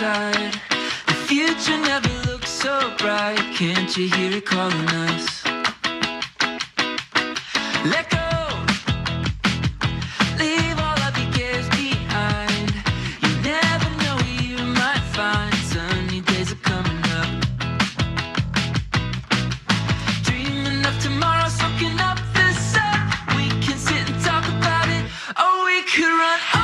side. The future never looks so bright. Can't you hear it calling us? Let go. Leave all of your cares behind. You never know where you might find. Sunny days are coming up. Dreaming of tomorrow, soaking up the sun. We can sit and talk about it. Oh, we could run away.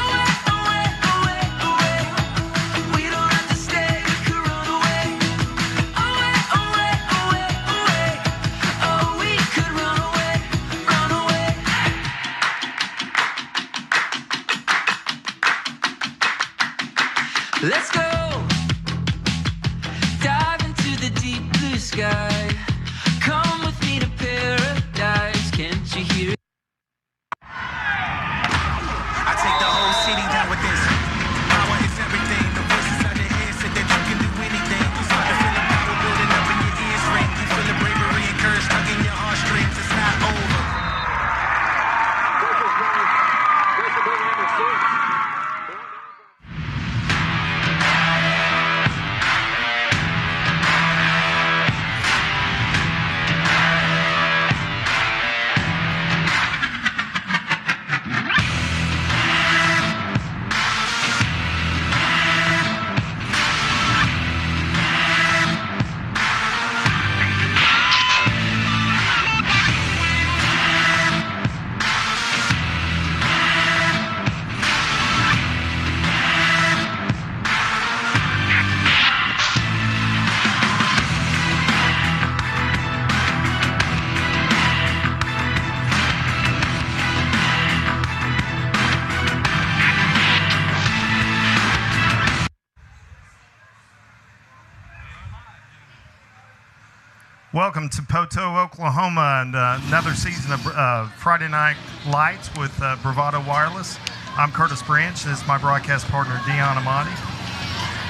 Let's go, dive into the deep blue sky. Come with me to paradise. Can't you hear it? I take the whole city down with this. Power is everything. The voices out their head said that you can do anything. You start to feel the power building up in your ears ring. You feel the bravery and courage tugging your heartstrings. It's not over. Welcome to Poteau, Oklahoma, and another season of Friday Night Lights with Bravado Wireless. I'm Curtis Branch. This is my broadcast partner, Dion Amati.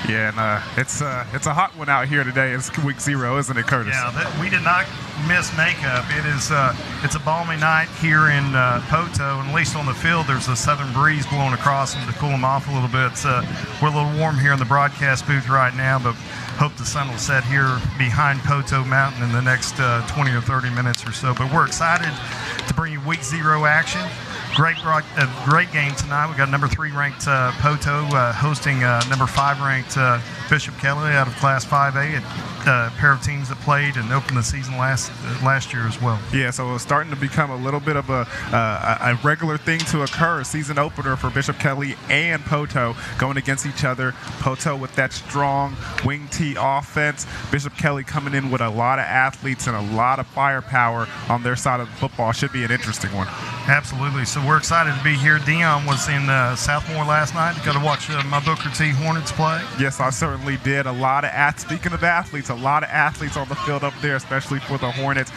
Yeah, and it's a hot one out here today. It's week 0, isn't it, Curtis? Yeah, we did not miss makeup. It's a balmy night here in Poteau, and at least on the field there's a southern breeze blowing across them to cool them off a little bit. We're a little warm here in the broadcast booth right now, but hope the sun will set here behind Poteau Mountain in the next 20 or 30 minutes or so. But we're excited to bring you week 0 action. Great game tonight. We got number 3 ranked Poteau hosting number 5 ranked Bishop Kelly out of Class 5A. A pair of teams that played and opened the season last year as well. Yeah, so it's starting to become a little bit of a regular thing to occur. Season opener for Bishop Kelly and Poteau going against each other. Poteau with that strong wing T offense. Bishop Kelly coming in with a lot of athletes and a lot of firepower on their side of the football. Should be an interesting one. Absolutely. So we're excited to be here. Dion was in Southmore last night. Got to watch my Booker T Hornets play. Yes, I certainly did. Speaking of athletes, a lot of athletes on the field up there, especially for the Hornets.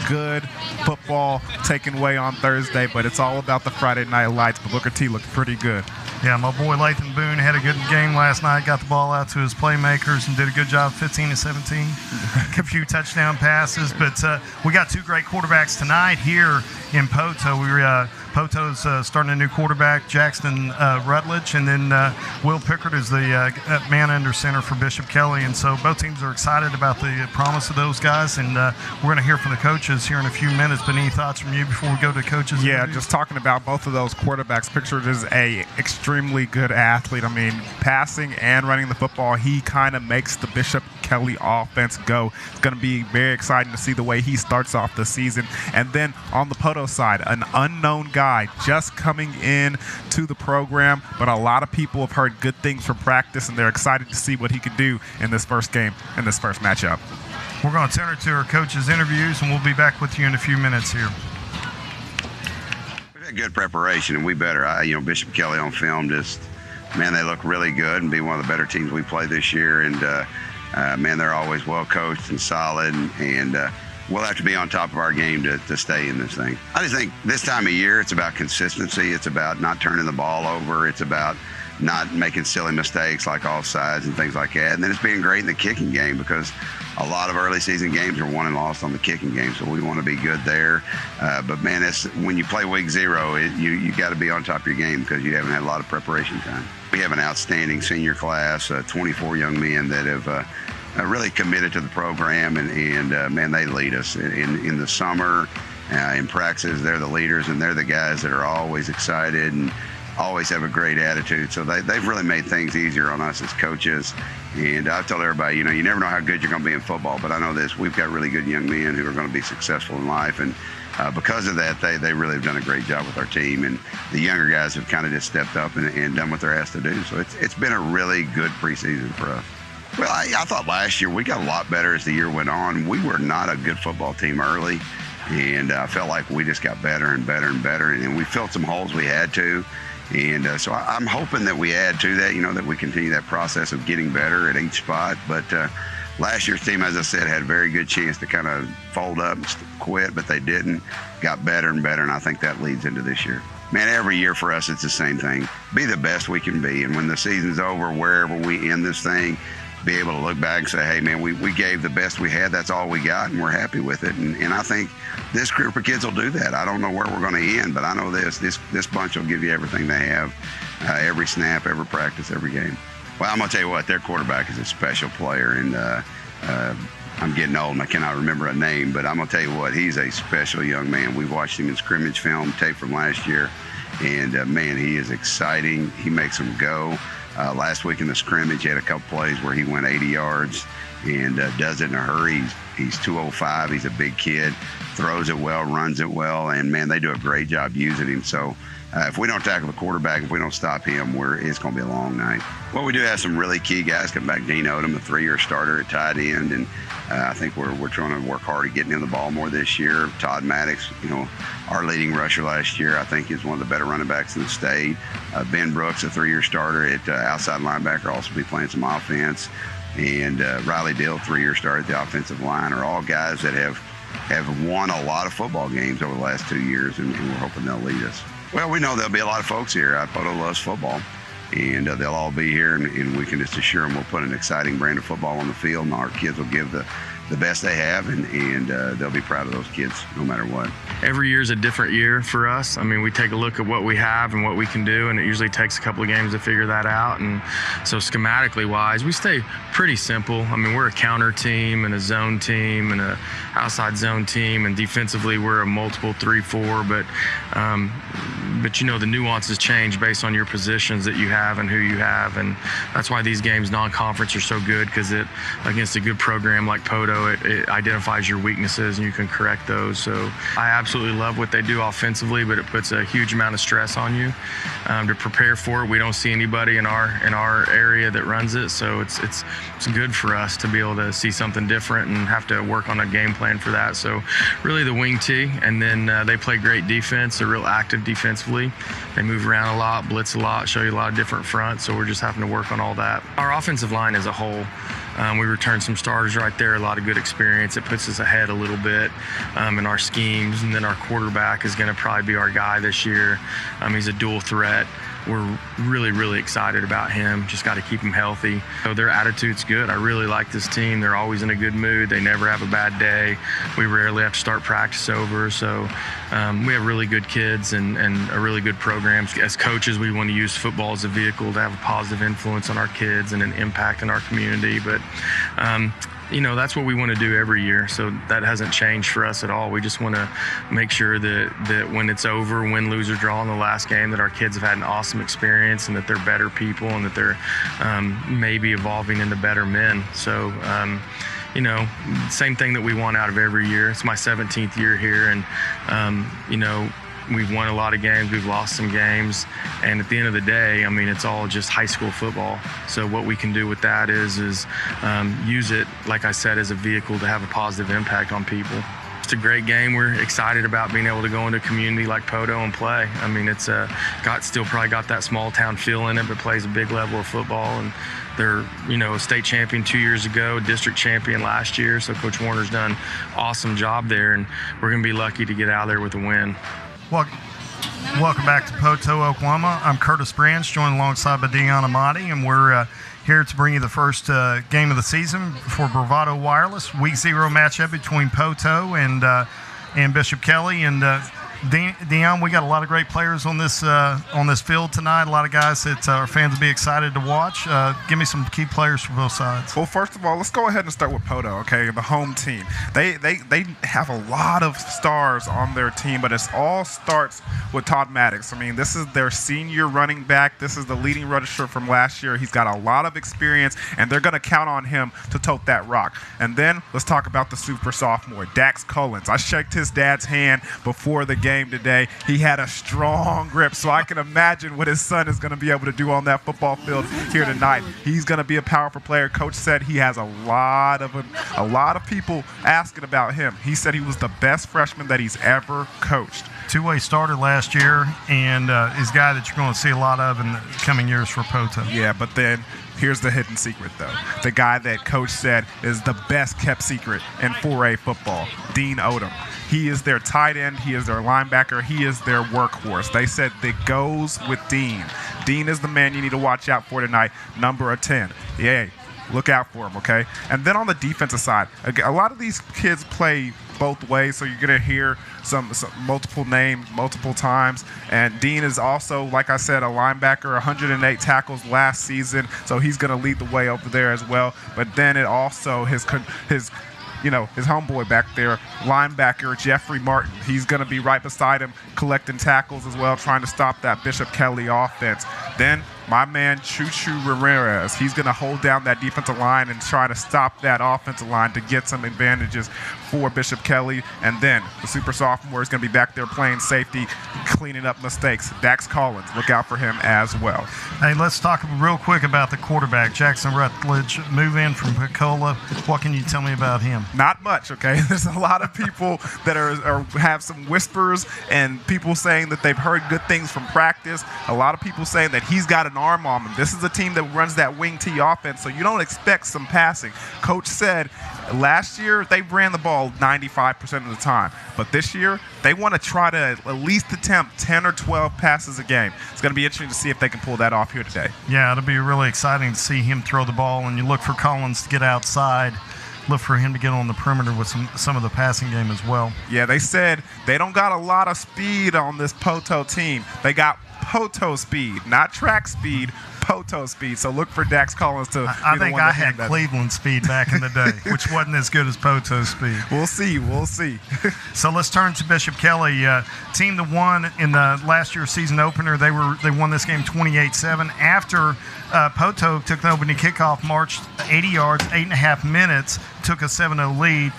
Good football taken away on Thursday, but it's all about the Friday Night Lights. But Booker T looked pretty good. Yeah, my boy Lathan Boone had a good game last night, got the ball out to his playmakers and did a good job, 15 to 17. A few touchdown passes, but we got 2 great quarterbacks tonight here in Poteau. Poteau's starting a new quarterback, Jackson Rutledge, and then Will Pickard is the man under center for Bishop Kelly. And so both teams are excited about the promise of those guys, and we're going to hear from the coaches here in a few minutes. But any thoughts from you before we go to coaches? Yeah, just talking about both of those quarterbacks. Pickard is a extremely good athlete. I mean, passing and running the football, he kind of makes the Bishop Kelly offense go. It's going to be very exciting to see the way he starts off the season. And then on the Poteau side, an unknown guy just coming in to the program, but a lot of people have heard good things from practice, and they're excited to see what he can do in this first game, in this first matchup. We're going to turn to our coaches' interviews, and we'll be back with you in a few minutes here. We've had good preparation, and we better. Bishop Kelly on film man, they look really good and be one of the better teams we play this year. And, man, they're always well coached and solid, and we'll have to be on top of our game to stay in this thing. I just think this time of year, it's about consistency. It's about not turning the ball over. It's about not making silly mistakes like offsides and things like that. And then it's being great in the kicking game, because a lot of early season games are won and lost on the kicking game, so we want to be good there. But man, when you play week 0, you got to be on top of your game, because you haven't had a lot of preparation time. We have an outstanding senior class, 24 young men that have really committed to the program, and man, they lead us in the summer. In practices, they're the leaders, and they're the guys that are always excited and always have a great attitude. So they've really made things easier on us as coaches. And I've told everybody, you never know how good you're going to be in football, but I know this, we've got really good young men who are going to be successful in life. And because of that, they really have done a great job with our team. And the younger guys have kind of just stepped up and done what they're asked to do. So it's been a really good preseason for us. Well, I thought last year we got a lot better as the year went on. We were not a good football team early, and I felt like we just got better and better and better, and we filled some holes we had to. And so I'm hoping that we add to that, that we continue that process of getting better at each spot. But last year's team, as I said, had a very good chance to kind of fold up and quit, but they didn't. Got better and better, and I think that leads into this year. Man, every year for us, it's the same thing. Be the best we can be. And when the season's over, wherever we end this thing, be able to look back and say, hey, man, we gave the best we had. That's all we got, and we're happy with it. And I think this group of kids will do that. I don't know where we're going to end, but I know this bunch will give you everything they have, every snap, every practice, every game. Well, I'm going to tell you what, their quarterback is a special player, and I'm getting old and I cannot remember a name, but I'm going to tell you what, he's a special young man. We've watched him in scrimmage film, tape from last year, and man, he is exciting. He makes them go. Last week in the scrimmage, he had a couple plays where he went 80 yards and does it in a hurry. He's 205. He's a big kid, throws it well, runs it well, and man, they do a great job using him. So if we don't tackle the quarterback, if we don't stop him, it's going to be a long night. Well, we do have some really key guys come back. Dean Odom, a 3-year starter at tight end, and I think we're trying to work hard at getting him the ball more this year. Todd Maddox, our leading rusher last year, I think is one of the better running backs in the state. Ben Brooks, a 3-year starter at outside linebacker, also be playing some offense. And Riley Dill, 3-year starter at the offensive line, are all guys that have won a lot of football games over the last 2 years, and we're hoping they'll lead us. Well, we know there'll be a lot of folks here. Poteau loves football, and they'll all be here, and we can just assure them we'll put an exciting brand of football on the field, and our kids will give the best they have, and they'll be proud of those kids no matter what. Every year is a different year for us. I mean, we take a look at what we have and what we can do, and it usually takes a couple of games to figure that out. And so schematically wise, we stay pretty simple. I mean, we're a counter team and a zone team and a outside zone team, and defensively we're a multiple 3-4, but the nuances change based on your positions that you have and who you have, and that's why these games non-conference are so good, because it against a good program like Poteau, it identifies your weaknesses and you can correct those. So I absolutely love what they do offensively, but it puts a huge amount of stress on you to prepare for it. We don't see anybody in our area that runs it, so it's good for us to be able to see something different and have to work on a game plan for that. So really the wing tee, and then they play great defense. They're real active defensively. They move around a lot, blitz a lot, show you a lot of different fronts, so we're just having to work on all that. Our offensive line as a whole, we returned some starters right there, a lot of good experience. It puts us ahead a little bit in our schemes, and then our quarterback is going to probably be our guy this year. He's a dual threat. We're really, really excited about him. Just got to keep him healthy. So their attitude's good. I really like this team. They're always in a good mood. They never have a bad day. We rarely have to start practice over. So we have really good kids and a really good program. As coaches, we want to use football as a vehicle to have a positive influence on our kids and an impact in our community. But that's what we want to do every year. So that hasn't changed for us at all. We just want to make sure that when it's over, win, lose, or draw in the last game, that our kids have had an awesome experience and that they're better people and that they're maybe evolving into better men. So, same thing that we want out of every year. It's my 17th year here, and, we've won a lot of games, we've lost some games, and at the end of the day, it's all just high school football. So what we can do with that is use it, like I said, as a vehicle to have a positive impact on people. It's a great game. We're excited about being able to go into a community like Poteau and play. It's still probably got that small town feel in it, but plays a big level of football. And they're, a state champion 2 years ago, district champion last year. So Coach Warner's done an awesome job there, and we're going to be lucky to get out of there with a win. Well, Welcome back to Poteau, Oklahoma. I'm Curtis Branch, joined alongside by Deon Amati, and we're here to bring you the first game of the season for Bravado Wireless. Week 0 matchup between Poteau and Bishop Kelly. And Deon, we got a lot of great players on this field tonight. A lot of guys that our fans will be excited to watch. Give me some key players for both sides. Well, first of all, let's go ahead and start with Poteau, okay, the home team. They have a lot of stars on their team, but it all starts with Todd Maddox. I mean, this is their senior running back. This is the leading rusher from last year. He's got a lot of experience, and they're going to count on him to tote that rock. And then let's talk about the super sophomore, Dax Collins. I shook his dad's hand before the game today. He had a strong grip, so I can imagine what his son is going to be able to do on that football field here tonight. He's going to be a powerful player. Coach said he has a lot of people asking about him. He said he was the best freshman that he's ever coached. Two-way starter last year, and is a guy that you're going to see a lot of in the coming years for Poteau. Yeah, but then here's the hidden secret, though. The guy that Coach said is the best kept secret in 4A football, Dean Odom. He is their tight end. He is their linebacker. He is their workhorse. They said that goes with Dean. Dean is the man you need to watch out for tonight, number 10. Yay. Look out for him, okay? And then on the defensive side, a lot of these kids play both ways, so you're going to hear some multiple names multiple times. And Dean is also, like I said, a linebacker, 108 tackles last season, so he's going to lead the way over there as well. But then it also his homeboy back there, linebacker Jeffrey Martin. He's going to be right beside him collecting tackles as well, trying to stop that Bishop Kelly offense. Then my man Choo-Choo Ramirez, he's going to hold down that defensive line and try to stop that offensive line to get some advantages for Bishop Kelly. And then the super sophomore is going to be back there playing safety, cleaning up mistakes. Dax Collins, look out for him as well. Hey, let's talk real quick about the quarterback, Jackson Rutledge, move in from Pensacola. What can you tell me about him? Not much, okay? There's a lot of people that have some whispers and people saying that they've heard good things from practice. A lot of people saying that he's got an arm on him. This is a team that runs that wing T offense, so you don't expect some passing. Coach said last year they ran the ball 95% of the time, but this year they want to try to at least attempt 10 or 12 passes a game. It's going to be interesting to see if they can pull that off here today. Yeah, it'll be really exciting to see him throw the ball, and you look for Collins to get outside. Look for him to get on the perimeter with some of the passing game as well. Yeah, they said they don't got a lot of speed on this Poteau team. They got Poteau speed, not track speed, Poteau speed. So look for Dax Collins to I think I had Cleveland speed back in the day, which wasn't as good as Poteau speed. We'll see. So let's turn to Bishop Kelly, team that won in the last year's season opener. They won this game 28-7 after Poteau took the opening kickoff, marched 80 yards, 8.5 minutes, took a 7-0 lead.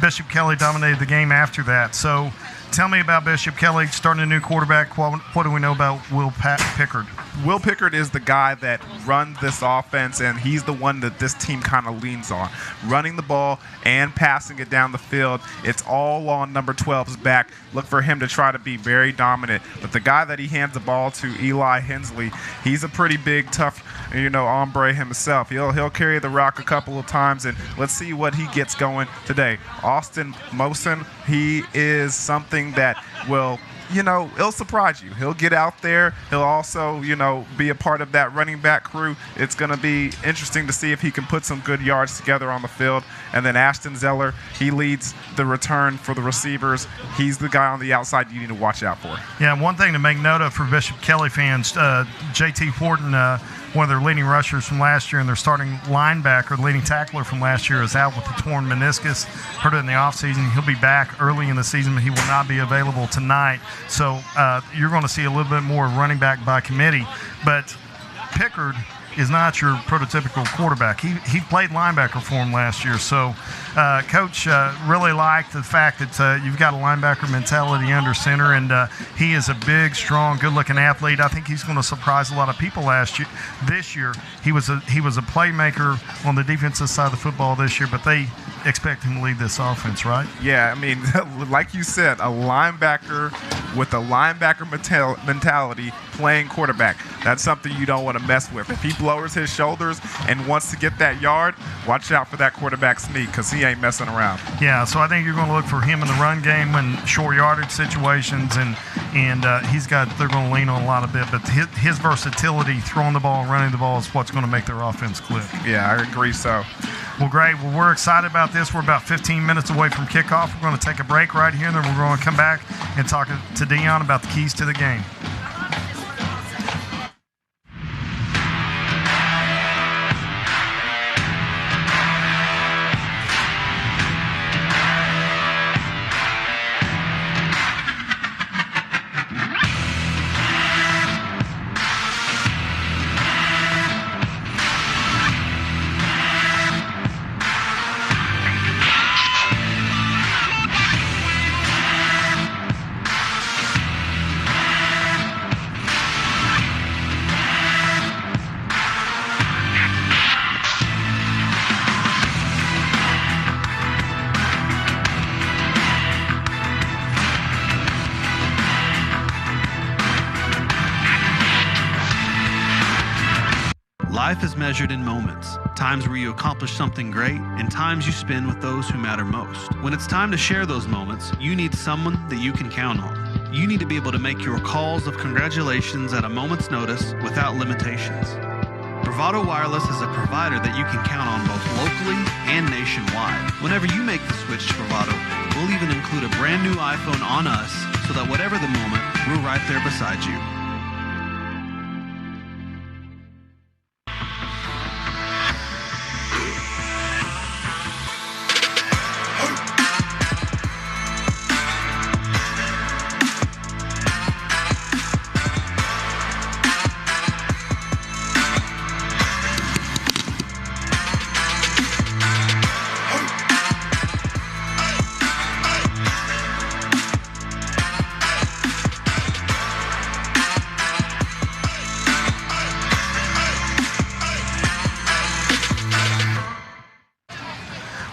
Bishop Kelly dominated the game after that. So tell me about Bishop Kelly starting a new quarterback. What do we know about Will Pickard? Will Pickard is the guy that runs this offense, and he's the one that this team kind of leans on. Running the ball and passing it down the field, it's all on number 12's back. Look for him to try to be very dominant. But the guy that he hands the ball to, Eli Hensley, he's a pretty big, tough, hombre himself. He'll carry the rock a couple of times, and let's see what he gets going today. Austin Mosen, he is something that will he'll surprise you. He'll get out there. He'll also, be a part of that running back crew. It's going to be interesting to see if he can put some good yards together on the field. And then Ashton Zeller, he leads the return for the receivers. He's the guy on the outside you need to watch out for. Yeah, one thing to make note of for Bishop Kelly fans, J.T. Horton, one of their leading rushers from last year, and their starting linebacker, leading tackler from last year, is out with a torn meniscus. Heard it in the offseason. He'll be back early in the season, but he will not be available tonight. So you're going to see a little bit more running back by committee. But Pickard is not your prototypical quarterback. He played linebacker for him last year. So Coach really liked the fact that you've got a linebacker mentality under center, and he is a big, strong, good-looking athlete. I think he's going to surprise a lot of people this year. He was a playmaker on the defensive side of the football this year, but they expect him to lead this offense, right? Yeah, I mean, like you said, a linebacker with a linebacker mentality playing quarterback. That's something you don't want to mess with. If he lowers his shoulders and wants to get that yard, watch out for that quarterback sneak because he ain't messing around. Yeah, so I think you're going to look for him in the run game in short yardage situations, and they're going to lean on a lot of it. But his versatility, throwing the ball and running the ball, is what's going to make their offense click. Yeah, I agree so. Well, great. Well, we're excited about this. We're about 15 minutes away from kickoff. We're going to take a break right here, and then we're going to come back and talk to Dion about the keys to the game. Life is measured in moments, times where you accomplish something great and times you spend with those who matter most. When it's time to share those moments, you need someone that you can count on. You need to be able to make your calls of congratulations at a moment's notice without limitations. Bravado Wireless is a provider that you can count on both locally and nationwide. Whenever you make the switch to Bravado, we'll even include a brand new iPhone on us so that whatever the moment, we're right there beside you.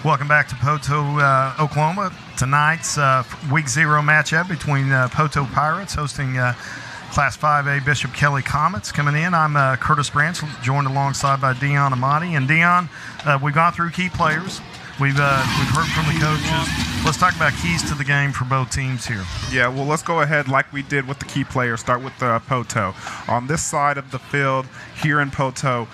Welcome back to Poteau, Oklahoma. Tonight's Week 0 matchup between Poteau Pirates hosting Class 5A Bishop Kelly Comets coming in. I'm Curtis Branch, joined alongside by Dion Amati. And Dion, we've gone through key players. We've heard from the coaches. Let's talk about keys to the game for both teams here. Yeah, well, let's go ahead like we did with the key players. Start with Poteau. On this side of the field here in Poteau,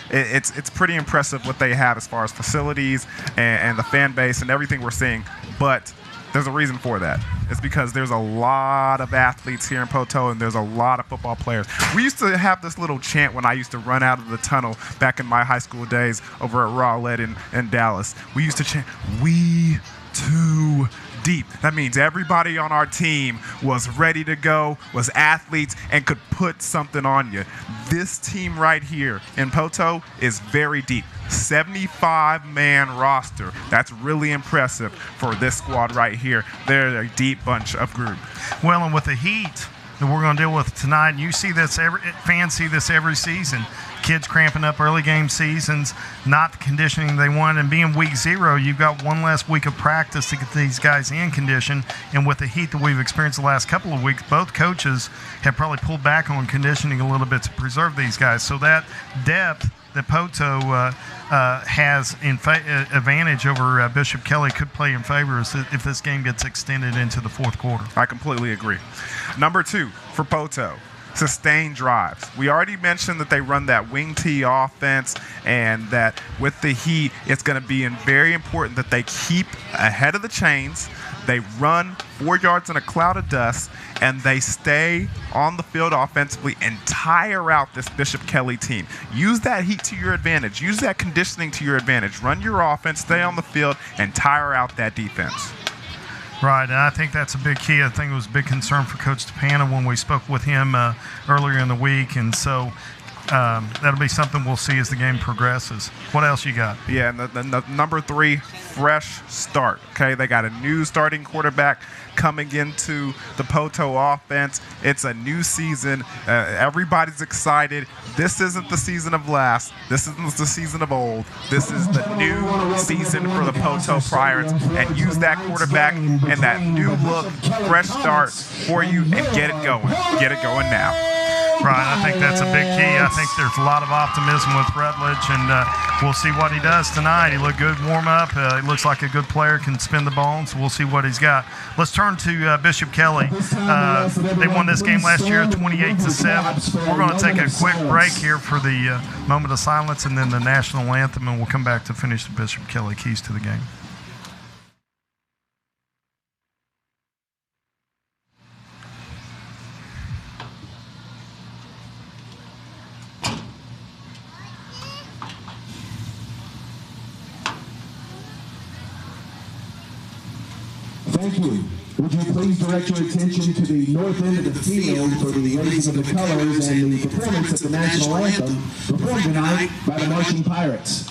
it's pretty impressive what they have as far as facilities and the fan base and everything we're seeing. But there's a reason for that. It's because there's a lot of athletes here in Poteau and there's a lot of football players. We used to have this little chant when I used to run out of the tunnel back in my high school days over at Rowlett in Dallas. We used to chant, "We too deep." That means everybody on our team was ready to go, was athletes, and could put something on you. This team right here in Poteau is very deep. 75-man roster. That's really impressive for this squad right here. They're a deep bunch of group. Well, and with the heat that we're going to deal with tonight, you see this, fans see this every season. Kids cramping up early game seasons, not the conditioning they want, and being Week 0, you've got one less week of practice to get these guys in condition. And with the heat that we've experienced the last couple of weeks, both coaches have probably pulled back on conditioning a little bit to preserve these guys. So that depth that Poteau has advantage over Bishop Kelly could play in favor if this game gets extended into the fourth quarter. I completely agree. Number 2 for Poteau, sustained drives. We already mentioned that they run that wing tee offense and that with the heat, it's going to be very important that they keep ahead of the chains. They run 4 yards in a cloud of dust, and they stay on the field offensively and tire out this Bishop Kelly team. Use that heat to your advantage. Use that conditioning to your advantage. Run your offense, stay on the field, and tire out that defense. Right, and I think that's a big key. I think it was a big concern for Coach Tapana when we spoke with him earlier in the week. And so that'll be something we'll see as the game progresses. What else you got? Yeah, and the number 3, fresh start. Okay, they got a new starting quarterback coming into the Poteau offense. It's a new season. Everybody's excited. This isn't the season of last. This isn't the season of old. This is the new season for the Poteau Pirates. And use that quarterback and that new look, fresh start for you, and get it going. Get it going now. Right, I think that's a big key. I think there's a lot of optimism with Rutledge, and we'll see what he does tonight. He looked good warm-up. He looks like a good player, can spin the ball, so we'll see what he's got. Let's turn to Bishop Kelly. They won this game last year 28-7. We're going to take a quick break here for the moment of silence and then the national anthem, and we'll come back to finish the Bishop Kelly keys to the game. Thank you. Would you please direct your attention to the north end of the field for the raising of the colors and the performance of the national anthem performed tonight by the Marching Pirates.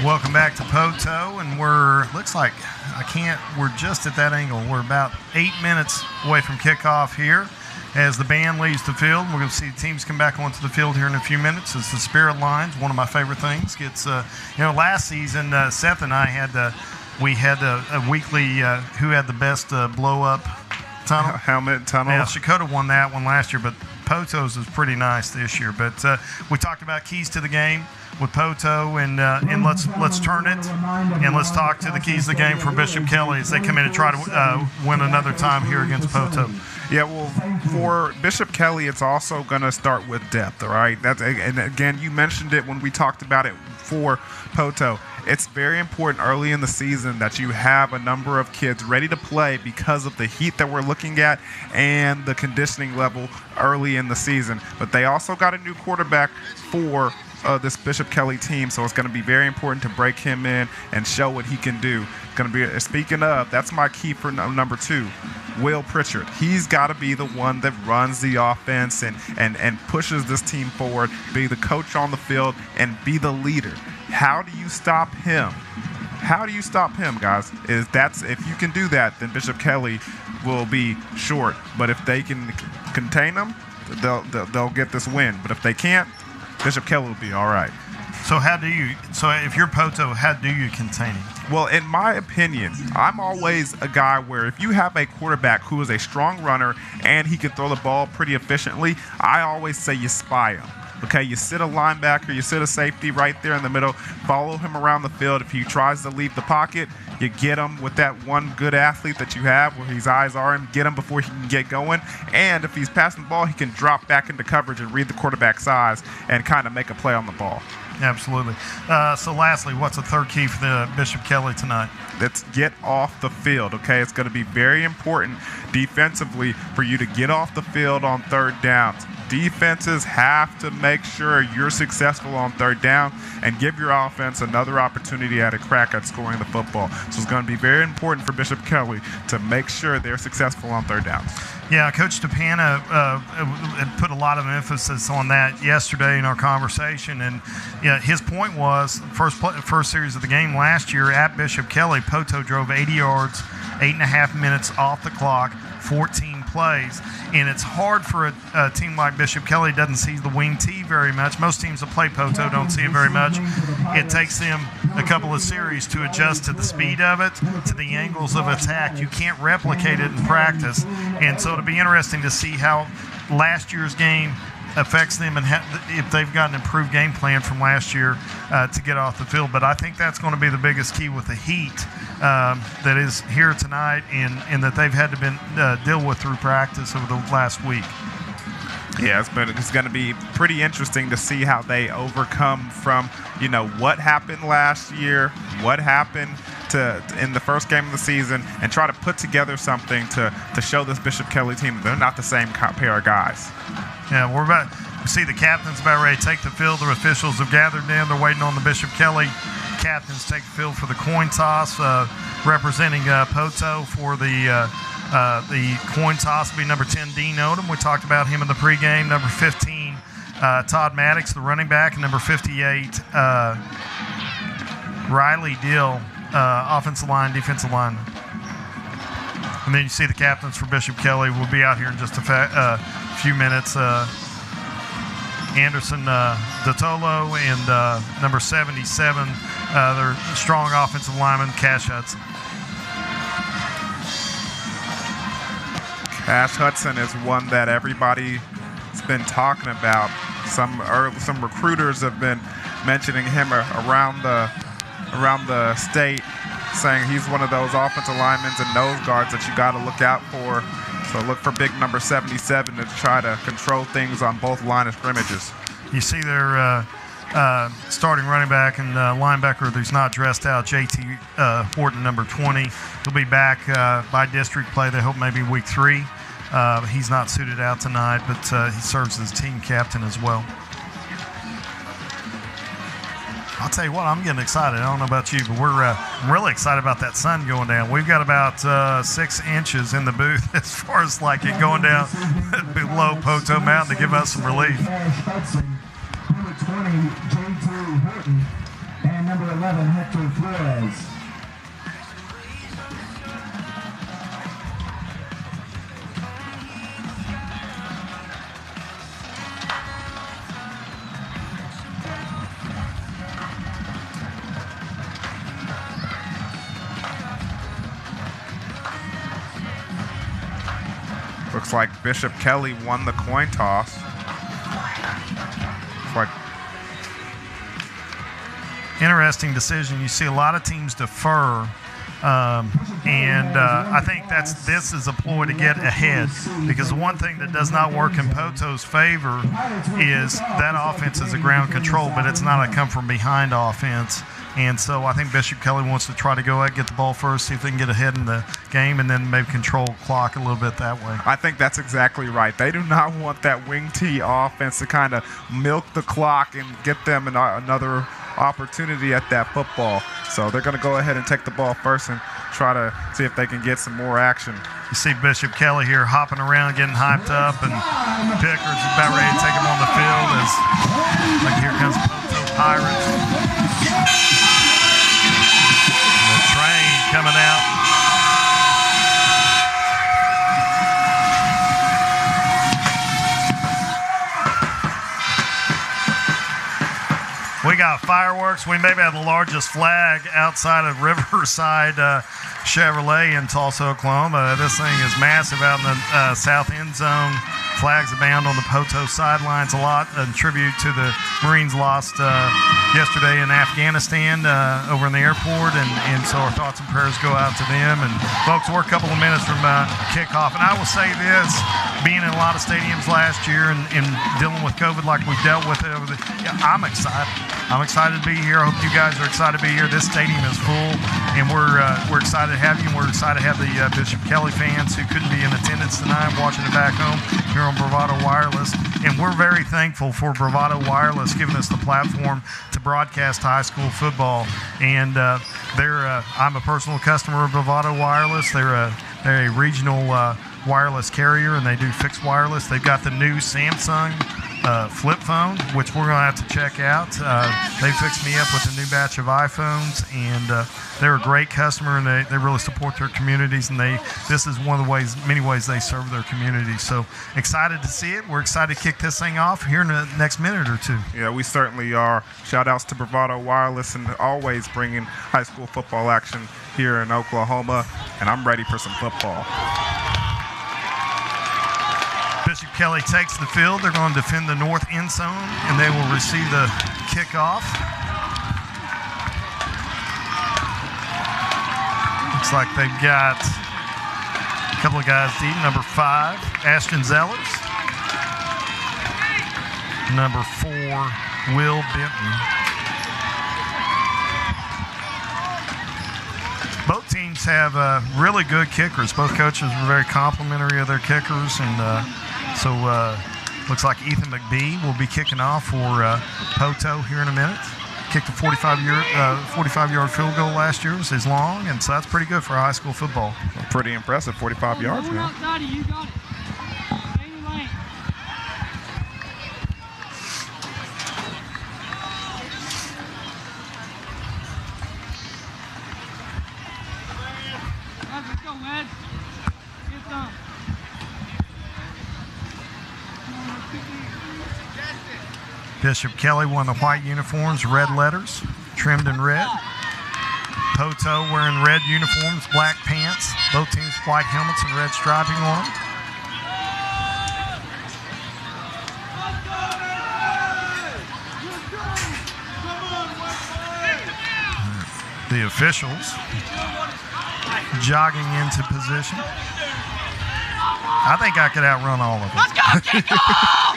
Welcome back to Poteau, and we're just at that angle. We're about 8 minutes away from kickoff here as the band leaves the field. We're going to see the teams come back onto the field here in a few minutes as the Spirit Lines, one of my favorite things, gets, last season, Seth and I had a weekly who had the best blow-up tunnel. Helmet tunnel. Yeah, Shakota won that one last year, but Poteau's is pretty nice this year. But we talked about keys to the game with Poteau, and let's turn it and let's talk to the keys of the game for Bishop Kelly as they come in and try to win another time here against Poteau. Yeah, well, for Bishop Kelly, it's also going to start with depth, all right? And again, you mentioned it when we talked about it for Poteau. It's very important early in the season that you have a number of kids ready to play because of the heat that we're looking at and the conditioning level early in the season. But they also got a new quarterback for this Bishop Kelly team, so it's going to be very important to break him in and show what he can do. Going to be, speaking of, that's my key for number 2, Will Pritchard. He's got to be the one that runs the offense and pushes this team forward, be the coach on the field, and be the leader. How do you stop him? How do you stop him, guys? If you can do that, then Bishop Kelly will be short. But if they can contain him, they'll get this win. But if they can't, Bishop Kelly will be all right. So if you're Poteau, how do you contain him? Well, in my opinion, I'm always a guy where if you have a quarterback who is a strong runner and he can throw the ball pretty efficiently, I always say you spy him. Okay, you sit a linebacker, you sit a safety right there in the middle, follow him around the field. If he tries to leave the pocket, you get him with that one good athlete that you have where his eyes are him, get him before he can get going. And if he's passing the ball, he can drop back into coverage and read the quarterback's eyes and kind of make a play on the ball. Absolutely. So lastly, what's the third key for the Bishop Kelly tonight? Let's get off the field, okay? It's going to be very important defensively for you to get off the field on third downs. Defenses have to make sure you're successful on third down and give your offense another opportunity at a crack at scoring the football. So it's going to be very important for Bishop Kelly to make sure they're successful on third downs. Yeah, Coach DePana put a lot of emphasis on that yesterday in our conversation, and his point was first series of the game last year at Bishop Kelly, Poteau drove 80 yards, 8.5 minutes off the clock, 14 plays, and it's hard for a team like Bishop Kelly doesn't see the wing T very much. Most teams that play Poteau don't see it very much. It takes them a couple of series to adjust to the speed of it, to the angles of attack. You can't replicate it in practice, and so it'll be interesting to see how last year's game affects them and if they've got an improved game plan from last year to get off the field. But I think that's going to be the biggest key with the heat that is here tonight and that they've had to deal with through practice over the last week. Yeah, it's going to be pretty interesting to see how they overcome from, what happened last year, what happened in the first game of the season, and try to put together something to show this Bishop Kelly team they're not the same pair of guys. Yeah, we see the captains about ready to take the field. The officials have gathered in. They're waiting on the Bishop Kelly captains to take the field for the coin toss. Representing Poteau for the coin toss will be number 10, Dean Odom. We talked about him in the pregame. Number 15, Todd Maddox, the running back. And number 58, Riley Dill, offensive line, defensive lineman. And then you see the captains for Bishop Kelly will be out here in just a few minutes. Anderson Dotolo and number 77, their strong offensive lineman, Cash Hudson. Cash Hudson is one that everybody's been talking about. Some recruiters have been mentioning him around the state, saying he's one of those offensive linemen and nose guards that you got to look out for. So look for big number 77 to try to control things on both line of scrimmages. You see their starting running back and linebacker who's not dressed out, J.T. Horton, number 20. He'll be back by district play. They hope maybe week 3. He's not suited out tonight, but he serves as team captain as well. I'll tell you what, I'm getting excited. I don't know about you, but I'm really excited about that sun going down. We've got about 6 inches in the booth as far as like it going down below Poteau Mountain to give us some relief. Number 20, J.T. Horton, and number 11, Hector Flores. Looks like Bishop Kelly won the coin toss. Interesting decision. You see a lot of teams defer, and I think this is a ploy to get ahead, because the one thing that does not work in Poteau's favor is that offense is a ground control, but it's not a come from behind offense. And so I think Bishop Kelly wants to try to go out, get the ball first, see if they can get ahead in the game, and then maybe control clock a little bit that way. I think that's exactly right. They do not want that wing T offense to kind of milk the clock and get them another opportunity at that football. So they're going to go ahead and take the ball first and try to see if they can get some more action. You see Bishop Kelly here hopping around, getting hyped up, and Pickard's about ready to take him on the field as, like, here comes Poteau Pirates. The train coming out. We got fireworks. We maybe have the largest flag outside of Riverside Chevrolet in Tulsa, Oklahoma. This thing is massive out in the south end zone. Flags abound on the Poteau sidelines a lot in tribute to the Marines lost yesterday in Afghanistan over in the airport, and so our thoughts and prayers go out to them. And folks, we're a couple of minutes from kickoff, and I will say this, being in a lot of stadiums last year and dealing with COVID like we've dealt with it, I'm excited. I'm excited to be here. I hope you guys are excited to be here. This stadium is full, and we're excited to have you, and we're excited to have the Bishop Kelly fans who couldn't be in attendance tonight watching it back home here on Bravado Wireless. And we're very thankful for Bravado Wireless giving us the platform to broadcast high school football. And I'm a personal customer of Bravado Wireless. They're a regional wireless carrier, and they do fixed wireless. They've got the new Samsung flip phone, which we're going to have to check out. They fixed me up with a new batch of iPhones, and they're a great customer, and they really support their communities, and this is one of the many ways they serve their community. So excited to see it. We're excited to kick this thing off here in the next minute or two. Yeah, we certainly are. Shout outs to Bravado Wireless and always bringing high school football action here in Oklahoma, and I'm ready for some football. Bishop Kelly takes the field. They're going to defend the north end zone, and they will receive the kickoff. Looks like they've got a couple of guys deep. Number 5, Ashton Zellers. Number 4, Will Benton. Both teams have really good kickers. Both coaches were very complimentary of their kickers, and so looks like Ethan McBee will be kicking off for Poteau here in a minute. Kicked a 45-yard field goal last year. It was his long, and so that's pretty good for high school football. Pretty impressive, 45 yards, man. You got it. Stay in your lane. Let's go, man. Get done. Bishop Kelly won the white uniforms, red letters, trimmed in red. Poteau wearing red uniforms, black pants. Both teams white helmets and red striping on them. The officials jogging into position. I think I could outrun all of them. Let's go, Kickoff!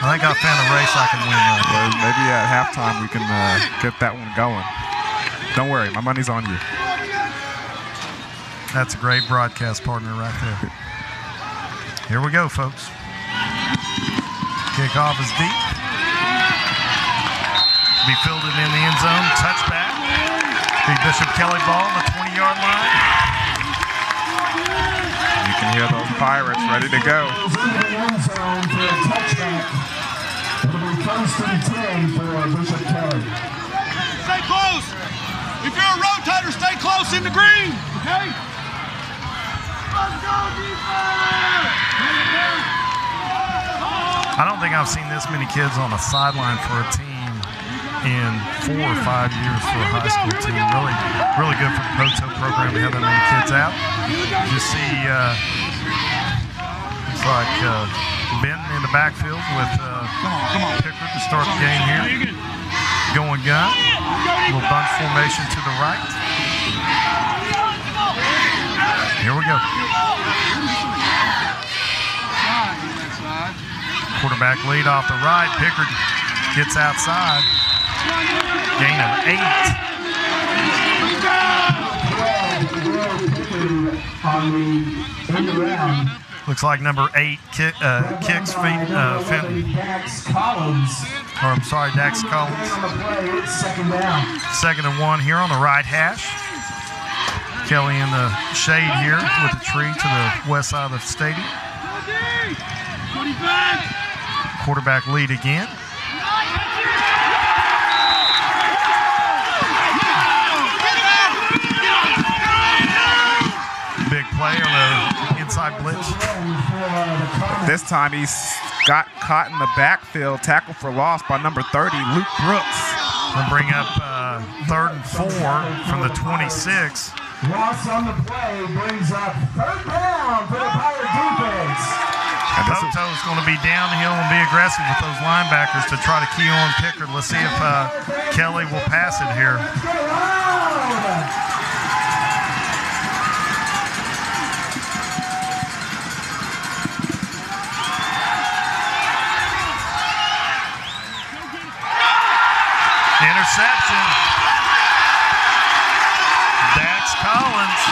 I think I found a race I can win right there. Maybe at halftime we can get that one going. Don't worry, my money's on you. That's a great broadcast partner right there. Here we go, folks. Kickoff is deep. Be fielded in the end zone. Touchback. The Bishop Kelly ball on the 20-yard line. You can hear those Pirates ready to go. Stay close. If you're a rotator, stay close in the green. Okay? Let's go, defense! I don't think I've seen this many kids on a sideline for a team in 4 or 5 years for a high school team. Really good for the Poteau program to have that many kids out. You see, looks like Benton in the backfield with Pickard to start the game here. Going gun. A little bunch formation to the right. Here we go. Quarterback lead off the right. Pickard gets outside. Gain of 8. Looks like number 8 kicks feet Fenton. Or I'm sorry, Dax Collins. Second and 1 here on the right hash. Kelly in the shade here with the tree to the west side of the stadium. Quarterback lead again. Big play on the inside blitz. This time he's got caught in the backfield, tackle for loss by number 30, Luke Brooks. They'll bring up 3rd and 4 from the 26. Loss on the play brings up 3rd down for the Pirate defense. Poteau's going to be downhill and be aggressive with those linebackers to try to key on Pickard. Let's see if Kelly will pass it here. Interception. Dax Collins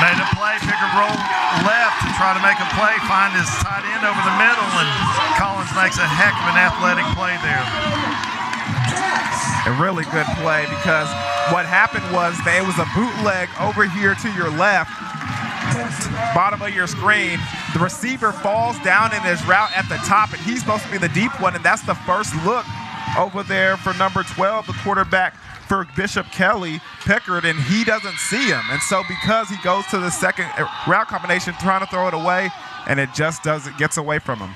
made a play. Pickard roll left to try to make a play, find his tight end over the middle, and Collins makes a heck of an athletic play there. A really good play, because what happened was it was a bootleg over here to your left, bottom of your screen. The receiver falls down in his route at the top, and he's supposed to be the deep one, and that's the first look over there for number 12, the quarterback for Bishop Kelly, Pickard, and he doesn't see him. And so because he goes to the second route combination trying to throw it away, and it just doesn't, gets away from him.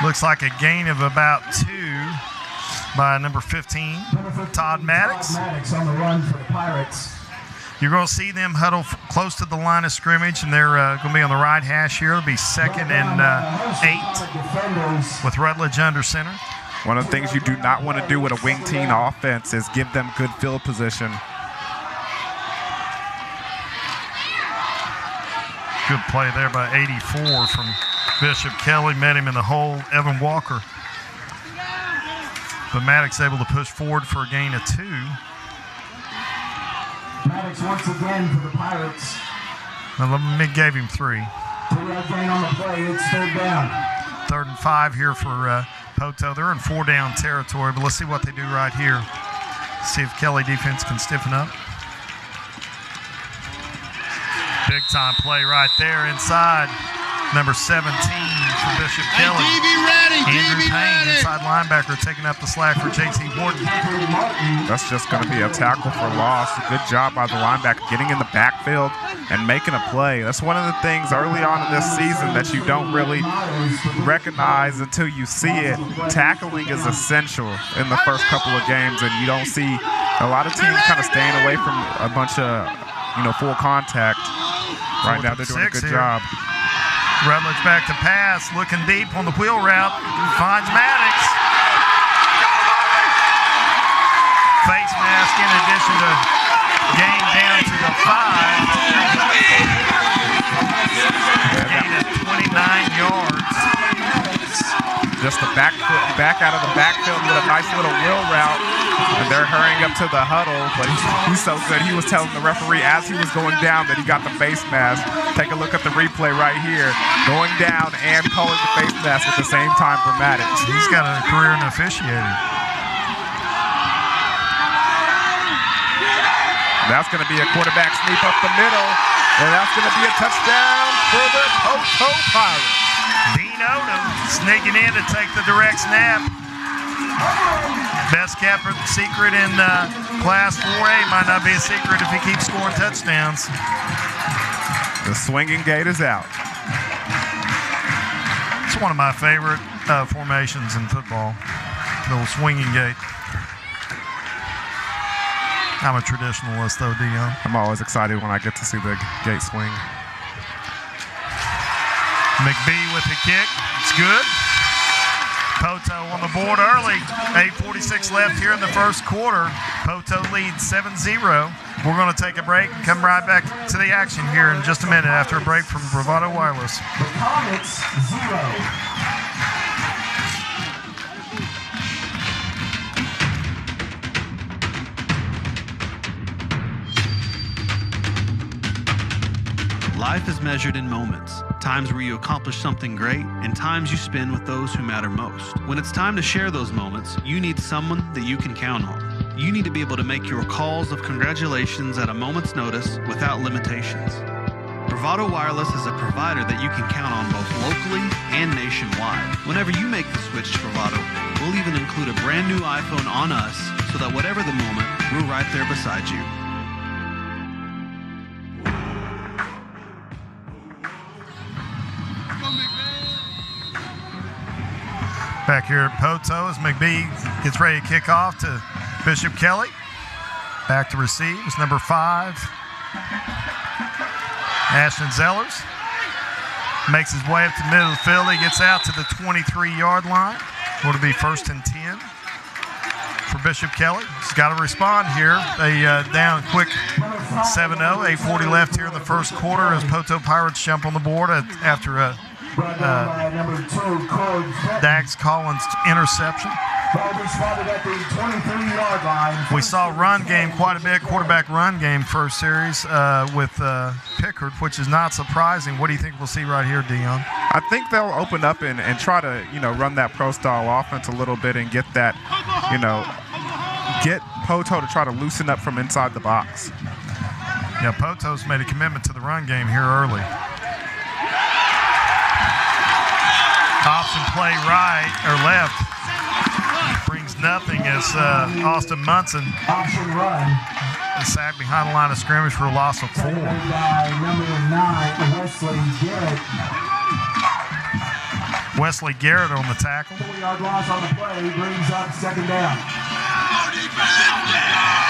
Looks like a gain of about 2 by number 15, Todd Maddox. Maddox on the run for the Pirates. You're going to see them huddle close to the line of scrimmage, and they're going to be on the right hash here. It'll be 2nd and 8 with Rutledge under center. One of the things you do not want to do with a wing team offense is give them good field position. Good play there by 84 from Bishop Kelly. Met him in the hole, Evan Walker. But Maddox able to push forward for a gain of 2. Maddox once again for the Pirates. Well, gave him 3. 3-yard gain on the play. It's 3rd down. 3rd and 5 here for Poteau. They're in 4-down territory, but let's see what they do right here. See if Kelly defense can stiffen up. Big time play right there inside. Number 17 for Bishop Kelly. Andrew Payne, inside linebacker, taking up the slack for J.T. Horton. That's just going to be a tackle for loss. A good job by the linebacker getting in the backfield and making a play. That's one of the things early on in this season that you don't really recognize until you see it. Tackling is essential in the first couple of games, and you don't see a lot of teams kind of staying away from a bunch of, full contact. Right now they're doing a good job. Rutledge back to pass, looking deep on the wheel route, finds Maddox. Face mask in addition to gain down to the 5. Gain of 29 yards. Just the back out of the backfield with a nice little wheel route. And they're hurrying up to the huddle, but he's so good. He was telling the referee as he was going down that he got the face mask. Take a look at the replay right here. Going down and calling the face mask at the same time for Maddox. He's got a career in officiating. That's going to be a quarterback sneak up the middle, and that's going to be a touchdown for the Poteau Pirates. Dean Odom sneaking in to take the direct snap. Best kept secret in Class 4A. Might not be a secret if he keeps scoring touchdowns. The swinging gate is out. It's one of my favorite formations in football, the little swinging gate. I'm a traditionalist, though, Dion. I'm always excited when I get to see the gate swing. McBee with the kick. It's good. Poteau on the board early. 8:46 left here in the first quarter. Poteau leads 7-0. We're going to take a break and come right back to the action here in just a minute after a break from Bravado Wireless. The Comets 0. Life is measured in moments, times where you accomplish something great, and times you spend with those who matter most. When it's time to share those moments, you need someone that you can count on. You need to be able to make your calls of congratulations at a moment's notice without limitations. Bravado Wireless is a provider that you can count on both locally and nationwide. Whenever you make the switch to Bravado, we'll even include a brand new iPhone on us so that whatever the moment, we're right there beside you. Back here at Poteau as McBee gets ready to kick off to Bishop Kelly. Back to receive is number 5, Ashton Zellers. Makes his way up to the middle of the field. He gets out to the 23-yard line. Will be 1st and 10 for Bishop Kelly. He's got to respond here. They down quick 7-0, 8:40 left here in the first quarter as Poteau Pirates jump on the board after a Dax Collins interception. We saw run game quite a bit, quarterback run game first series with Pickard, which is not surprising. What do you think we'll see right here, Dion? I think they'll open up and try to, run that pro-style offense a little bit and get that, get Poteau to try to loosen up from inside the box. Yeah, Poteau's made a commitment to the run game here early. Option play right or left brings nothing as Austin Munson is sacked behind the line of scrimmage for a loss of 4. Number 9, Wesley Garrett. Wesley Garrett on the tackle. 4-yard loss on the play brings up 2nd down.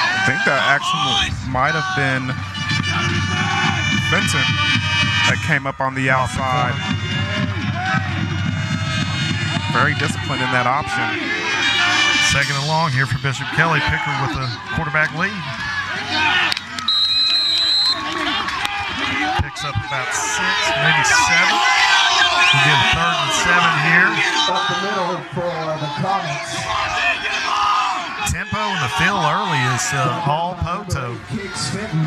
I think that actually might have been Benson that came up on the outside. Very disciplined in that option. 2nd and long here for Bishop Kelly. Pickard with the quarterback lead. Picks up about 6, maybe 7. We get 3rd and 7 here. Up the middle for the Comets. Tempo in the field early is all Poteau.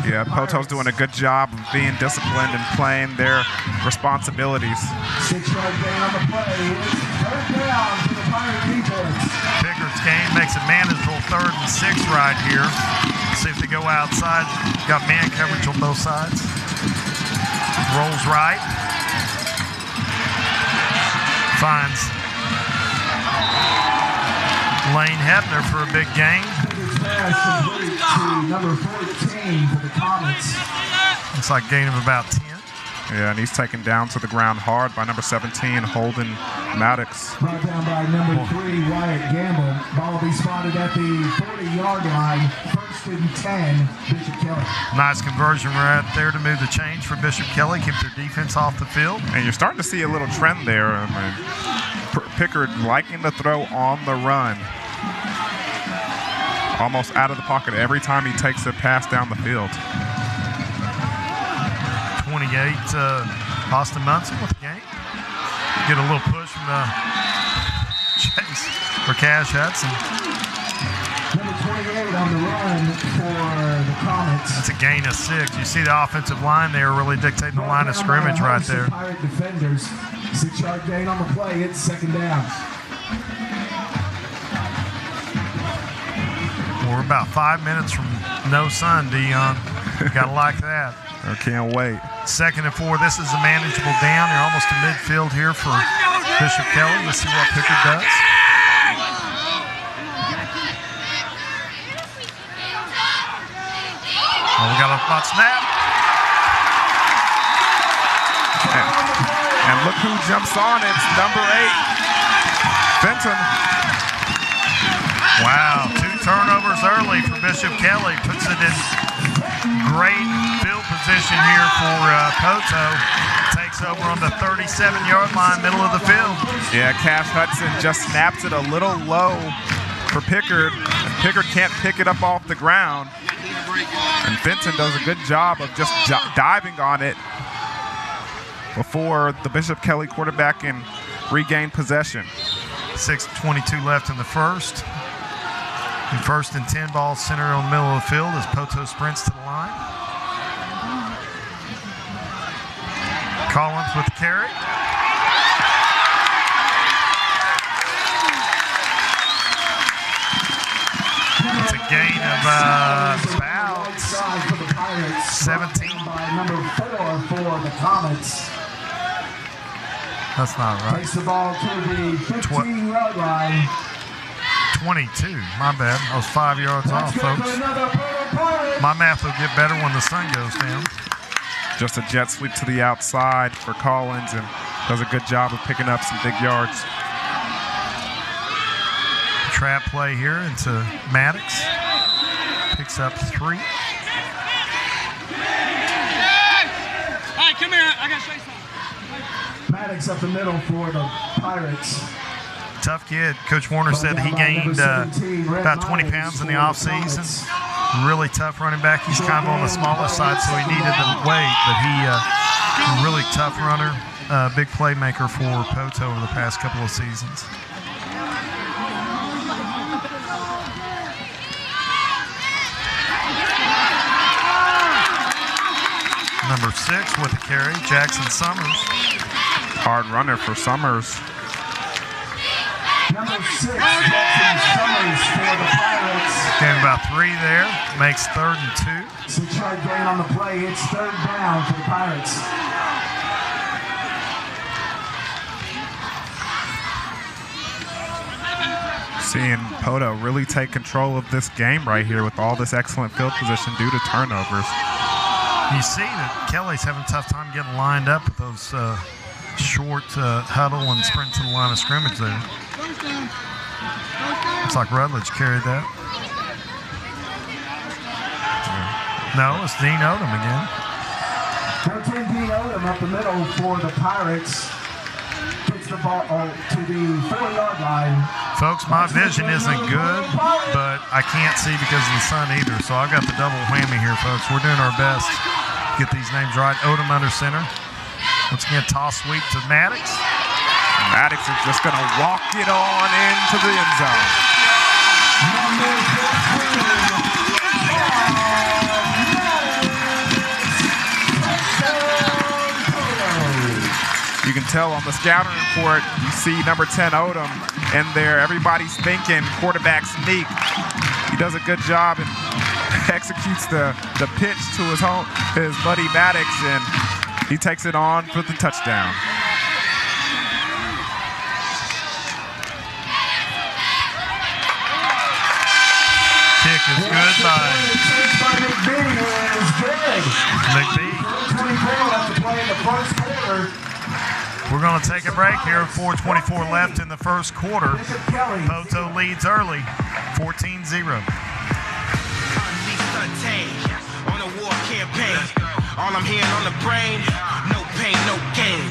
Yeah, Poteau's doing a good job of being disciplined and playing their responsibilities. 6-yard gain on the play. It's 3rd down for the Pirate defense. Pickard's game makes it manageable 3rd and 6 right here. See if they go outside. Got man coverage on both sides. Rolls right. Finds Lane Hebner for a big gain. To number 14 for the Comets. Looks like gain of about 10. Yeah, and he's taken down to the ground hard by number 17, Holden Maddox. Brought down by number 3, Wyatt Gamble. Ball will be spotted at the 40-yard line. 1st and 10, Bishop Kelly. Nice conversion right there to move the change for Bishop Kelly, keep their defense off the field. And you're starting to see a little trend there. I mean, Pickard liking to throw on the run. Almost out of the pocket every time he takes a pass down the field. 28, Austin Munson with the game. Get a little push from the chase for Cash Hudson. Number 28 on the run for the Comets. That's a gain of 6. You see the offensive line there really dictating the line of scrimmage right there. Pirate defenders. 6-yard gain on the play. It's 2nd down. We're about 5 minutes from no sun, Dion. Gotta like that. I can't wait. 2nd and 4. This is a manageable down. They're almost to midfield here for Bishop Kelly. Let's see what Pickard does. Oh, we got a hot snap. And look who jumps on. It's number 8, Fenton. Wow, 2 turnovers early for Bishop Kelly. Puts it in great field position here for Poteau. Takes over on the 37-yard line, middle of the field. Yeah, Cash Hudson just snaps it a little low for Pickard. Pickard can't pick it up off the ground. And Fenton does a good job of just diving on it before the Bishop Kelly quarterback can regain possession. 6:22 left in the first. And 1st and 10, ball centered on the middle of the field as Poteau sprints to the line. Collins with the carry. It's a gain of about 17. By number 4 for the Comets. That's not right. Takes the ball to the 15-yard line. 22. My bad. I was 5 yards off, folks. My math will get better when the sun goes down. Just a jet sweep to the outside for Collins and does a good job of picking up some big yards. Trap play here into Maddox. picks up 3. Hey, come here. I got to say something. Maddox up the middle for the Pirates. Tough kid. Coach Warner said he gained about 20 pounds in the offseason. Really tough running back. He's kind of on the smaller side, so he needed the weight, but he really tough runner, big playmaker for Poteau over the past couple of seasons. Number 6 with the carry, Jackson Summers. Hard runner for Summers. Number 6, Jackson Summers for the Pirates. Gained about 3 there, makes 3rd and 2. 6-yard gain on the play. It's 3rd down for the Pirates. Seeing Poteau really take control of this game right here with all this excellent field position due to turnovers. You see that Kelly's having a tough time getting lined up with those short huddle and sprint to the line of scrimmage there. Looks like Rutledge carried that. No, it's Dean Odom again. 13 Dean Odom up the middle for the Pirates. Gets the ball to the 4-yard line. Folks, my vision isn't good, but I can't see because of the sun either. So I've got the double whammy here, folks. We're doing our best to get these names right. Odom under center. Once again, toss sweep to Maddox. Maddox is just going to walk it on into the end zone. You can tell on the scouting report, you see number 10 Odom in there. Everybody's thinking quarterback sneak. He does a good job and executes the pitch to his buddy Maddox, and he takes it on for the touchdown. Kick is good by McBee. 24 left to play in the first quarter. We're going to take a break here. 4:24 left in the first quarter. Poteau leads early, 14-0. On a war campaign, all I'm hearing on the brain, no pain, no gain.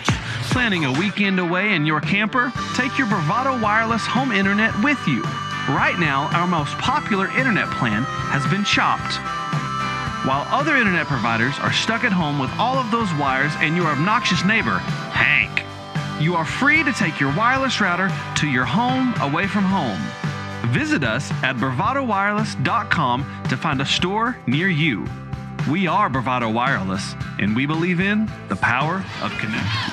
Planning a weekend away in your camper? Take your Bravado Wireless home internet with you. Right now, our most popular internet plan has been chopped. While other internet providers are stuck at home with all of those wires and your obnoxious neighbor, Hank, you are free to take your wireless router to your home away from home. Visit us at bravadowireless.com to find a store near you. We are Bravado Wireless, and we believe in the power of connection.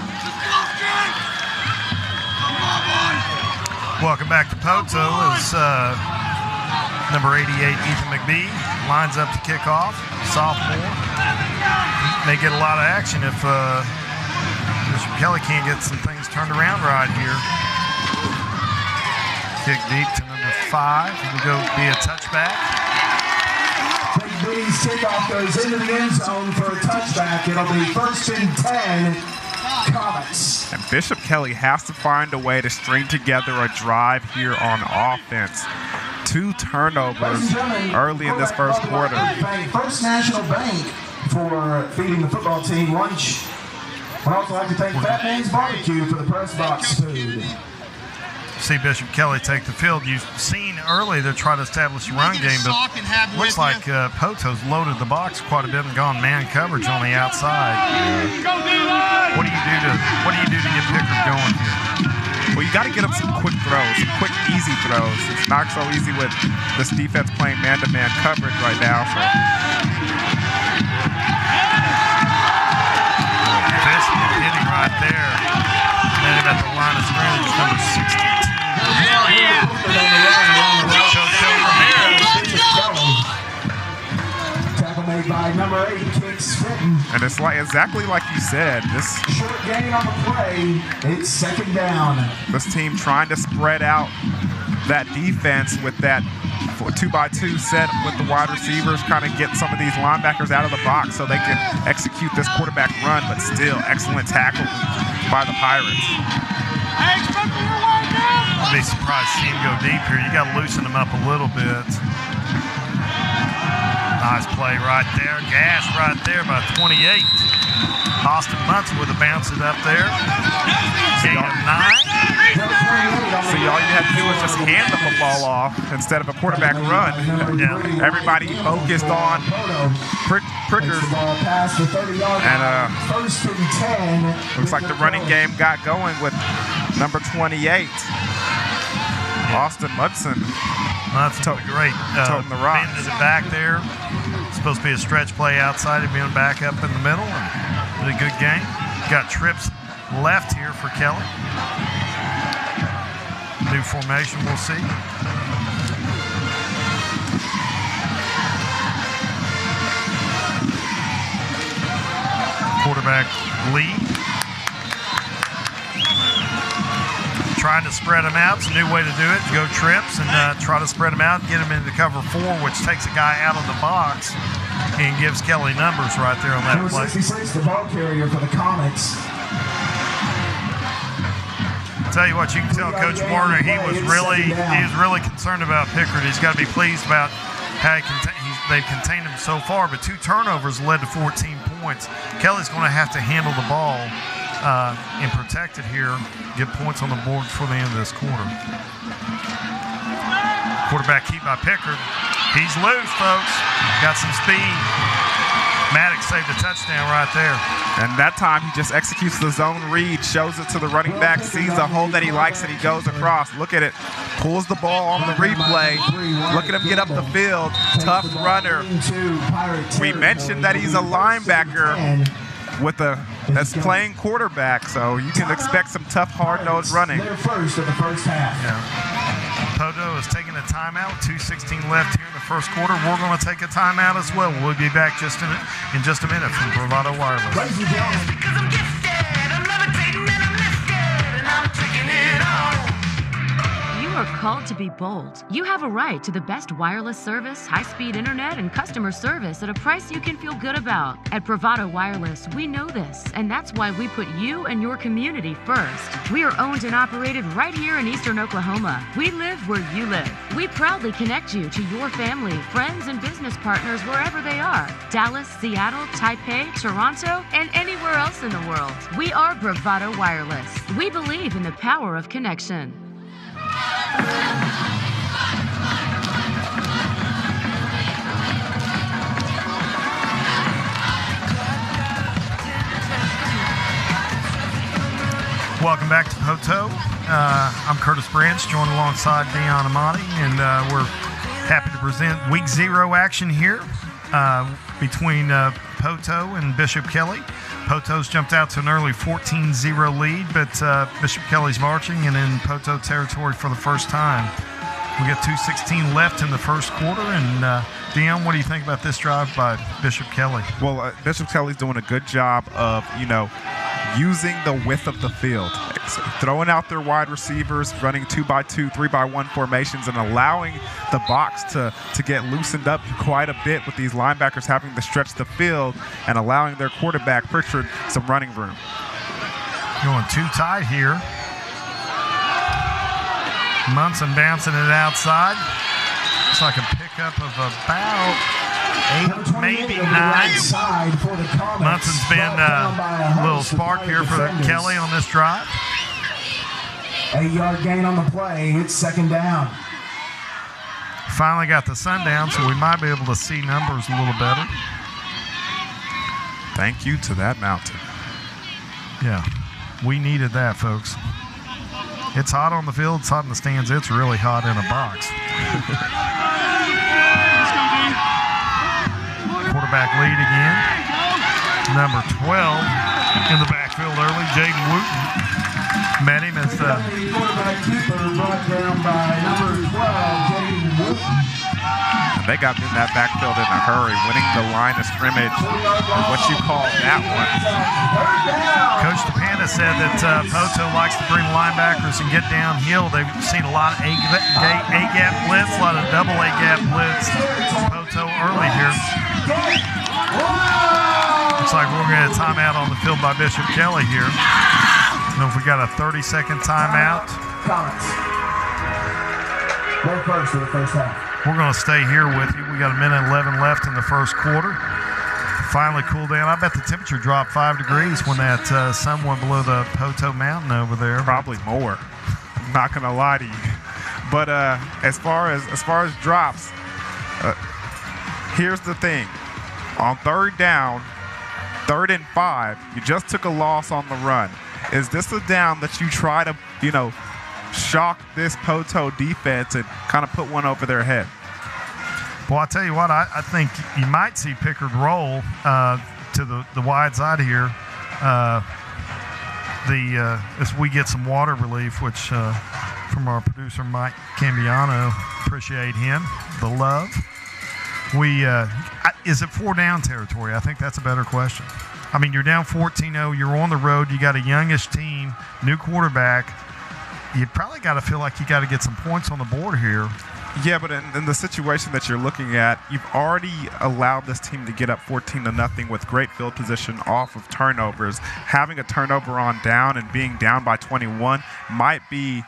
Welcome back to Poteau as number 88, Ethan McBee, lines up to kick off. Sophomore. May get a lot of action if Mr. Kelly can't get some things turned around right here. Kick deep to number 5. It'll go be a touchback. McBee's kickoff goes into the end zone for a touchback. It'll be 1st and 10, Comets. And Bishop Kelly has to find a way to string together a drive here on offense. 2 turnovers early in this first quarter. First National Bank for feeding the football team lunch. I'd also like to thank Fat Man's Barbecue for the press box food. See Bishop Kelly take the field. You've seen early they're trying to establish a run game, but looks like Poteau's loaded the box quite a bit and gone man coverage on the outside. What do you do to get Pickard going here? Well, you got to get him some quick throws, some quick, easy throws. It's not so easy with this defense playing man-to-man coverage right now. So. Bishop hitting right there. Met him at the line of scrimmage, number 62. Tackle made by number 8, Kicks Fitton. And it's like exactly like you said. This short gain on the play. It's 2nd down. This team trying to spread out that defense with that 2x2 set with the wide receivers, kind of get some of these linebackers out of the box so they can execute this quarterback run, but still excellent tackle by the Pirates. I'd be surprised to see him go deep here. You got to loosen him up a little bit. Nice play right there. Gas right there by 28. Austin Munson with a bounce it up there. Gain of 9. See, all you have to do is just hand the football off instead of a quarterback run. Yeah. Everybody focused on Prickers. And First and 10. looks like the running game got going with number 28, Austin Munson. That's great. Toting the rocks. Bended it back there. Supposed to be a stretch play outside. He'd been back up in the middle. And did a good game. Got trips left here for Kelly. New formation, we'll see. Quarterback lead. Trying to spread them out. It's a new way to do it. Go trips and try to spread them out, get them into cover 4, which takes a guy out of the box and gives Kelly numbers right there on that play. 66, the ball carrier for the Comets. Tell you what, you can tell Coach Warner he was really concerned about Pickard. He's got to be pleased about how they've contained him so far, but 2 turnovers led to 14 points. Kelly's going to have to handle the ball and protect it here, get points on the board before the end of this quarter. Quarterback keep by Pickard. He's loose, folks. Got some speed. Maddox saved a touchdown right there. And that time he just executes the zone read, shows it to the running back, sees a hole that he likes, and he goes across. Look at it. Pulls the ball on the replay. Look at him get up the field. Tough runner. We mentioned that he's a linebacker that's playing quarterback, so you can expect some tough, hard-nosed running. They're first of the first half. Yeah. Poteau is taking a timeout. 2:16 left here in the first quarter. We're going to take a timeout as well. We'll be back in just a minute from Bravado Wireless. Ladies and gentlemen, Because I'm gifted, I'm levitating and I'm lifted, and I'm taking it on. You are called to be bold. You have a right to the best wireless service, high-speed internet, and customer service at a price you can feel good about. At Bravado Wireless, we know this, and that's why we put you and your community first. We are owned and operated right here in Eastern Oklahoma. We live where you live. We proudly connect you to your family, friends, and business partners wherever they are. Dallas, Seattle, Taipei, Toronto, and anywhere else in the world. We are Bravado Wireless. We believe in the power of connection. Welcome back to Poteau. I'm Curtis Branch, joined alongside Dion Amati, and we're happy to present Week 0 action here between Poteau and Bishop Kelly. Poteau's jumped out to an early 14-0 lead, but Bishop Kelly's marching and in Poteau territory for the first time. We got 2:16 left in the first quarter, and Dion, what do you think about this drive by Bishop Kelly? Well, Bishop Kelly's doing a good job of, using the width of the field, throwing out their wide receivers, running 2x2, 3x1 formations, and allowing the box to get loosened up quite a bit with these linebackers having to stretch the field and allowing their quarterback, Pritchard, some running room. Going too tight here. Munson bouncing it outside. It's like a pickup of about 8, maybe 9. Munson's been a little spark here for Kelly on this drive. 8-yard gain on the play. It's second down. Finally got the sun down, so we might be able to see numbers a little better. Thank you to that mountain. Yeah, we needed that, folks. It's hot on the field, it's hot in the stands, it's really hot in a box. Quarterback lead again. Number 12 in the backfield early, Jaden Wooten. Met him as the quarterback keeper brought down by number 12, Jaden Wooten. They got in that backfield in a hurry, winning the line of scrimmage, or what you call that one. Coach DePanda said that Poteau likes to bring linebackers and get downhill. They've seen a lot of A-gap blitz, a lot of double A-gap blitz from Poteau early here. Looks like we're going to get a timeout on the field by Bishop Kelly here. I don't know if we got a 30-second timeout. Comets. They're first in the first half. we're going to stay here with you. We got 1:11 left in the first quarter. Finally cooled down. I bet the temperature dropped 5 degrees when that sun went below the Poteau Mountain over there. Probably more. I'm not going to lie to you. But as far as drops, here's the thing. On third down, 3rd and 5, you just took a loss on the run. Is this a down that you try to, shock this Poteau defense and kind of put one over their head? Well, I tell you what, I think you might see Pickard roll to the wide side here. As we get some water relief, which from our producer Mike Cambiano, appreciate him, the love. Is it 4-down territory? I think that's a better question. I mean, you're down 14-0. You're on the road. You got a youngish team, new quarterback. You probably got to feel like you got to get some points on the board here. Yeah, but in the situation that you're looking at, you've already allowed this team to get up 14-0 with great field position off of turnovers. Having a turnover on down and being down by 21 might be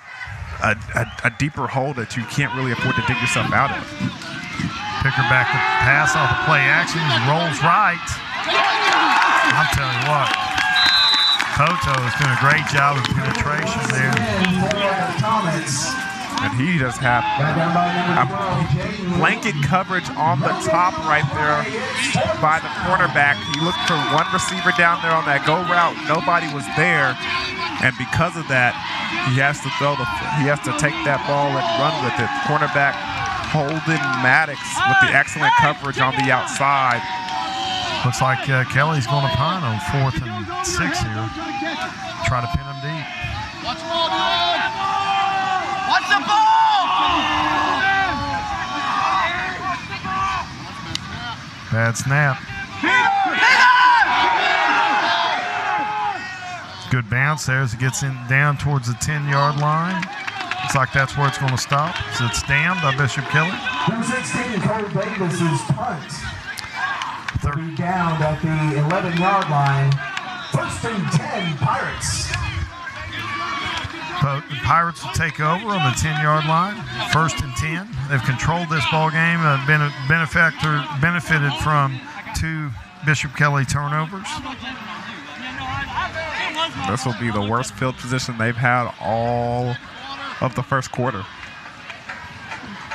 a deeper hole that you can't really afford to dig yourself out of. Pickard back to pass off the play action. He rolls right. I'm telling you what, Poteau is doing a great job of penetration there. And he does have a blanket coverage on the top right there by the cornerback. He looked for one receiver down there on that go route. Nobody was there. And because of that, he has to take that ball and run with it. Cornerback Holden Maddox with the excellent coverage on the outside. Looks like Kelly's going to punt on 4th and 6 here. Try to pin him deep. Watch the ball, dude! Watch the ball! Bad snap. Good bounce there as it gets down towards the 10-yard line. Looks like that's where it's going to stop. So it's damned by Bishop Kelly. Number 16, Cole Davis's punt. Will be down at the 11-yard line. 1st and 10, Pirates. The Pirates will take over on the 10-yard line. 1st and 10. They've controlled this ball game. Benefited from 2 Bishop Kelly turnovers. This will be the worst field position they've had all of the first quarter.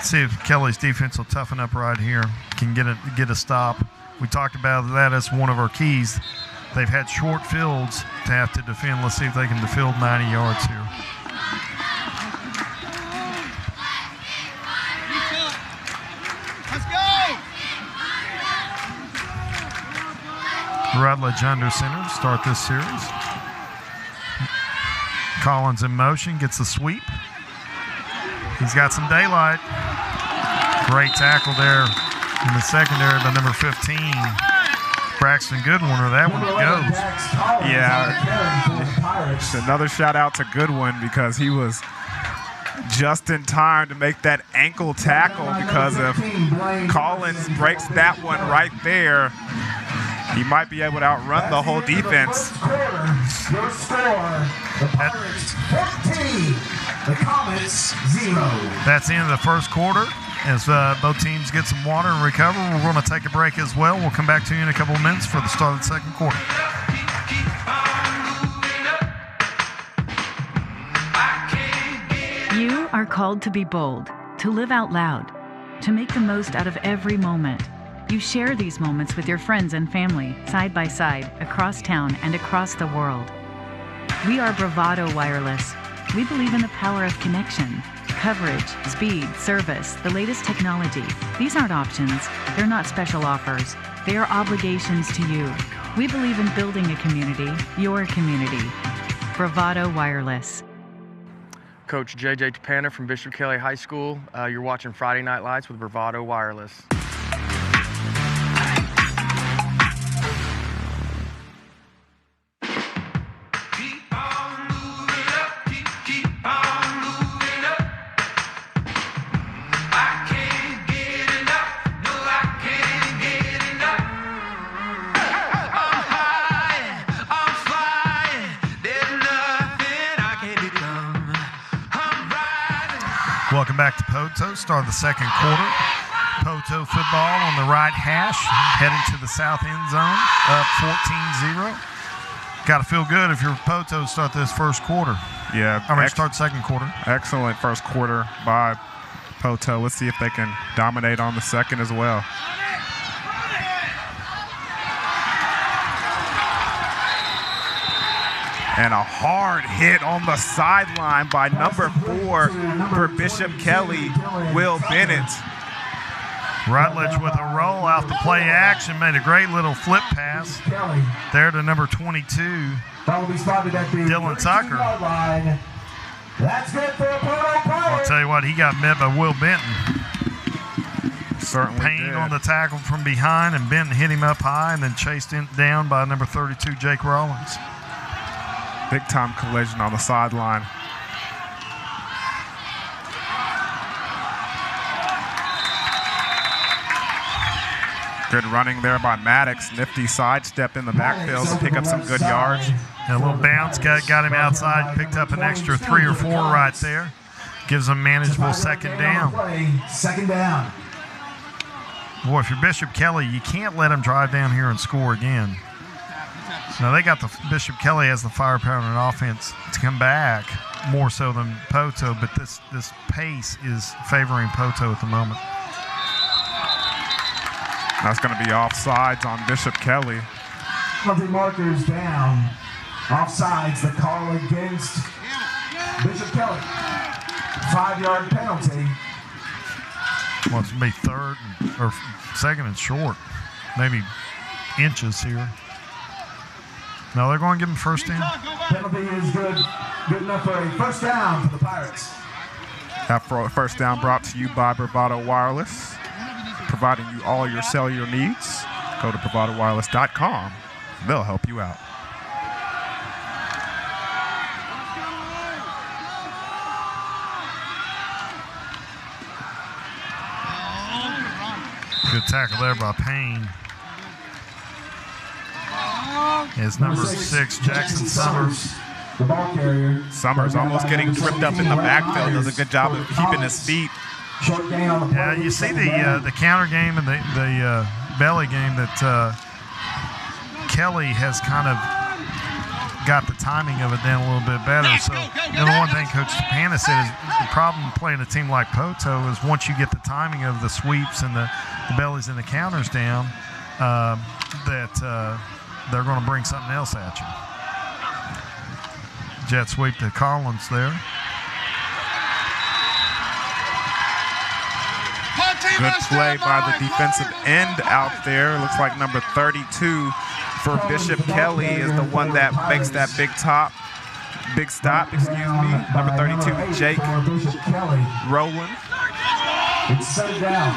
See if Kelly's defense will toughen up right here. Can get a stop. We talked about that as one of our keys. They've had short fields to have to defend. Let's see if they can defend 90 yards here. Let's go! Rutledge under center to start this series. Collins in motion, gets the sweep. He's got some daylight. Great tackle there in the secondary by number 15. Braxton Goodwin, or that one goes. Yeah. Another shout out to Goodwin because he was just in time to make that ankle tackle because if Collins breaks that one right there, he might be able to outrun the whole defense. Your score, the Pirates 14, the Comets 0. That's the end of the first quarter. As both teams get some water and recover, we're going to take a break as well. We'll come back to you in a couple of minutes for the start of the second quarter. You are called to be bold, to live out loud, to make the most out of every moment. You share these moments with your friends and family, side by side, across town and across the world. We are Bravado Wireless. We believe in the power of connection. Coverage, speed, service, the latest technology. These aren't options. They're not special offers. They are obligations to you. We believe in building a community, your community. Bravado Wireless. Coach JJ Tapana from Bishop Kelly High School. You're watching Friday Night Lights with Bravado Wireless. Welcome back to Poteau. Start of the second quarter. Poteau football on the right hash, heading to the south end zone, up 14-0. Got to feel good if you're Poteau to start this first quarter. Yeah. Start second quarter. Excellent first quarter by Poteau. Let's see if they can dominate on the second as well. And a hard hit on the sideline by number 4 for Bishop Kelly, Will Bennett. Rutledge with a roll out the play action, made a great little flip pass there to number 22, Dylan Tucker. That's good for a Poteau. I'll tell you what, he got met by Will Benton. Certainly Payne did. on the tackle from behind, and Benton hit him up high and then chased him down by number 32, Jake Rollins. Big time collision on the sideline. Good running there by Maddox. Nifty sidestep in the backfield to pick up some good yards. And a little bounce got him outside, picked up an extra 3 or 4 right there. Gives them manageable second down. Second down. Boy, if you're Bishop Kelly, you can't let them drive down here and score again. Now, they got Bishop Kelly has the firepower and offense to come back more so than Poteau, but this pace is favoring Poteau at the moment. That's going to be offsides on Bishop Kelly. Penalty markers down. Offsides, the call against Bishop Kelly. 5-yard penalty. Well, it's going to be second and short. Maybe inches here. No, they're going to give him first down. Penalty is good enough for a first down for the Pirates. That first down brought to you by Bravado Wireless, providing you all your cellular needs. Go to bravadowireless.com. They'll help you out. Good tackle there by Payne. It's number 6, Jackson Summers. The ball carrier. Summers almost getting tripped up in the backfield. Does a good job of keeping his feet. Short gain on the play. Yeah, you see the counter game and the belly game that Kelly has kind of got the timing of it down a little bit better. So, the one thing Coach Tapana said is the problem playing a team like Poteau is once you get the timing of the sweeps and the bellies and the counters down, they're going to bring something else at you. Jet sweep to Collins there. Good play by the defensive end out there. Looks like number 32 for Bishop Kelly is the one that makes that big stop. Number 32, Jake Rowland. It's set down.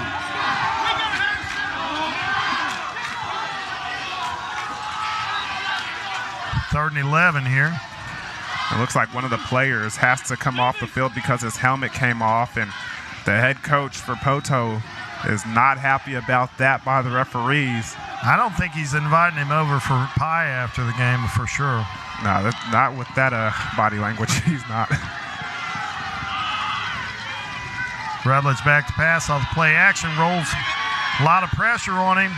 Third and 11 here. It looks like one of the players has to come off the field because his helmet came off, and the head coach for Poteau is not happy about that by the referees. I don't think he's inviting him over for pie after the game for sure. No, not with that body language. He's not. Rutledge back to pass off the play action, rolls a lot of pressure on him.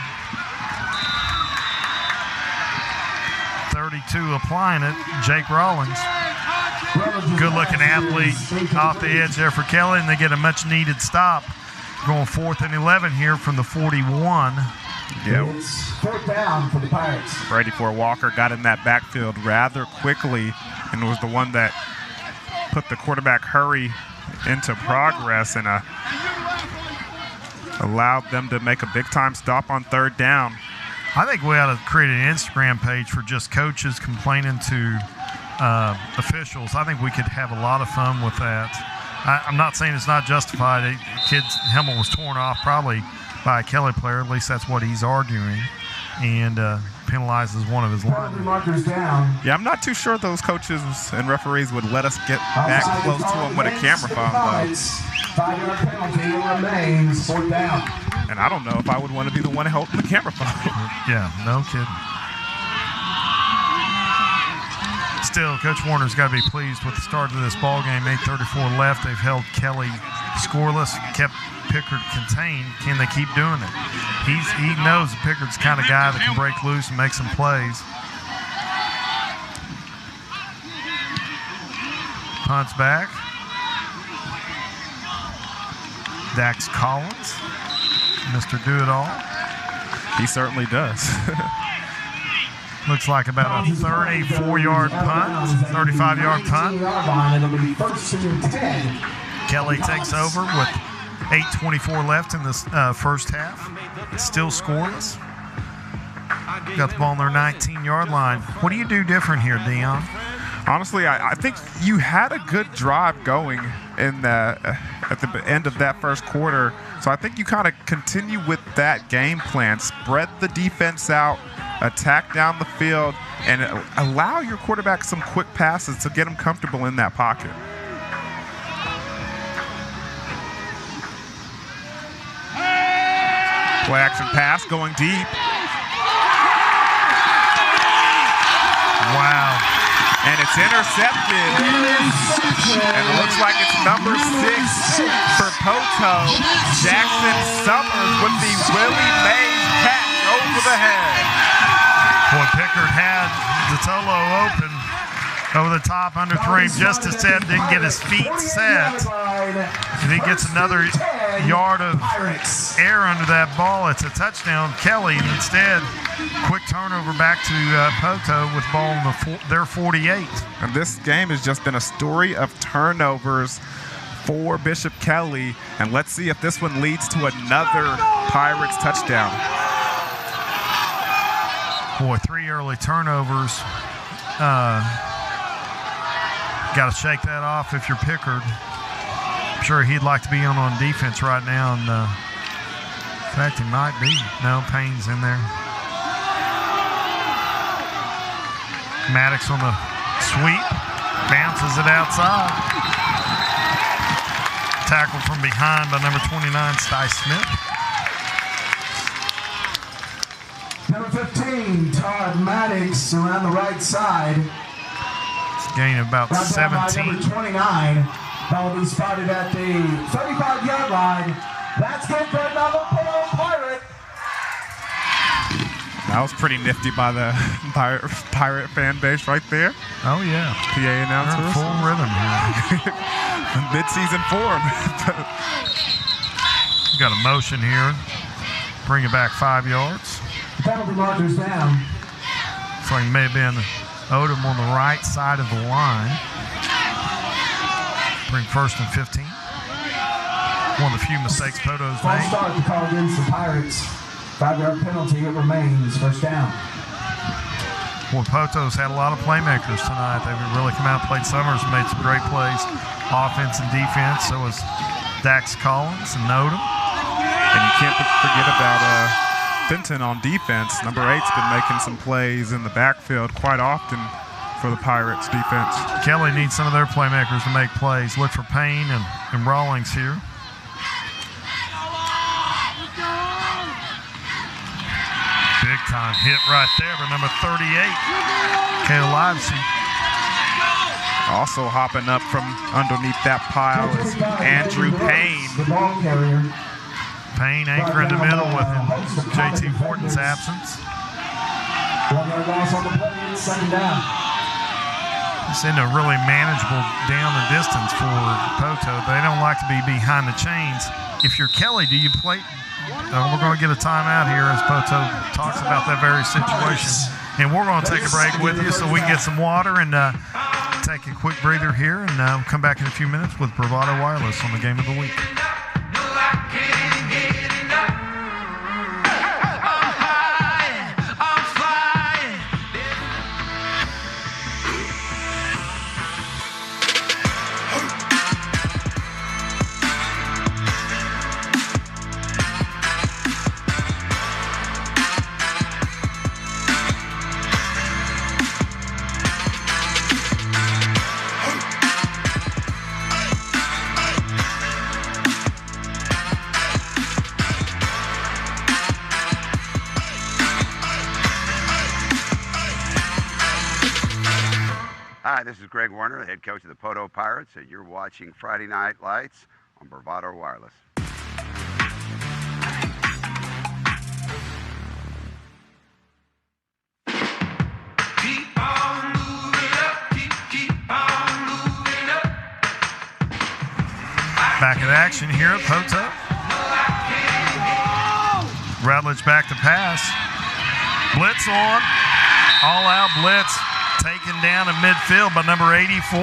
32 applying it, Jake Rollins. Good looking athlete off the edge there for Kelly, and they get a much needed stop. Going 4th and 11 here from the 41. Yeah. It's fourth down for the Pirates. Brady Ford Walker got in that backfield rather quickly and was the one that put the quarterback hurry into progress and allowed them to make a big-time stop on third down. I think we ought to create an Instagram page for just coaches complaining to officials. I think we could have a lot of fun with that. I'm not saying it's not justified. The kid's helmet was torn off probably by a Kelly player. At least that's what he's arguing. And penalizes one of his linemen. Markers down. Yeah, I'm not too sure those coaches and referees would let us get that close to him with a camera phone, though. 5-yard penalty remains, fourth down. And I don't know if I would want to be the one holding the camera phone. Yeah, no kidding. Still, Coach Warner's got to be pleased with the start of this ball game. 8:34 left. They've held Kelly scoreless, kept Pickard contained. Can they keep doing it? He knows Pickard's the kind of guy that can break loose and make some plays. Punts back. Dax Collins, Mr. Do-It-All. He certainly does. Looks like about a 34-yard punt, 35-yard punt. Kelly takes over with 8:24 left in this first half. Still scoreless. Got the ball on their 19-yard line. What do you do different here, Dion? Honestly, I think you had a good drive going in at the end of that first quarter. So I think you kind of continue with that game plan. Spread the defense out, attack down the field, and allow your quarterback some quick passes to get him comfortable in that pocket. Play action pass going deep. Wow. And it's intercepted. And it looks like it's number 6 for Poteau. Jackson Summers with the Willie Mays catch over the head. Boy, Pickard had DeTolo open over the top under 3. Just as said, didn't get his feet set. If he gets another yard of air under that ball, it's a touchdown. Kelly instead, quick turnover back to Poteau with ball on their 48. And this game has just been a story of turnovers for Bishop Kelly. And let's see if this one leads to another Pirates touchdown. Boy, 3 early turnovers. Got to shake that off if you're Pickard. I'm sure he'd like to be on defense right now. And in fact, he might be. No, Payne's in there. Maddox on the sweep. Bounces it outside. Tackle from behind by number 29, Sty Smith. Number 15, Todd Maddox around the right side. Gain of about 17. Number 29. Ball will be spotted at the 35-yard line. That's good for another Pirate. That was pretty nifty by the Pirate fan base right there. Oh, yeah. PA announcers. Full rhythm here. Mid-season form. Got a motion here. Bring it back 5 yards. Penalty markers down. So he may have been Odom on the right side of the line. Bring 1st and 15. One of the few mistakes Poteau's False made. start to call against the Pirates. 5-yard penalty, it remains. First down. Well, Poteau's had a lot of playmakers tonight. They've really come out and played. Summers made some great plays, offense and defense. So was Dax Collins and Odom. And you can't forget about Fenton on defense. Number 8's been making some plays in the backfield quite often for the Pirates defense. Kelly needs some of their playmakers to make plays. Look for Payne and Rawlings here. Big time hit right there by number 38, Kale Livesey. Also hopping up from underneath that pile is Andrew Payne. The ball carrier. Payne anchor in the middle with him. JT Horton's absence. 1-yard loss on the play. It's second down. It's in a really manageable down the distance for Poteau. They don't like to be behind the chains. If you're Kelly, do you play? We're going to get a timeout here as Poteau talks about that very situation. And we're going to take a break with you so we can get some water and take a quick breather here. And we'll come back in a few minutes with Bravado Wireless on the Game of the Week. Hi, this is Greg Warner, head coach of the Poteau Pirates, and you're watching Friday Night Lights on Bravado Wireless. Keep on moving up, keep on moving up. Back in action here at Poteau. Rutledge back to pass. Blitz on. All-out blitz. Taken down in midfield by number 84,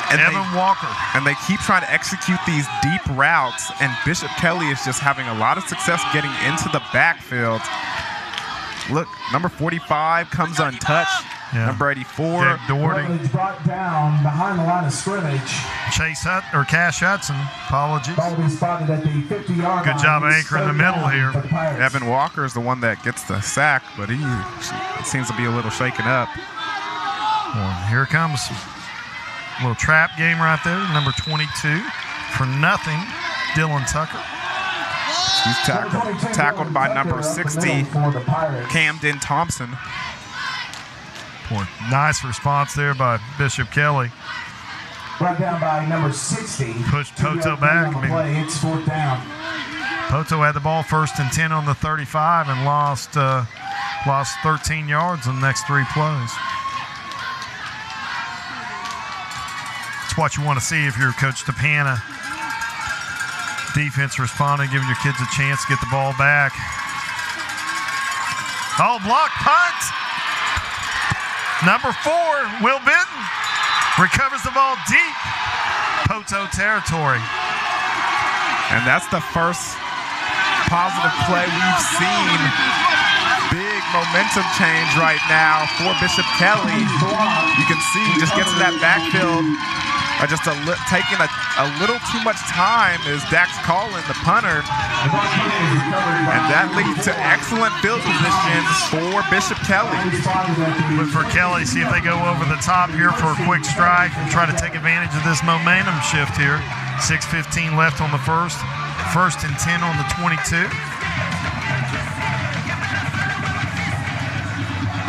and Evan Walker. And they keep trying to execute these deep routes, and Bishop Kelly is just having a lot of success getting into the backfield. Look, number 45 comes untouched. Yeah. Number 84. Rutledge brought down behind the line of scrimmage. Cash Hudson, apologies. Ball will be spotted at the 50-yard line. Good job anchoring the middle here. Evan Walker is the one that gets the sack, but he seems to be a little shaken up. Well, here it comes. A little trap game right there. Number 22 for nothing, Dylan Tucker. He's tackled by number 60, Camden Thompson. Boy, nice response there by Bishop Kelly. Brought down by number 60. Pushed Poteau back. It's 4th down. Poteau had the ball 1st and 10 on the 35 and lost 13 yards in the next 3 plays. It's what you want to see if you're Coach Tapana. Defense responding, giving your kids a chance to get the ball back. Oh, block punt. Number 4, Will Benton recovers the ball deep. Poteau territory. And that's the first positive play we've seen. Big momentum change right now for Bishop Kelly. You can see he just gets to that backfield. Taking a little too much time is Dax Collin, the punter. And that leads to excellent field position for Bishop Kelly. Look for Kelly, see if they go over the top here for a quick strike and try to take advantage of this momentum shift here. 6:15 left on the first. 1st and 10 on the 22.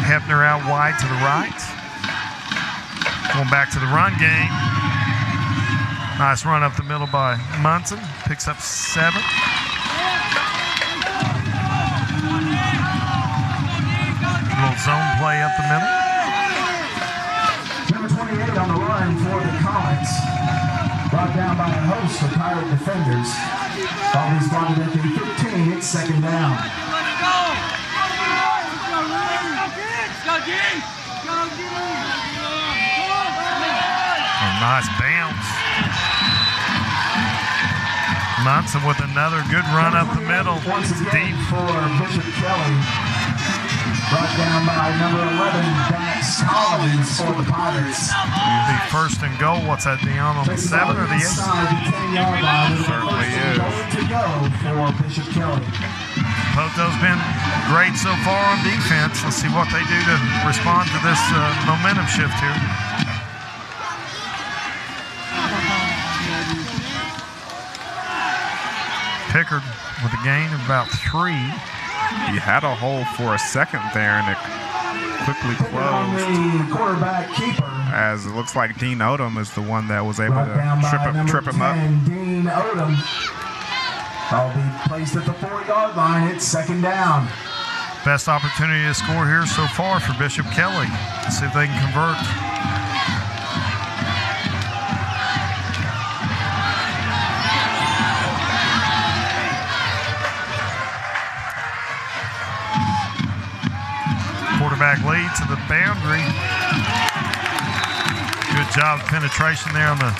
Hefner out wide to the right. Going back to the run game. Nice run up the middle by Munson. Picks up 7. Little zone play up the middle. Number 28 on the run for the Comets. Brought down by a host of Pirate defenders. Ball is spotted at the 15. It's 2nd down. A nice bounce. Munson with another good run up the middle. Deep for Bishop Kelly. Brought down by number 11, Dax Collins for the Pirates. The 1st and goal. What's that, Dion, on the 7 or the 8? Ten-yard line. Certainly is. To go for Bishop Kelly. Poteau's been great so far on defense. Let's see what they do to respond to this momentum shift here. Pickard with a gain of about 3. He had a hole for a second there, and it quickly closed. The quarterback keeper. As it looks like Dean Odom is the one that was able to trip him up. Dean Odom. I'll be placed at the 4-yard line. It's 2nd down. Best opportunity to score here so far for Bishop Kelly. Let's see if they can convert. Quarterback lead to the boundary. Good job of penetration there on the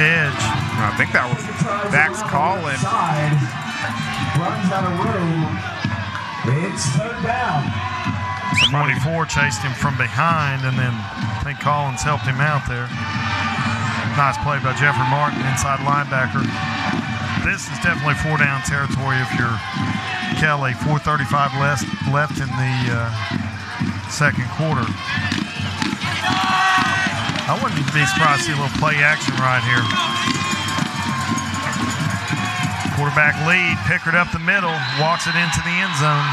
edge. I think that was Dax Collin. Runs out of room. It's 3rd down. 24 chased him from behind, and then I think Collins helped him out there. Nice play by Jeffrey Martin, inside linebacker. This is definitely 4-down territory if you're Kelly. 4:35 left in the 2nd quarter. I wouldn't be surprised to see a little play action right here. Quarterback lead, Pickard up the middle, walks it into the end zone.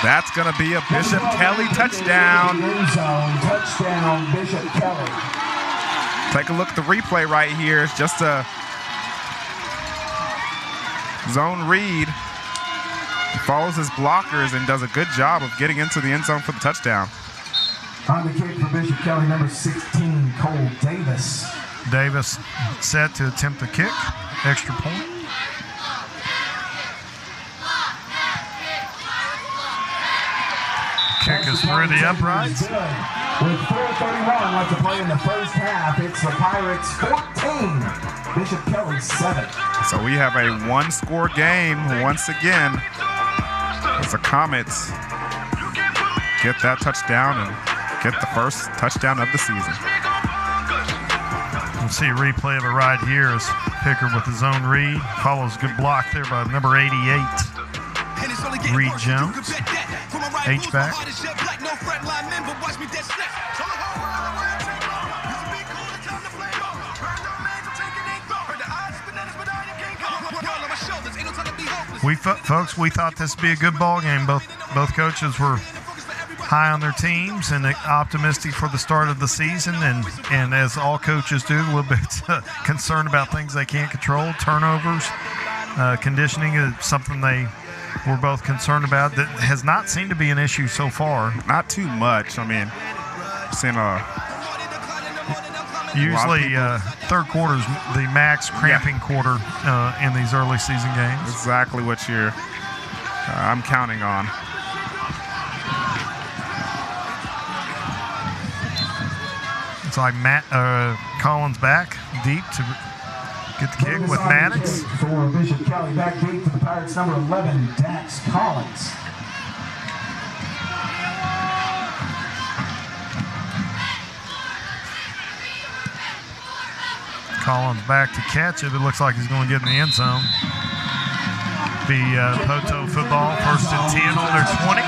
That's going to be a Bishop Kelly touchdown. End zone, touchdown, Bishop Kelly. Take a look at the replay right here. It's just a zone read. He follows his blockers and does a good job of getting into the end zone for the touchdown. On the kick for Bishop Kelly, number 16, Cole Davis. Davis set to attempt the kick. Extra point. Kick is through the uprights. With 4:31 left to play in the first half, it's the Pirates 14, Bishop Kelly 7. So we have a one-score game once again as the Comets get that touchdown and get the first touchdown of the season. We'll see a replay of it right here as Picker with his own read. Follows good block there by number 88, Reed Jones. H-back. Folks, we thought this would be a good ball game. Both coaches were high on their teams and optimistic for the start of the season, and as all coaches do, a little bit concerned about things they can't control. Turnovers, conditioning is something they were both concerned about. That has not seemed to be an issue so far. Not too much. I mean, seeing usually third quarter is the max cramping quarter in these early season games. Exactly what I'm counting on. It's like Collins back deep to get the kick with Maddox. For Bishop Kelly, back deep for the Pirates, number 11, Dax Collins. Collins back to catch it. It looks like he's going to get in the end zone. The Poteau football, 1st and 10 on their 20.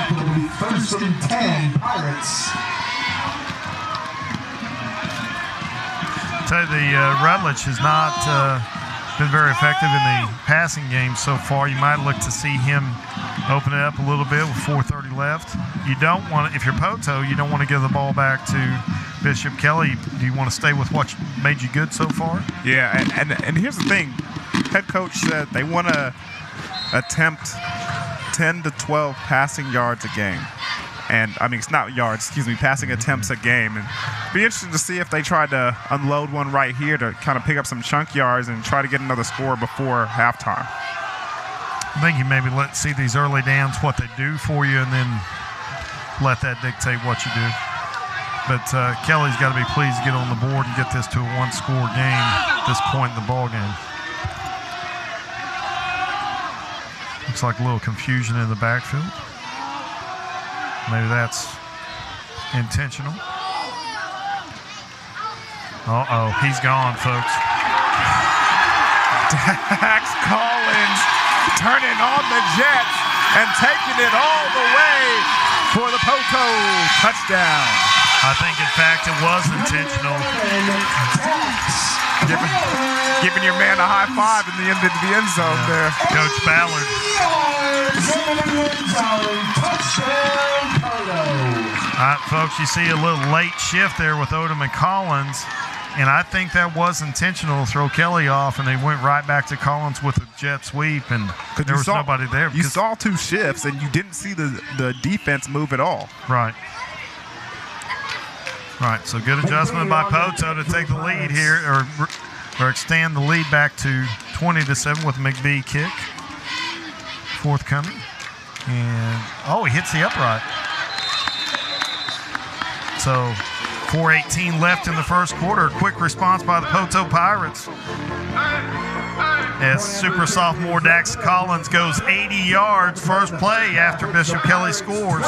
1st and 10, Pirates. Tell you, the Rutledge has not been very effective in the passing game so far. You might look to see him open it up a little bit with 4:30 left. You don't want to, if you're Poteau, you don't want to give the ball back to Bishop Kelly. Do you want to stay with what made you good so far? Yeah, and here's the thing. Head coach said they want to attempt 10 to 12 passing yards a game. And, I mean, it's not yards, passing attempts a game. And be interesting to see if they try to unload one right here to kind of pick up some chunk yards and try to get another score before halftime. I think you maybe see these early downs, what they do for you, and then let that dictate what you do. But Kelly's got to be pleased to get on the board and get this to a one-score game at this point in the ball game. Looks like a little confusion in the backfield. Maybe that's intentional. Uh-oh, he's gone, folks. Dax Collins turning on the Jets and taking it all the way for the Poteau touchdown. I think, in fact, it was intentional. Giving your man a high five in the end zone there. Coach Ballard. All right, folks, you see a little late shift there with Odom and Collins, and I think that was intentional to throw Kelly off, and they went right back to Collins with a jet sweep, and there was nobody there. You saw two shifts, and you didn't see the defense move at all. Right. Right, so good adjustment by Poteau to take the lead here, or extend the lead back to 20-7 with McBee kick. Forthcoming. And, he hits the upright. So 4:18 left in the first quarter. Quick response by the Poteau Pirates. As super sophomore Dax Collins goes 80 yards, first play after Bishop Kelly scores.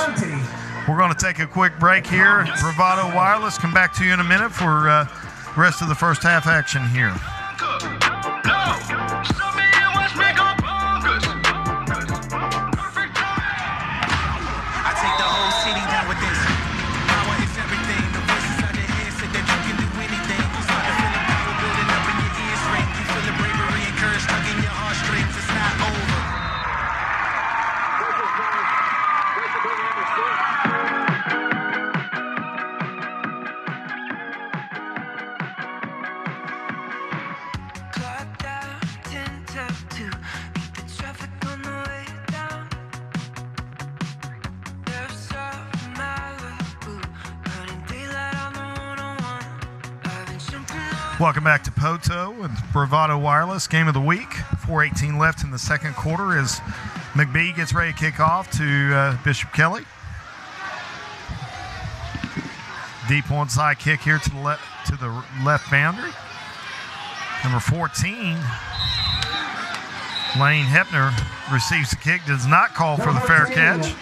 We're going to take a quick break here. Bravado Wireless, come back to you in a minute for rest of the first half action here. Welcome back to Poteau and Bravado Wireless game of the week. 4:18 left in the second quarter as McBee gets ready to kick off to Bishop Kelly. Deep onside kick here to the left boundary. Number 14, Lane Hepner receives the kick, does not call for the fair catch.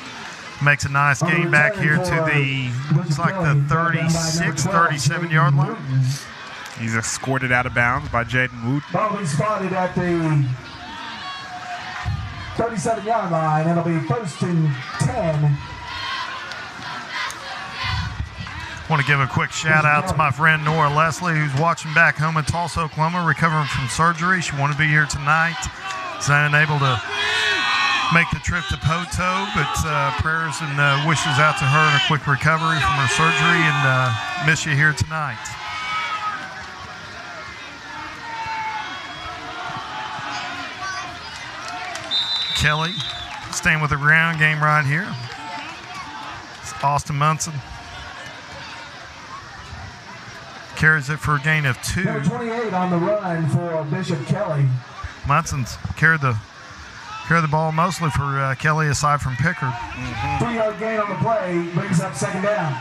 Makes a nice gain back here to the, looks like the 36, 37-yard line. He's escorted out of bounds by Jaden Wood. Ball be spotted at the 37-yard line. It'll be 1st and 10. I want to give a quick shout out to my friend Nora Leslie, who's watching back home in Tulsa, Oklahoma, recovering from surgery. She wanted to be here tonight. She's unable to make the trip to Poteau, but prayers and wishes out to her and a quick recovery from her surgery, and miss you here tonight. Kelly staying with the ground game right here. It's Austin Munson. Carries it for a gain of 2. Number 28 on the run for Bishop Kelly. Munson's carried the ball mostly for Kelly aside from Pickard. 3-yard gain on the play brings up 2nd down.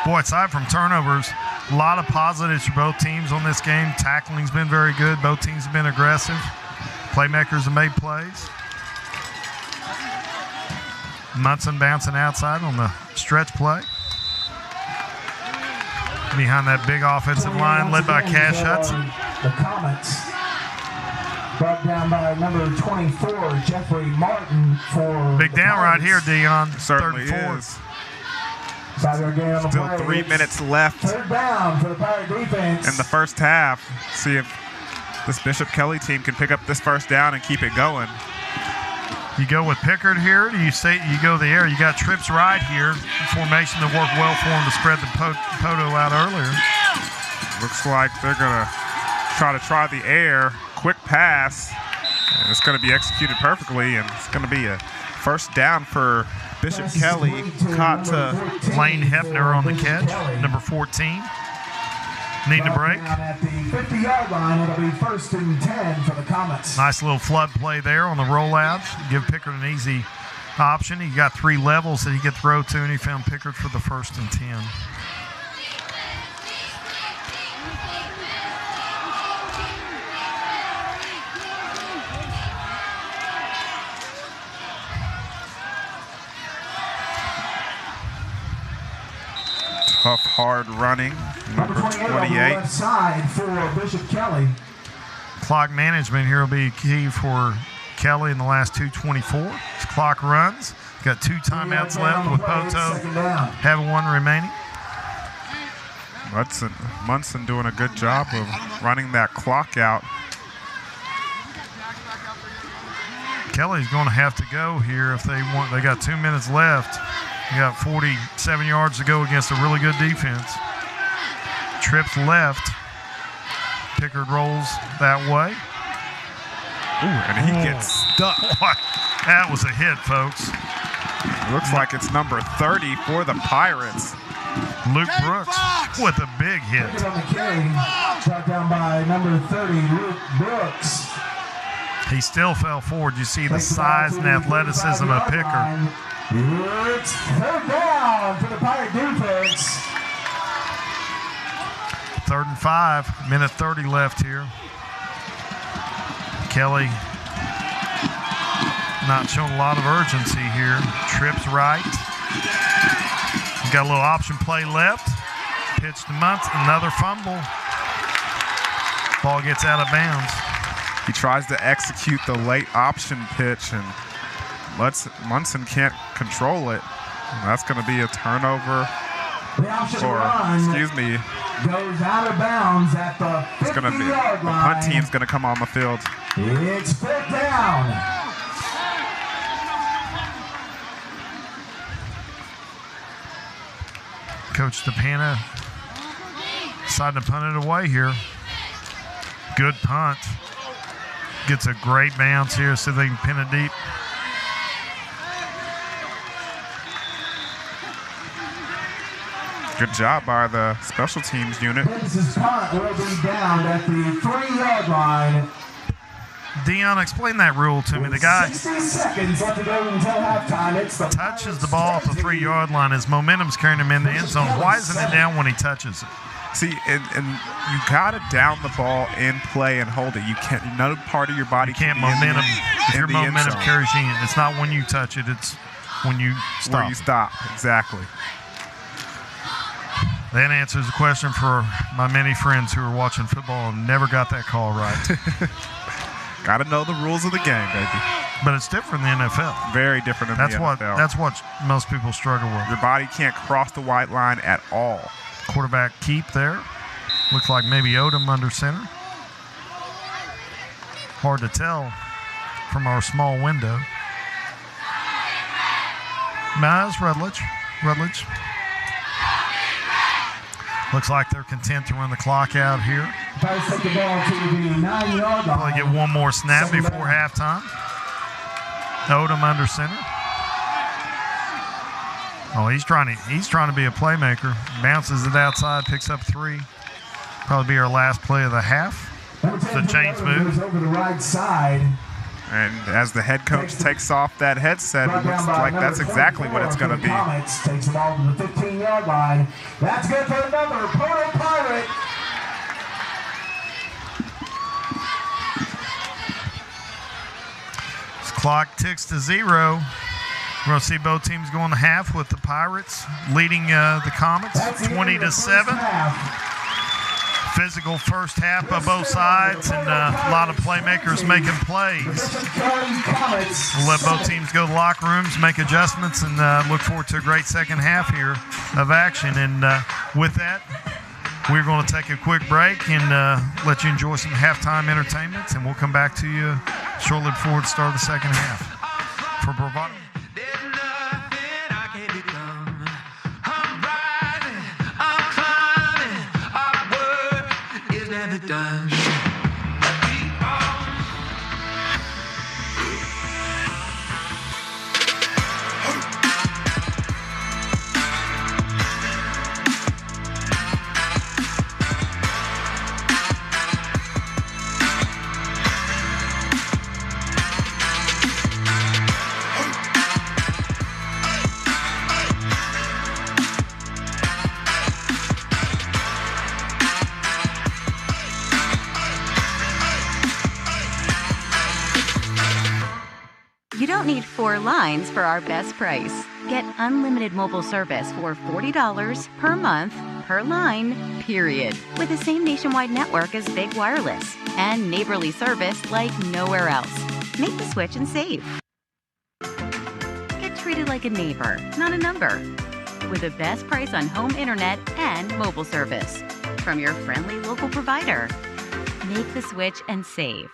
Boy, aside from turnovers, a lot of positives for both teams on this game. Tackling's been very good. Both teams have been aggressive. Playmakers have made plays. Munson bouncing outside on the stretch play. Behind that big offensive line led by Cash Hudson. The Comets brought down by number 24, Jeffrey Martin for big down right here, Dion. Certainly 3rd and 4. is. Still 3 minutes left 3rd down for the Pirate defense. in the first half. See if this Bishop Kelly team can pick up this 1st down and keep it going. You go with Pickard here. You go the air. You got trips right here. Formation that worked well for him to spread the Poteau out earlier. Looks like they're going to try the air. Quick pass. And it's going to be executed perfectly, and it's going to be a 1st down for Bishop Kelly. Caught to Lane Hepner on the catch, number 14. Need to break. At the 50-yard line, it'll be 1st and 10 for the Comets. Nice little flood play there on the rollout. Give Pickard an easy option. He got 3 levels that he could throw to, and he found Pickard for the 1st and 10. tough, hard running. Number 28. On the left side for Bishop Kelly. Clock management here will be key for Kelly in the last 2:24. As clock runs, got 2 timeouts left with Poteau having 1 remaining. Munson doing a good job of running that clock out. Kelly's going to have to go here if they want. They got 2 minutes left. They got 47 yards to go against a really good defense. Trips left. Pickard rolls that way. Ooh, and he gets stuck. That was a hit, folks. Looks like it's number 30 for the Pirates. Luke Brooks with a big hit. On the carry, brought down by number 30, Luke Brooks. He still fell forward. You see the size and athleticism of Pickard. It's 3rd down for the Pirate defense. 3rd and 5, minute 30 left here. Kelly not showing a lot of urgency here. Trips right. Got a little option play left. Pitch to Munson, another fumble. Ball gets out of bounds. He tries to execute the late option pitch, and Munson can't control it. And that's going to be a turnover. The option run goes out of bounds at the 50-yard line. The punt team's going to come on the field. It's 5th down. Coach DePana deciding to punt it away here. Good punt. Gets a great bounce here, so they can pin it deep. Good job by the special teams unit. This punt will be down at the 3-yard line. Dion, explain that rule to me. The guy 60 seconds left to go until halftime. It's the touches the ball at the 3-yard line. His momentum's carrying him in the end zone. Why isn't it down when he touches it? See, and you got to down the ball in play and hold it. You can't. No part of your body can't can be momentum. If in your the end momentum zone. carries you in, it's not when you touch it. It's when you stop. Where you stop, exactly. That answers the question for my many friends who are watching football and never got that call right. Got to know the rules of the game, baby. But it's different in the NFL. Very different in the NFL. That's what most people struggle with. Your body can't cross the white line at all. Quarterback keep there. Looks like maybe Odom under center. Hard to tell from our small window. Miles Rutledge. Looks like they're content to run the clock out here. Pirates take the ball to the 9-yard line. Probably get one more snap before halftime. Odom under center. Oh, he's trying to be a playmaker. Bounces it outside, picks up 3. Probably be our last play of the half. The chains move. Over the right side. And as the head coach takes off that headset, it looks like that's exactly what it's going to be. Comets takes the ball to the 15-yard line. That's good for another Poteau Pirate. This clock ticks to 0. We're going to see both teams go in the half with the Pirates leading the Comets 20-7. Physical first half by both sides and a lot of playmakers making plays. We'll let both teams go to the locker rooms, make adjustments, and look forward to a great second half here of action. And with that, we're going to take a quick break and let you enjoy some halftime entertainment, and we'll come back to you shortly before the start of the second half. For Bravado. Done. You don't need 4 lines for our best price. Get unlimited mobile service for $40 per month per line, period. With the same nationwide network as Big Wireless and neighborly service like nowhere else. Make the switch and save. Get treated like a neighbor, not a number. With the best price on home internet and mobile service from your friendly local provider. Make the switch and save.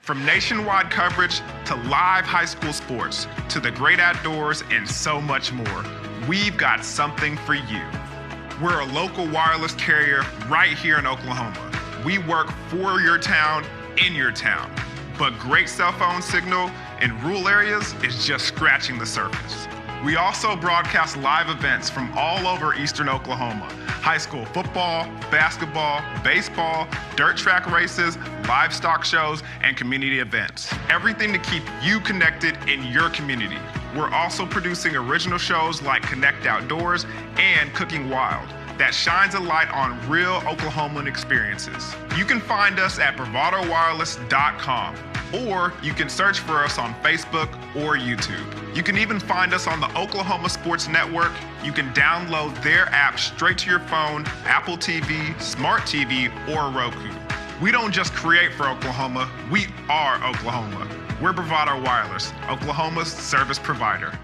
From nationwide coverage to live high school sports to the great outdoors and so much more, we've got something for you. We're a local wireless carrier right here in Oklahoma. We work for your town, in your town. But great cell phone signal in rural areas is just scratching the surface. We also broadcast live events from all over Eastern Oklahoma. High school football, basketball, baseball, dirt track races, livestock shows, and community events. Everything to keep you connected in your community. We're also producing original shows like Connect Outdoors and Cooking Wild that shines a light on real Oklahoman experiences. You can find us at bravadowireless.com, or you can search for us on Facebook or YouTube. You can even find us on the Oklahoma Sports Network. You can download their app straight to your phone, Apple TV, Smart TV, or Roku. We don't just create for Oklahoma, we are Oklahoma. We're Bravado Wireless, Oklahoma's service provider.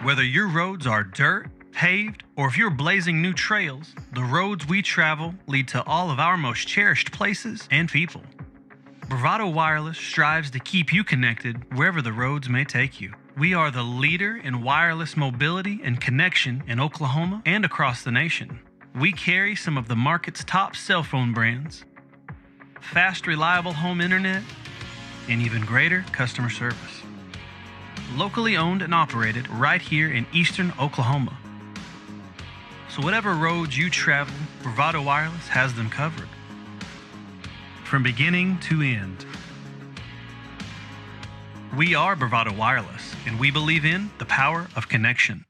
Whether your roads are dirt, paved, or if you're blazing new trails, the roads we travel lead to all of our most cherished places and people. Bravado Wireless strives to keep you connected wherever the roads may take you. We are the leader in wireless mobility and connection in Oklahoma and across the nation. We carry some of the market's top cell phone brands, fast, reliable home internet, and even greater customer service. Locally owned and operated right here in Eastern Oklahoma. So whatever roads you travel, Bravado Wireless has them covered. From beginning to end. We are Bravado Wireless, and we believe in the power of connection.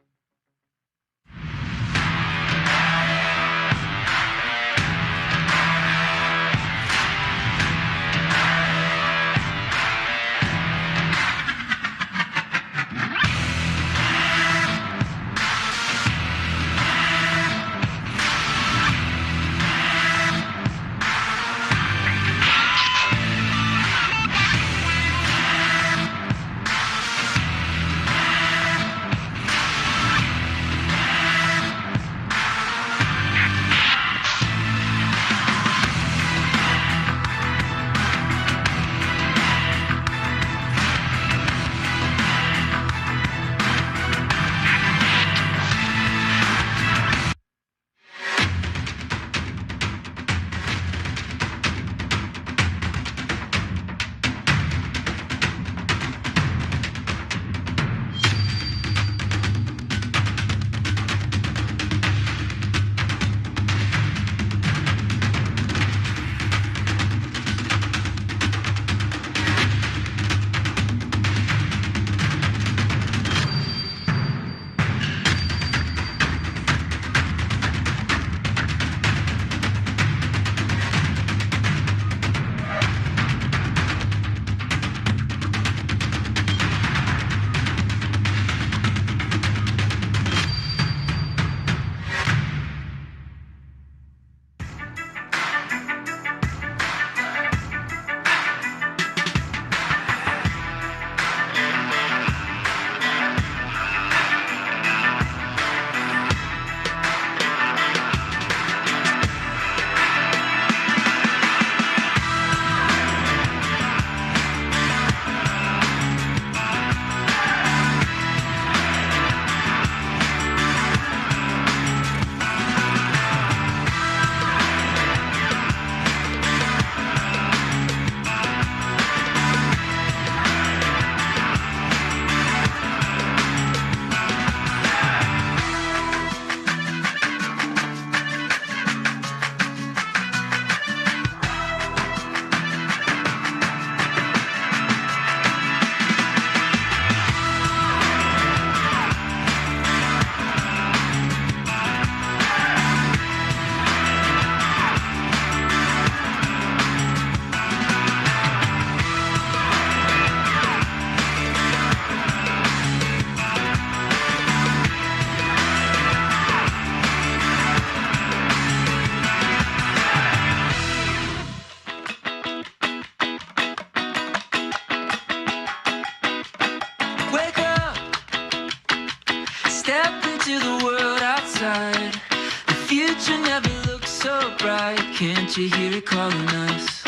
Can't you hear it calling us?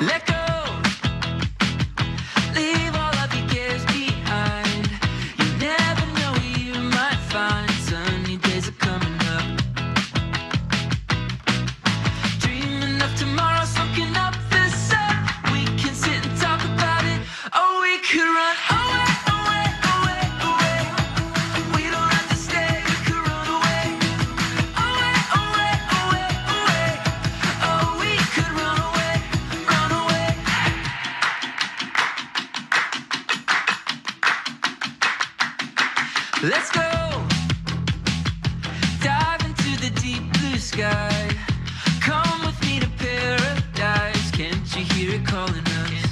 Let go. Leave all of your cares behind. You never know where you might find some Let's go. Dive into the deep blue sky. Come with me to paradise. Can't you hear it calling us?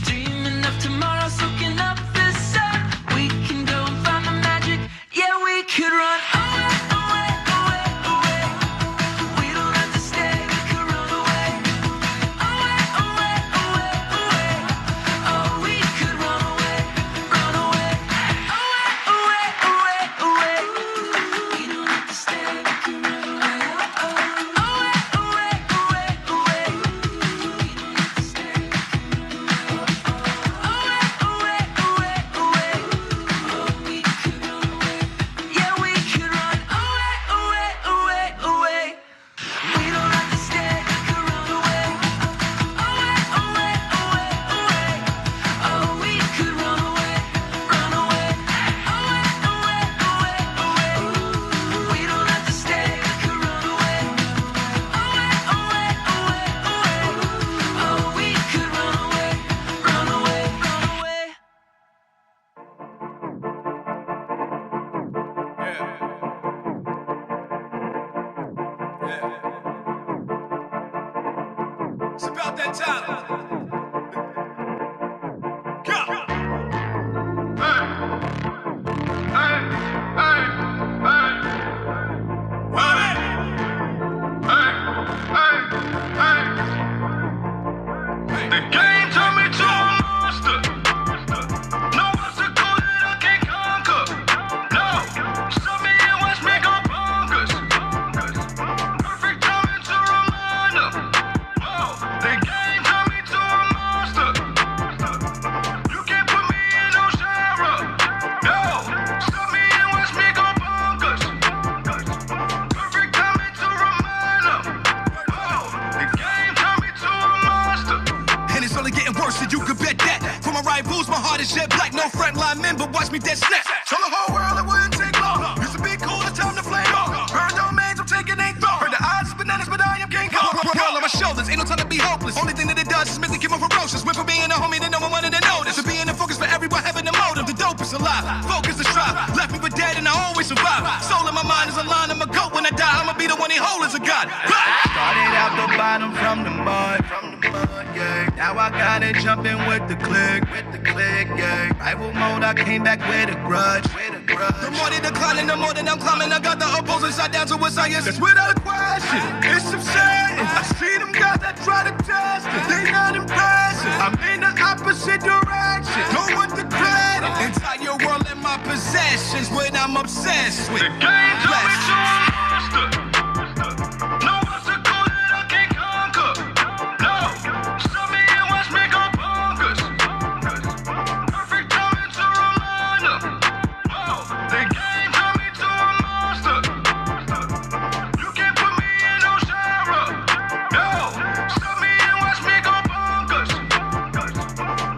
Dreaming of tomorrow, soaking up the sun. We can go and find the magic. Yeah, we could run away, away, away, away. We don't have to stay, we could run away. Away, away, away, away. Oh, we could run away, run away. Away, away, away, away. We don't have to stay, we could run away. Away, away, away, away. We don't have to stay, we could run away. Away, away, away, away. Oh, we could run away. Yeah, we could run away, away, away, away. We don't have to stay, we could run away. Away, away, away, away. Oh, we could run away, run away. Away, away, away, away. We don't have to stay, we could run away. Away, away, away, away. Oh, we could run away, run away, run away. It's about that time. Go. The game turned me to a monster. No obstacle that I can't conquer. No, stop me and watch me go bonkers. Perfect timing to reminder. Whoa, the game turned me to a monster. You can't put me in no genre. No, stop me and watch me go bonkers. Perfect timing to reminder. Whoa, the game turned me to a monster. And it's only getting worse, so you could bet that. For my rivals, my heart is jet black. No frontline men, but watch me dead snap. Tell the whole world it wouldn't take long. Used to be cool, it's time to flame on. Burn domains, I'm taking ain't thought. Heard the odds is bananas, but I am King Kong. World on my shoulders, ain't no time to be hopeless. Only thing that it does is make me keep more ferocious. Went from being a homie to no one wanted to notice. To being the focus for everyone having a motive. The dope is alive, focus the strive. Left me for dead and I always survive. Soul in my mind is a line, I'm a goat when I die. I'ma be the one he hold as a god. Started out the bottom from the mud, yeah. Now I got it jumping with the click, yeah. Rival mode, I came back with a grudge, The more they declining, the more that I'm climbing. I got the opposing side down to a science. That's without a question, it's insane. I see them guys that try to test it, they not impressive. I'm in the opposite direction, don't want the credit. Entire world in my possessions, what I'm obsessed with. The game turned me to a monster. No obstacle that I can't conquer. No, stop me and watch me go bonkers. Perfect timing to reminder. Whoa, the game turned me to a monster. You can't put me in no genre. No, stop me and watch me go bonkers.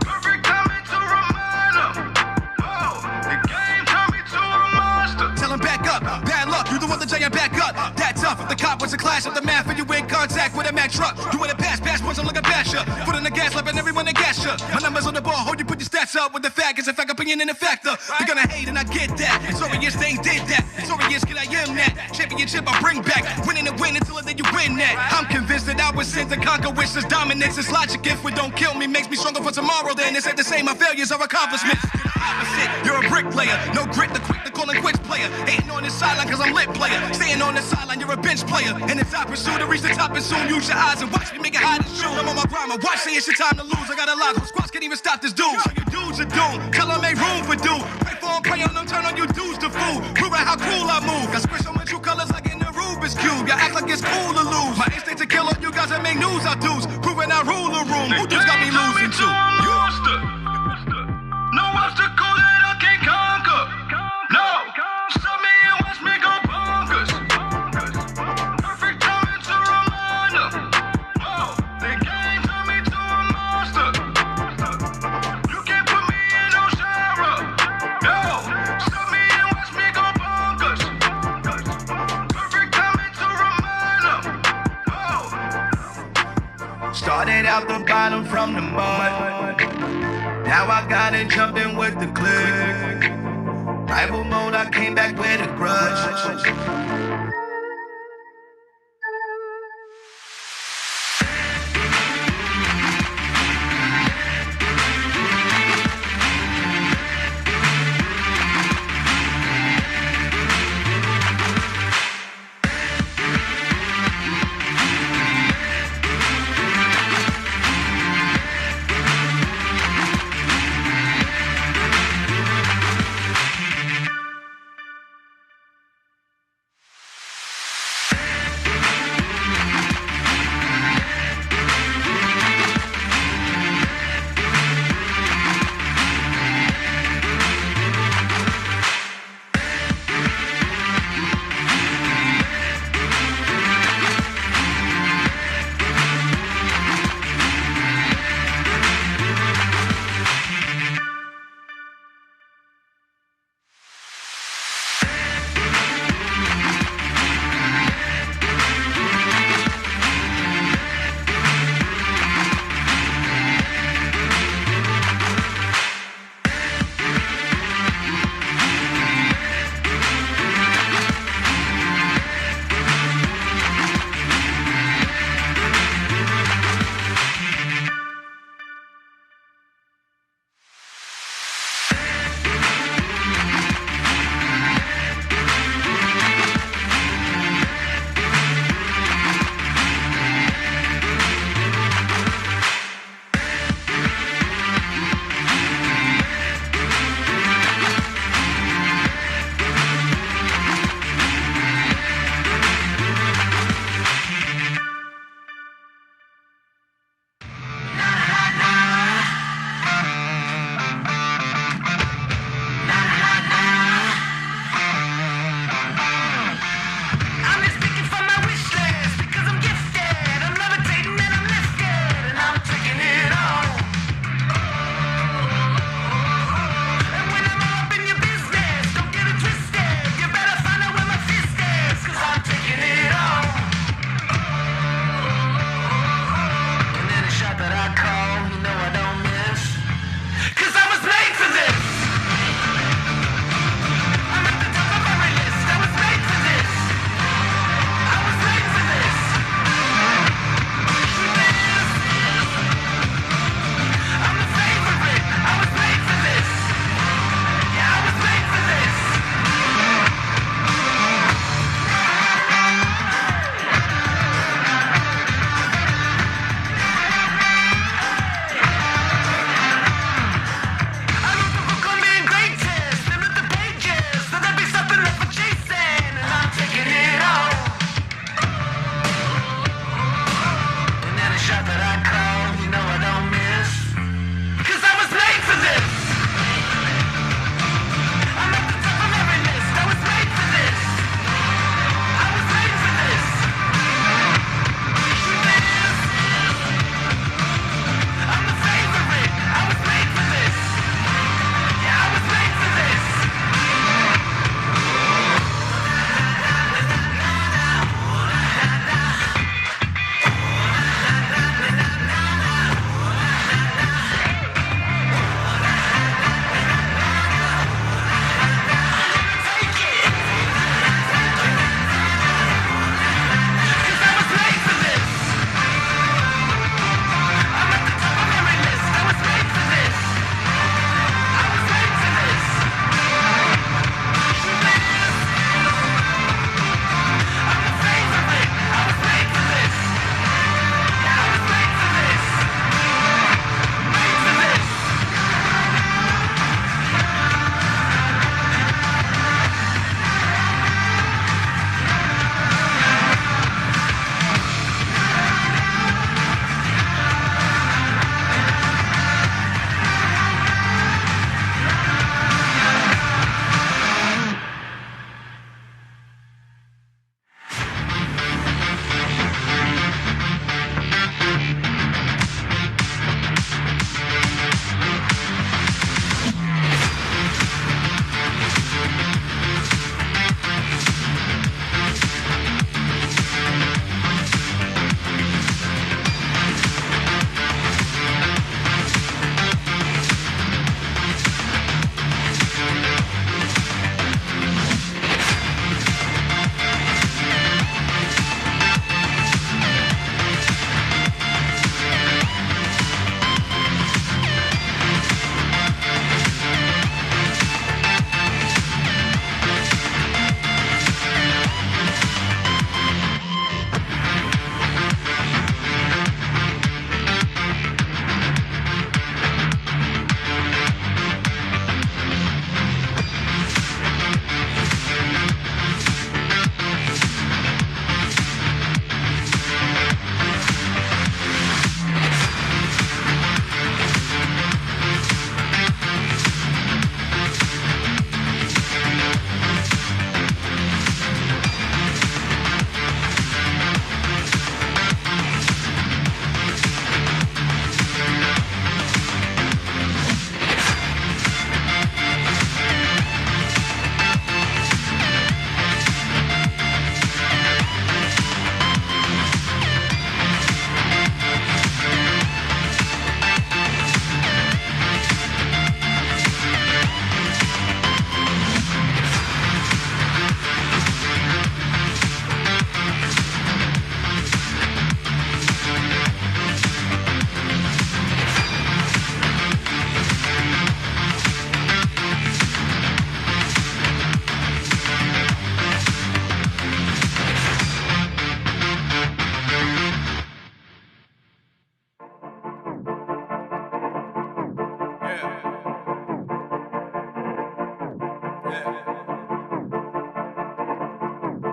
Perfect timing to reminder. Whoa, the game turned me to a monster. Tell him back up, bad luck, you the one that giant back up. That tough, if the cop was a clash of the math, and you in contact with a Mack truck. You in a pass points, I'm looking past ya. Foot on the gas, slapping everyone to gas ya. My numbers on the ball, hold you put your stats up with the faggots, in fact, opinion and a factor. They're gonna hate and I get that. It's obvious they ain't did that. It's obvious kid I am that. Championship I bring back. Winning and win until the day you win that. I'm convinced that I was sent to conquer wishes, dominance is logic. If it don't kill me, makes me stronger for tomorrow. Then it's at the same, my failures are accomplishments. Opposite, you're a bricklayer. No grit, the quick to call and quits player. Ain't on the sideline cause I'm lit player. Staying on the sideline, you're a bench player. And it's I pursue to reach the top and soon use your eyes and watch me make it hot as shoot. I'm on my grind, my watch say it's your time to lose. I got a lot, those squats can't even stop this dude. So you dudes are doomed, tell them ain't room for dude. Pray for them, pray on them, turn on you dudes to fool. Proving how cool I move. Got squish on my true colors like in the Rubik's Cube. Y'all act like it's cool to lose. My instinct to kill all you guys that make news I do's. Proving I rule the room. Who just got me losing to? Monster. No obstacle that I can't conquer. No, stop me and watch me go bonkers. Perfect timing to reminder. Whoa, the game turned me to a monster. You can't put me in no genre. No, stop me and watch me go bonkers. Perfect timing to reminder. Whoa. Started out the bottom from the mud. Now I got it jumping with the click. Rival mode, I came back with a grudge.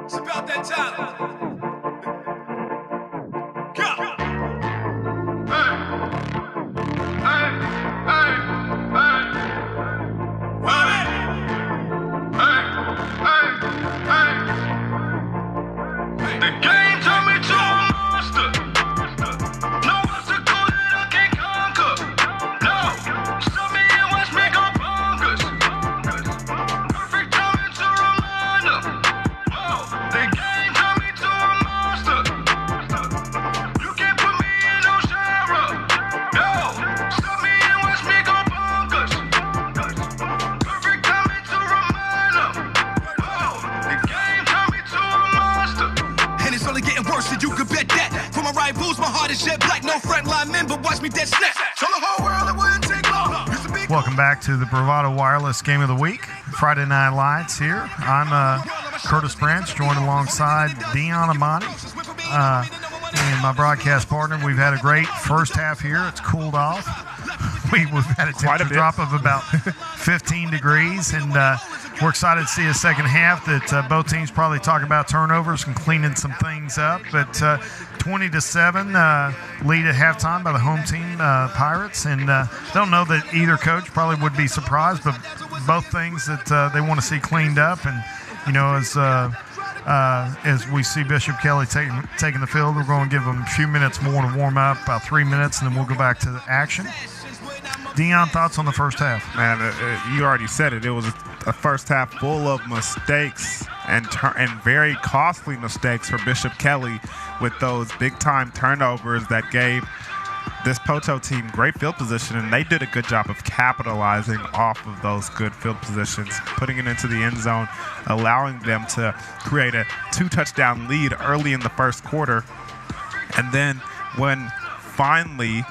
It's about that time. Go. Hey. Hey. Hey. Hey. Women. Hey. Hey. Hey. The game turned me to a monster. No obstacle that I can't conquer. No. Stop me and watch me go bonkers. Perfect timing to remind them. The game turned me to a monster. You can't put me in no genre. No, stop me and watch me go bonkers. Perfect timing to remind them. The game turned me to a monster. And it's only getting worse, and you could bet that. For my rivals, my heart is jet black. No frontline men, but watch me dead snap. Tell the whole world it wouldn't take long. Welcome back to the Bravado Wireless Game of the Week. Friday Night Lights here. I'm Curtis Branch, joined alongside Dion Amani and my broadcast partner. We've had a great first half here. It's cooled off. We've had a temperature drop of about 15 degrees, and we're excited to see a second half that both teams probably talk about turnovers and cleaning some things up. But 20-7 lead at halftime by the home team, Pirates, and don't know that either coach probably would be surprised, but both things that they want to see cleaned up. And you know, as we see Bishop Kelly taking the field, we're going to give them a few minutes more to warm up, about 3 minutes, and then we'll go back to the action. Dion, thoughts on the first half? Man, you already said it. It was a first half full of mistakes and very costly mistakes for Bishop Kelly, with those big-time turnovers that gave this Poteau team great field position, and they did a good job of capitalizing off of those good field positions, putting it into the end zone, allowing them to create a 2-touchdown lead early in the first quarter. And then when finally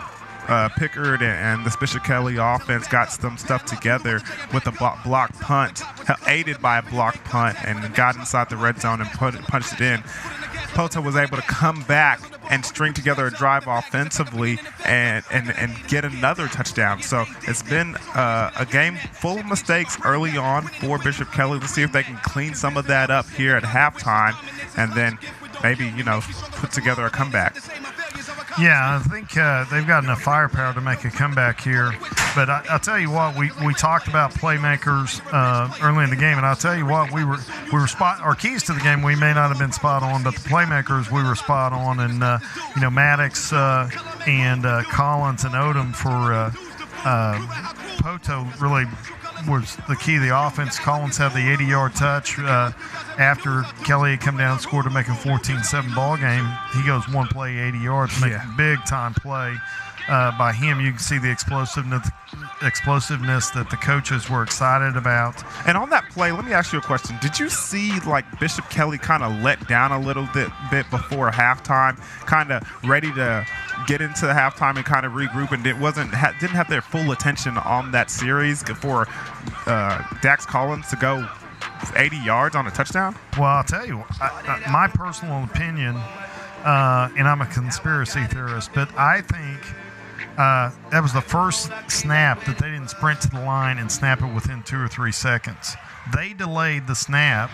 Pickard and this Bishop Kelly offense got some stuff together with a block punt, aided by a block punt, and got inside the red zone and punched it in, Poteau was able to come back and string together a drive offensively and get another touchdown. So it's been a game full of mistakes early on for Bishop Kelly. Let's see if they can clean some of that up here at halftime and then maybe, put together a comeback. Yeah, I think they've got enough firepower to make a comeback here. But I'll tell you what, we talked about playmakers early in the game, and I'll tell you what, we were our keys to the game we may not have been spot on, but the playmakers we were spot on, and Maddox and Collins and Odom for Poteau really was the key to the offense. Collins had the 80-yard touch after Kelly had come down and scored to make a 14-7 ball game. He goes one play, 80 yards, make a big-time play by him. You can see the explosiveness that the coaches were excited about. And on that play, let me ask you a question. Did you see Bishop Kelly kind of let down a little bit before halftime, kind of ready to get into the halftime and kind of regroup, and didn't have their full attention on that series for Dax Collins to go 80 yards on a touchdown? Well, I'll tell you, my personal opinion, and I'm a conspiracy theorist, but I think that was the first snap that they didn't sprint to the line and snap it within 2 or 3 seconds. They delayed the snap,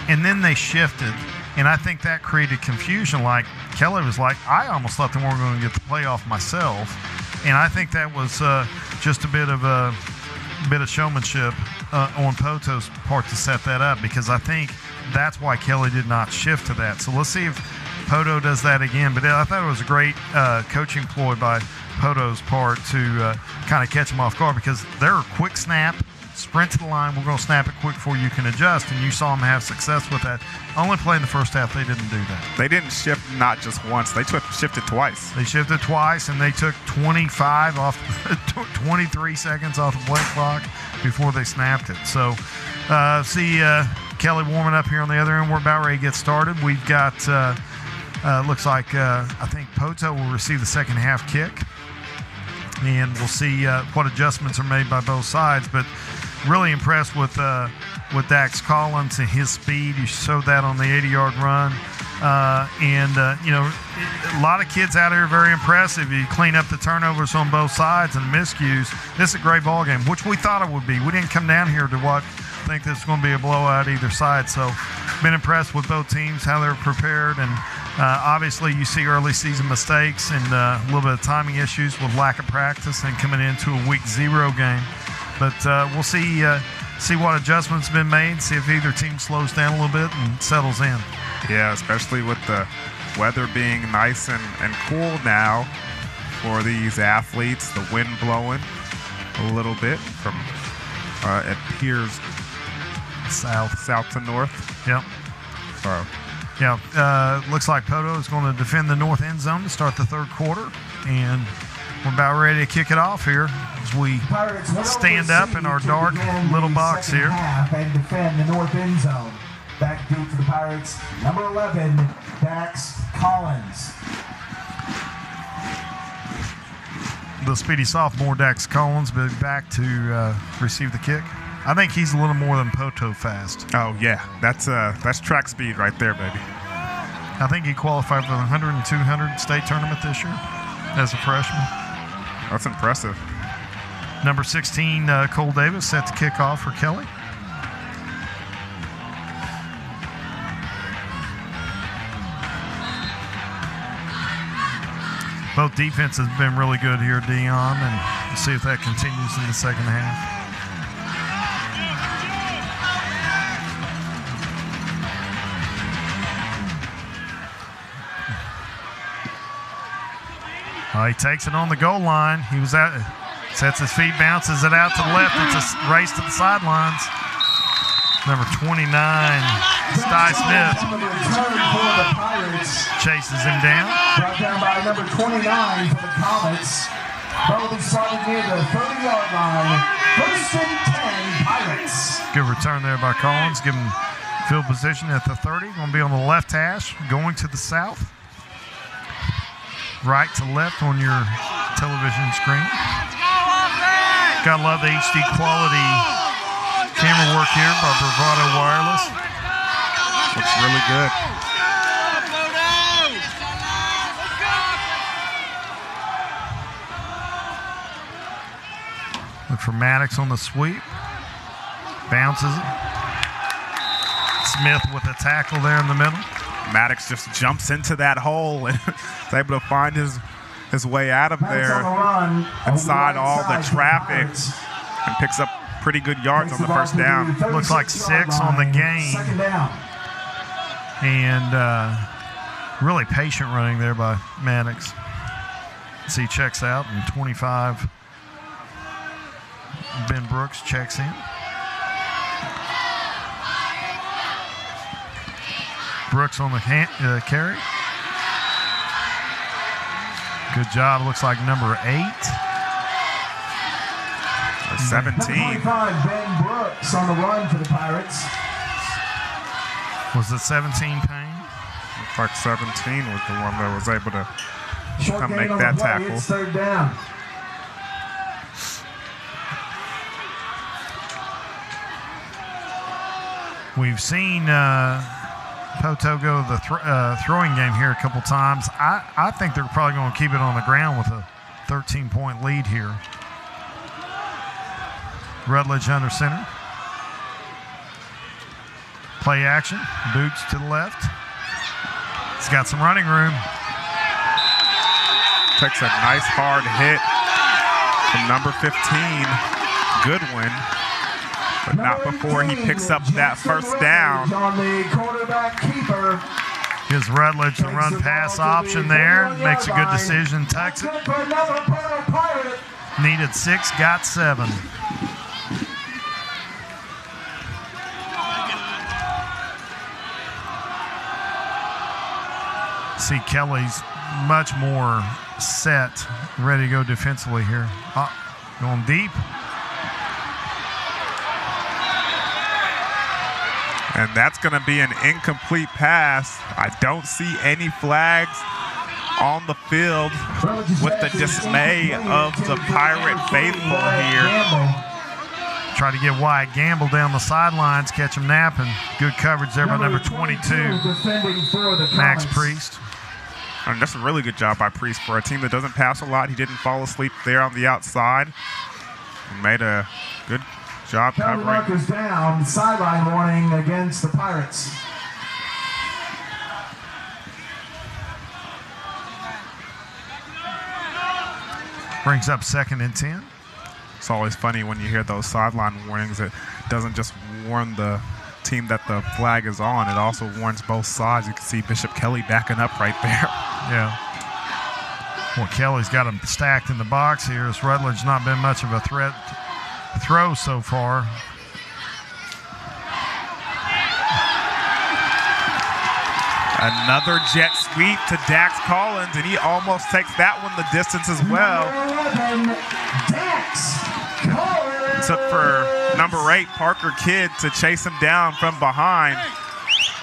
and then they shifted, and I think that created confusion. Like, Kelly was like, I almost thought they weren't going to get the play off myself, and I think that was just a bit of showmanship on Poteau's part to set that up, because I think that's why Kelly did not shift to that. So let's see if Poteau does that again. But I thought it was a great coaching ploy by Poteau's part to kind of catch him off guard, because they're a quick snap, sprint to the line, we're going to snap it quick before you can adjust, and you saw them have success with that. Only play in the first half, they didn't do that. They didn't shift not just once, they shifted twice. They shifted twice, and they took 23 seconds off the play clock before they snapped it. So see Kelly warming up here on the other end. We're about ready to get started. We've got looks like I think Poteau will receive the second half kick, and we'll see what adjustments are made by both sides. But really impressed with Dax Collins and his speed. You showed that on the 80-yard run. A lot of kids out here are very impressive. You clean up the turnovers on both sides and miscues. This is a great ball game, which we thought it would be. We didn't come down here to think this is going to be a blowout either side. So, been impressed with both teams, how they're prepared, and obviously you see early season mistakes and a little bit of timing issues with lack of practice and coming into a week 0 game. But we'll see what adjustments have been made, see if either team slows down a little bit and settles in. Yeah, especially with the weather being nice and cool now for these athletes, the wind blowing a little bit from it appears south to north. Yep. So. Yeah, looks like Poteau is going to defend the north end zone to start the third quarter, and we're about ready to kick it off here as we stand up in our dark little box here. And defend the north end zone. Back deep for the Pirates, number 11, Dax Collins. The speedy sophomore Dax Collins will be back to receive the kick. I think he's a little more than Poteau fast. Oh yeah, that's track speed right there, baby. I think he qualified for the 100 and 200 state tournament this year as a freshman. That's impressive. Number 16, Cole Davis, set to kick off for Kelly. Both defenses have been really good here, Dion, and we'll see if that continues in the second half. He takes it on the goal line. He was out, sets his feet, bounces it out to the left. It's a race to the sidelines. Number 29, Sty Smith, chases him down. Brought down by number 29 for the Comets. Both started near the 30-yard line. First and 10, Pirates. Good return there by Collins. Give him field position at the 30. Going to be on the left hash, going to the south. Right to left on your television screen. Gotta love the HD quality camera work here by Bravado Wireless. Looks really good. Look for Maddox on the sweep. Bounces it. Smith with a tackle there in the middle. Maddox just jumps into that hole and is able to find his way out of there inside all the traffic and picks up pretty good yards on the first down. Looks like 6 on the game. And really patient running there by Maddox. See, he checks out, and 25, Ben Brooks checks in. Brooks on the carry. Good job. Looks like number 8. 17. 25, Ben Brooks on the run for the Pirates. Was it 17, Payne? Looks like 17 was the one that was able to come make on that the play. tackle. It's third down. We've seen Poteau go to the throwing game here a couple times. I think they're probably going to keep it on the ground with a 13-point lead here. Rutledge under center. Play action. Boots to the left. He's got some running room. Takes a nice hard hit from number 15, Goodwin. But not before he picks up that first down. Gives Rutledge the run pass option there. Makes a good decision. Tucks it. Needed 6, got 7. See, Kelly's much more set, ready to go defensively here. Going deep. And that's going to be an incomplete pass. I don't see any flags on the field with the dismay of the Pirate faithful here. Try to get Wyatt Gamble down the sidelines, catch him napping. Good coverage there by number 22, defending for the Max Comets. Priest. And that's a really good job by Priest for a team that doesn't pass a lot. He didn't fall asleep there on the outside. He made a good job Penalty covering. markers down. Sideline warning against the Pirates. Brings up 2nd and 10. It's always funny when you hear those sideline warnings. It doesn't just warn the team that the flag is on. It also warns both sides. You can see Bishop Kelly backing up right there. Yeah. Well, Kelly's got him stacked in the box here. As Rutledge not been much of a threat throw so far. Another jet sweep to Dax Collins, and he almost takes that one the distance as well. Dax Collins. Took for number 8, Parker Kidd, to chase him down from behind.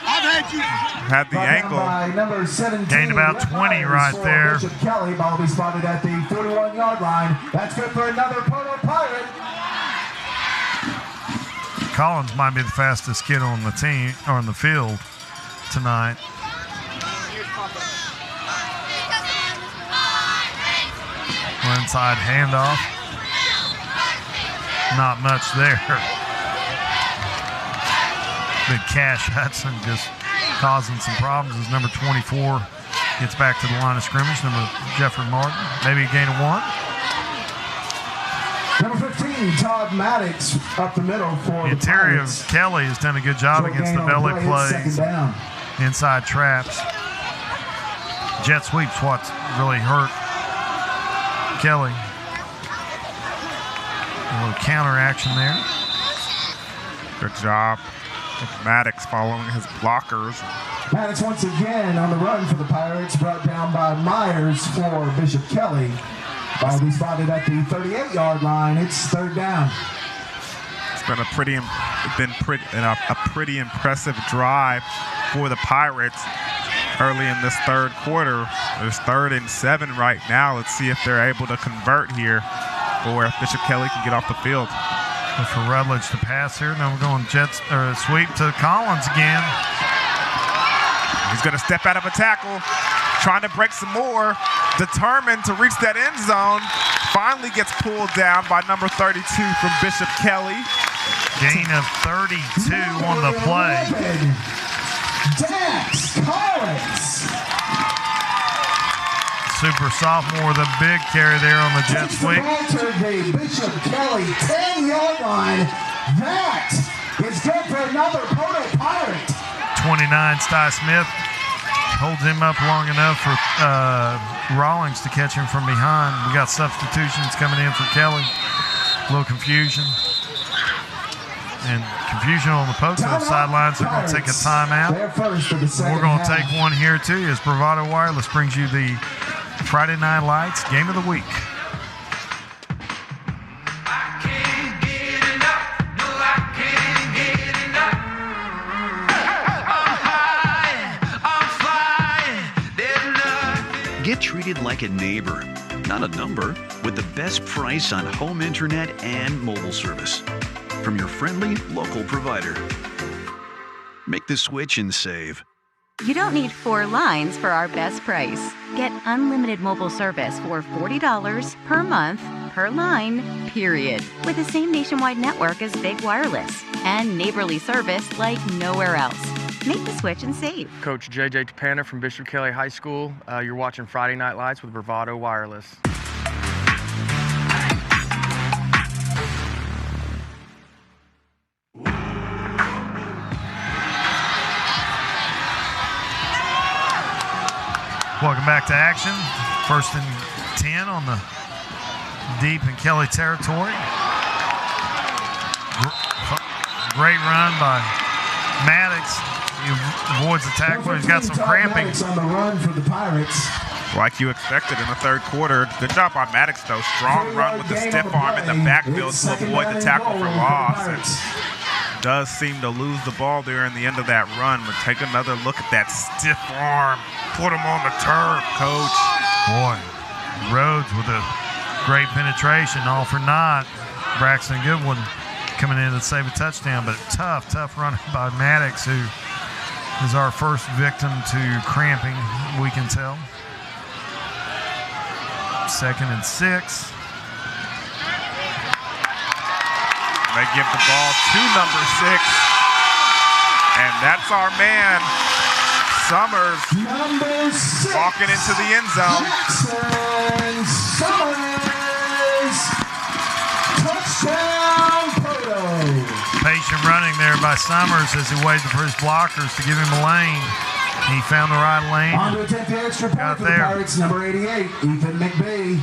Had the ankle. Number 17, gained about 20 right there. Bishop Kelly, ball be spotted at the 41-yard line. That's good for another Poteau Pirate. Collins might be the fastest kid on the team or on the field tonight. Inside handoff. Not much there. Big Cash Hudson just causing some problems as number 24 gets back to the line of scrimmage. Number Jeffrey Martin, maybe a gain of 1. Number 15, Todd Maddox up the middle for the interior of Kelly has done a good job against the belly plays, inside traps. Jet sweeps what's really hurt Kelly. A little counter action there. Good job of Maddox following his blockers. Maddox once again on the run for the Pirates, brought down by Myers for Bishop Kelly. Ball be spotted at the 38-yard line. It's 3rd down. It's been a pretty impressive drive for the Pirates early in this 3rd quarter. There's 3rd and 7 right now. Let's see if they're able to convert here, or if Bishop Kelly can get off the field. Look for Rutledge to pass here. Now we're going sweep to Collins again. He's going to step out of a tackle, trying to break some more, determined to reach that end zone. Finally gets pulled down by number 32 from Bishop Kelly. Gain of 32 on the play. Dax Collins. Super sophomore with a big carry there on the jet sweep. To the Bishop Kelly 10-yard line. That is good for another Poteau Pirate. 29, Sty Smith holds him up long enough for Rawlings to catch him from behind. We got substitutions coming in for Kelly. A little confusion. And confusion on the Poteau sidelines. They're going to take a timeout. We're going to take one here too, as Bravado Wireless brings you the Friday Night Lights Game of the Week. Get treated like a neighbor, not a number, with the best price on home internet and mobile service from your friendly local provider. Make the switch and save. You don't need 4 lines for our best price. Get unlimited mobile service for $40 per month per line, period. With the same nationwide network as Big Wireless and neighborly service like nowhere else. Make the switch and save. Coach JJ Tapana from Bishop Kelly High School. You're watching Friday Night Lights with Bravado Wireless. Welcome back to action. 1st and 10 on the deep in Kelly territory. Great run by Maddox. He avoids the tackle. He's got some cramping. On the run for the Pirates. Like you expected in the 3rd quarter. Good job by Maddox, though. Strong run with the stiff arm in the backfield to avoid the tackle for loss. And does seem to lose the ball there in the end of that run, but take another look at that stiff arm. Put him on the turf, Coach. Boy, Rhodes with a great penetration, all for naught. Braxton Goodwin coming in to save a touchdown, but tough run by Maddox, who is our first victim to cramping, we can tell. 2nd and 6. They give the ball to number 6. And that's our man, Summers, Number 6. walking into the end zone. Jackson Summers. Touchdown, Poteau. Patient running there by Summers as he waited for his blockers to give him a lane. He found the right lane. On to attempt the extra point Got for the there. Pirates, number 88, Ethan McBee.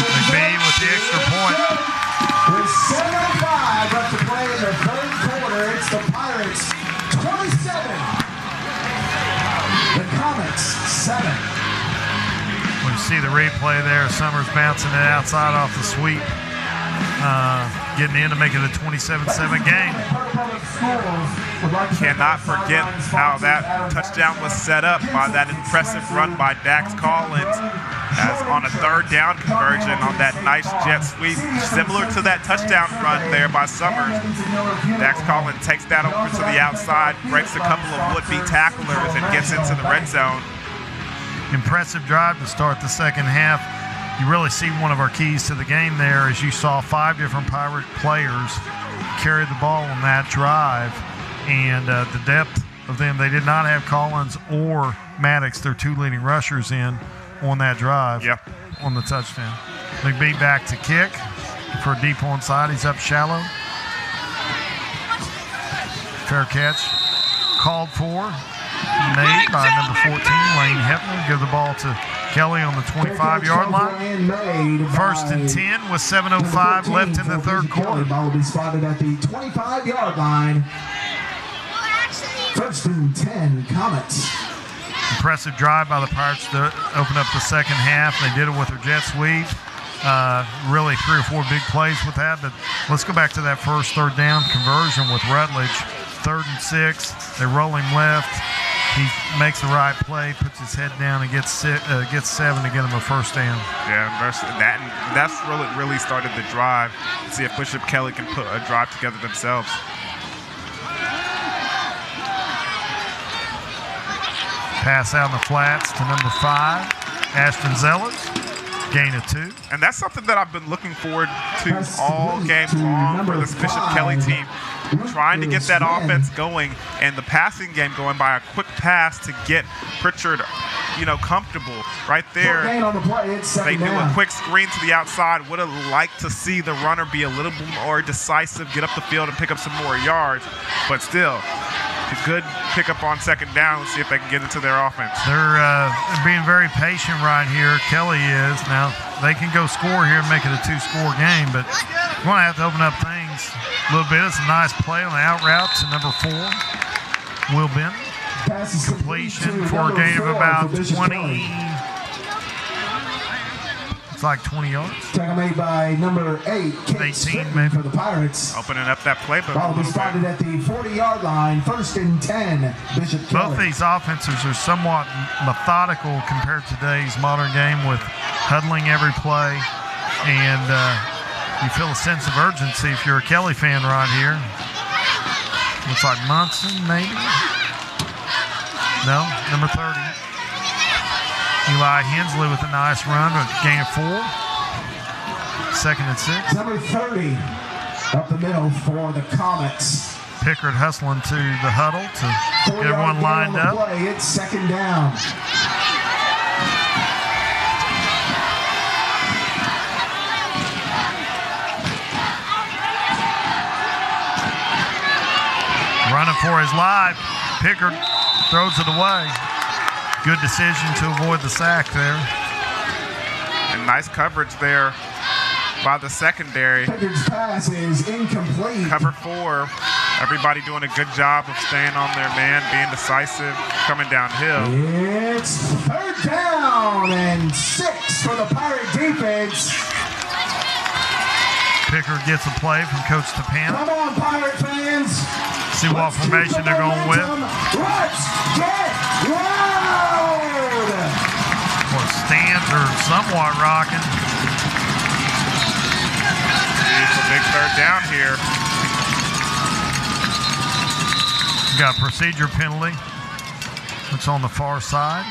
McBee with the extra point. With 7:05 left to play in the third quarter, it's the Pirates 27. The Comets 7. We see the replay there. Summers bouncing it outside off the sweep. Getting in to make it a 27-7 game. Cannot forget how that touchdown was set up by that impressive run by Dax Collins, as on a 3rd down conversion on that nice jet sweep, similar to that touchdown run there by Summers. Dax Collins takes that over to the outside, breaks a couple of would-be tacklers, and gets into the red zone. Impressive drive to start the second half. You really see one of our keys to the game there, as you saw 5 different Pirate players carry the ball on that drive, and the depth of them. They did not have Collins or Maddox, their 2 leading rushers, in on that drive. Yep. On the touchdown. McBee back to kick for a deep onside. He's up shallow. Fair catch called for, made by number 14, Lane Hepner. Give the ball to Kelly on the 25-yard line. 1st and 10 with 7:05 left in the third quarter. The ball will be spotted at the 25-yard line. 1st and 10, Comets. Impressive drive by the Pirates to open up the second half. They did it with their jet sweep. Really 3 or 4 big plays with that. But let's go back to that first 3rd down conversion with Rutledge. 3rd and 6. They roll him left. He makes the right play, puts his head down, and gets 7 to get him a 1st down. Yeah, that's really started the drive. See if Bishop Kelly can put a drive together themselves. Pass out in the flats to number 5, Ashton Zellers. Gain of 2. And that's something that I've been looking forward to all game long for this Bishop Kelly team. Trying to get that offense going and the passing game going by a quick pass to get Pritchard, comfortable. Right there, they do a quick screen to the outside. Would have liked to see the runner be a little bit more decisive, get up the field and pick up some more yards. But still, a good pickup on 2nd down. Let's see if they can get into their offense. They're being very patient right here. Kelly is. Now, they can go score here and make it a 2-score game, but you're going to have to open up things a little bit. It's a nice play on the out route to number 4, Will Benton. Completion for a gain of about 20. It's like 20 yards. Tackle made by number 8, 18 maybe. for the Pirates. Opening up that playbook. Ball will be spotted at the 40-yard line. 1st and 10, Bishop Kelly. Both these offenses are somewhat methodical compared to today's modern game, with huddling every play, and you feel a sense of urgency if you're a Kelly fan right here. Looks like Munson, maybe? No, number 30. Eli Hensley with a nice run, a gain of 4. 2nd and 6. Number 30 up the middle for the Comets. Pickard hustling to the huddle to get everyone lined up. Play. It's 2nd down. Running for his life. Pickard throws it away. Good decision to avoid the sack there. And nice coverage there by the secondary. Pickard's pass is incomplete. Cover 4. Everybody doing a good job of staying on their man, being decisive, coming downhill. It's 3rd down and 6 for the Pirate defense. Pickard gets a play from Coach Tapana. Come on, Pirate fans. See what formation they're going with. Let's get loud. For a somewhat rocking. It's a big third down here. Got a procedure penalty. It's on the far side.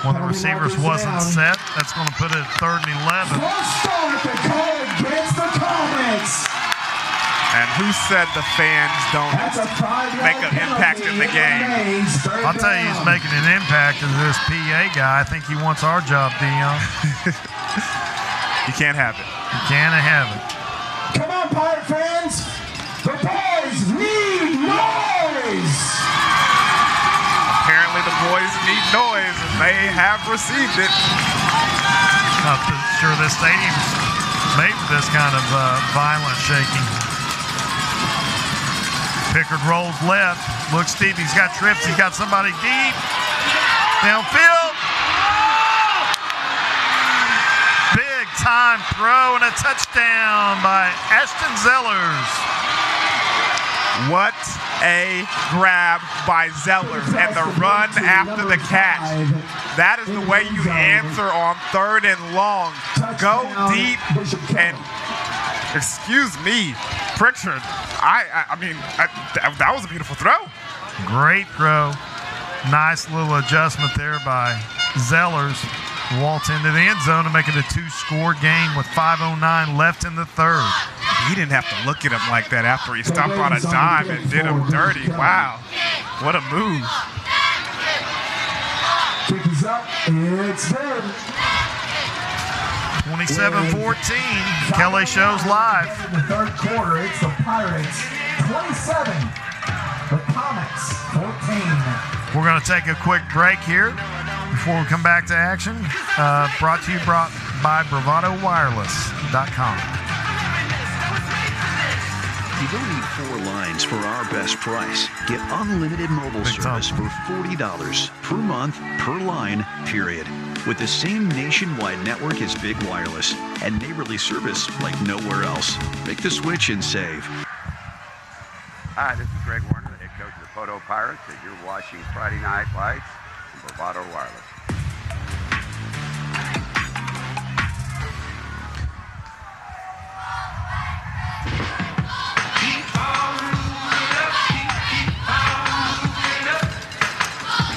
When the receivers wasn't set, that's going to put it at 3rd and 11. Start the call against the Comets. And who said the fans don't make an impact in the game? I'll tell you, he's making an impact as this PA guy. I think he wants our job, Dion. You can't have it. You can't have it. Come on, Pirate fans. The boys need noise. Apparently the boys need noise, and they have received it. Not sure this stadium's made for this kind of violent shaking. Pickard rolls left, looks deep, he's got trips, he's got somebody deep. Downfield. Big time throw and a touchdown by Ashton Zellers. What a grab by Zellers and the run after the catch. That is the way you answer on 3rd and long. Go deep and, excuse me, Pritchard. I mean, that was a beautiful throw. Great throw. Nice little adjustment there by Zellers. Waltz into the end zone to make it a 2-score game with 5:09 left in the 3rd. He didn't have to look at him like that after he stopped on a dime and did him dirty. Wow, what a move. Kick is up, it's good. 27-14, Kelly shows live. In the 3rd quarter, it's the Pirates 27, the Comets 14. We're going to take a quick break here before we come back to action. Brought to you by BravadoWireless.com. You don't need 4 lines for our best price. Get unlimited mobile service for $40 per month per line, period. With the same nationwide network as Big Wireless and neighborly service like nowhere else. Make the switch and save. Hi, this is Greg Warner, the head coach of the Poteau Pirates, and you're watching Friday Night Lights on Bravado Wireless.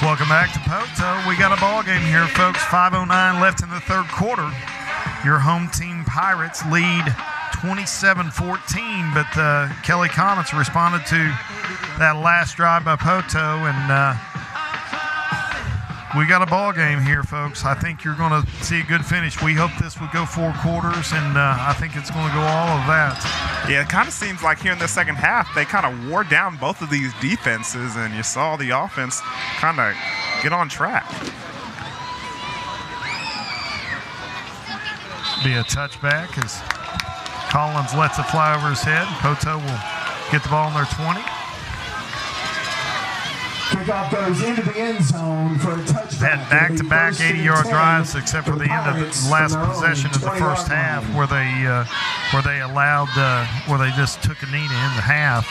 Welcome back to Poteau. We got a ball game here, folks. 5:09 left in the 3rd quarter. Your home team Pirates lead 27-14, but the Kelly Comets responded to that last drive by Poteau, and we got a ball game here, folks. I think you're going to see a good finish. We hope this would go 4 quarters, and I think it's going to go all of that. Yeah, it kind of seems like here in the second half, they kind of wore down both of these defenses, and you saw the offense kind of get on track. Be a touchback as Collins lets it fly over his head. Poteau will get the ball in their 20. Kickoff goes into the end zone for a touchdown. Had back-to-back 80-yard drives, except for the end of the last possession of the first half, where they just took a knee to end the half.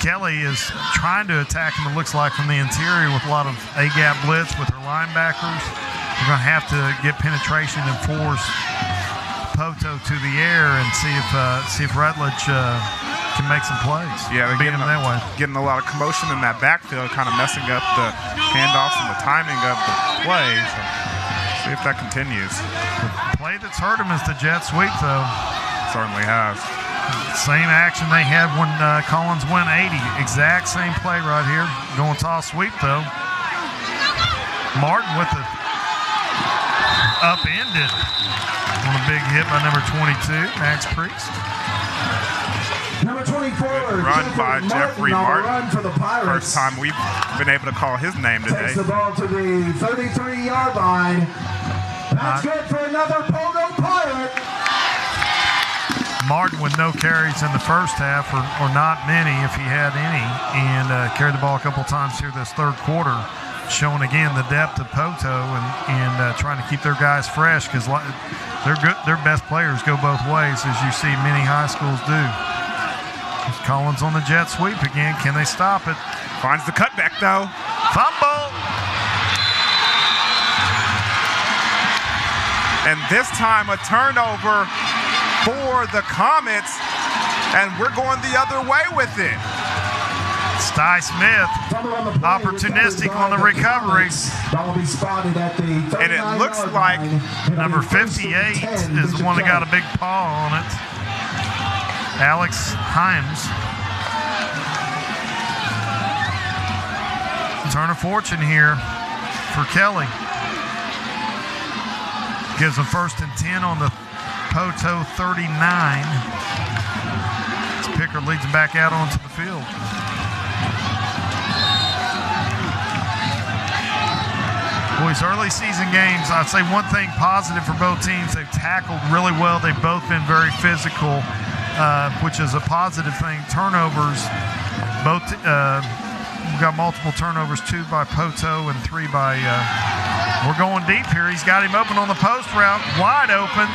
Kelly is trying to attack him, it looks like, from the interior with a lot of A-gap blitz with her linebackers. They're going to have to get penetration and force Poteau to the air and see if Rutledge can make some plays. Yeah, they're getting that way. Getting a lot of commotion in that backfield, kind of messing up the handoffs and the timing of the play. So see if that continues. The play that's hurt him is the jet sweep, though. Certainly has. Same action they had when Collins went 80. Exact same play right here. Going toss sweep, though. Martin with the upended on a big hit by number 22, Max Priest. Number 24, run by Jeffrey Martin. Run for the Pirates. First time we've been able to call his name today. Takes the ball to the 33-yard line. That's good for another Poteau Pirate. Martin with no carries in the first half, or not many if he had any, and carried the ball a couple times here this 3rd quarter, showing again the depth of Poteau and trying to keep their guys fresh, because their best players go both ways, as you see many high schools do. Collins on the jet sweep again. Can they stop it? Finds the cutback, though. Fumble. And this time a turnover for the Comets, and we're going the other way with it. Sty Smith, opportunistic on the recovery. And it looks like number 58 is the one that got a big paw on it. Alex Himes. Turn of fortune here for Kelly. Gives them 1st and 10 on the Poteau 39. As Pickard leads them back out onto the field. Boys, early season games, I'd say one thing positive for both teams, they've tackled really well. They've both been very physical, which is a positive thing. Turnovers, both we've got multiple turnovers, 2 by Poteau and 3 by, we're going deep here. He's got him open on the post route, wide open.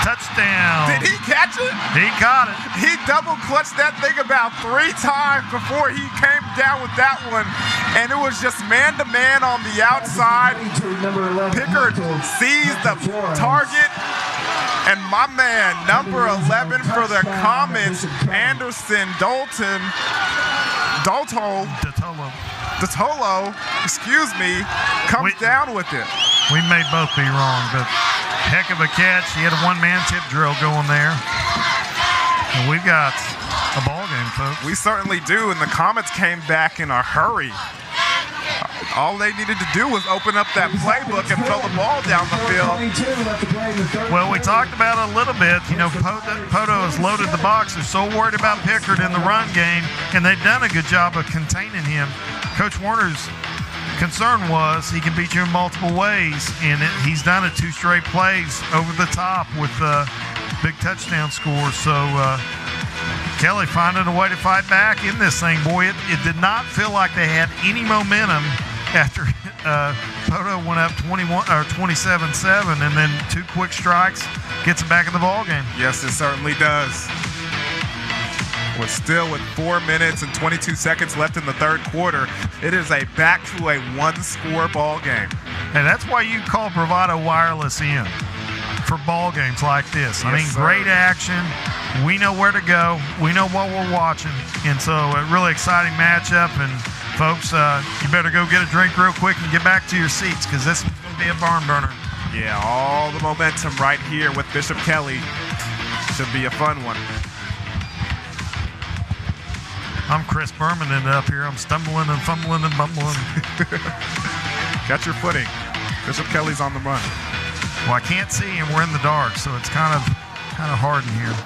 Touchdown. Did he catch it? He caught it. He double clutched that thing about 3 times before he came down with that one. And it was just man-to-man on the outside. Pickard sees the target. And my man, number 11 for the Comets, Anderson Dotolo, excuse me, comes down with it. We may both be wrong, but heck of a catch. He had a one-man tip drill going there. And we've got a ball game, folks. We certainly do, and the Comets came back in a hurry. All they needed to do was open up that playbook and throw the ball down the field. Well, we talked about it a little bit. You know, Poteau has loaded the box. They're so worried about Pickard in the run game, and they've done a good job of containing him. Coach Warner's concern was he can beat you in multiple ways, and he's done it 2 straight plays over the top with big touchdown scores. So Kelly finding a way to fight back in this thing. Boy, it did not feel like they had any momentum after Poteau went up 27-7, and then 2 quick strikes gets it back in the ball game. Yes, it certainly does. With 4 minutes and 22 seconds left in the 3rd quarter, it is back to a 1-score ball game. And that's why you call Bravado Wireless in for ball games like this. I mean, great action. We know where to go. We know what we're watching. And so a really exciting matchup. And folks, you better go get a drink real quick and get back to your seats, because this one's going to be a barn burner. Yeah, all the momentum right here with Bishop Kelly. Should be a fun one. I'm Chris Berman up here. I'm stumbling and fumbling and bumbling. Got your footing. Bishop Kelly's on the run. Well, I can't see him. We're in the dark, so it's kind of hard in here.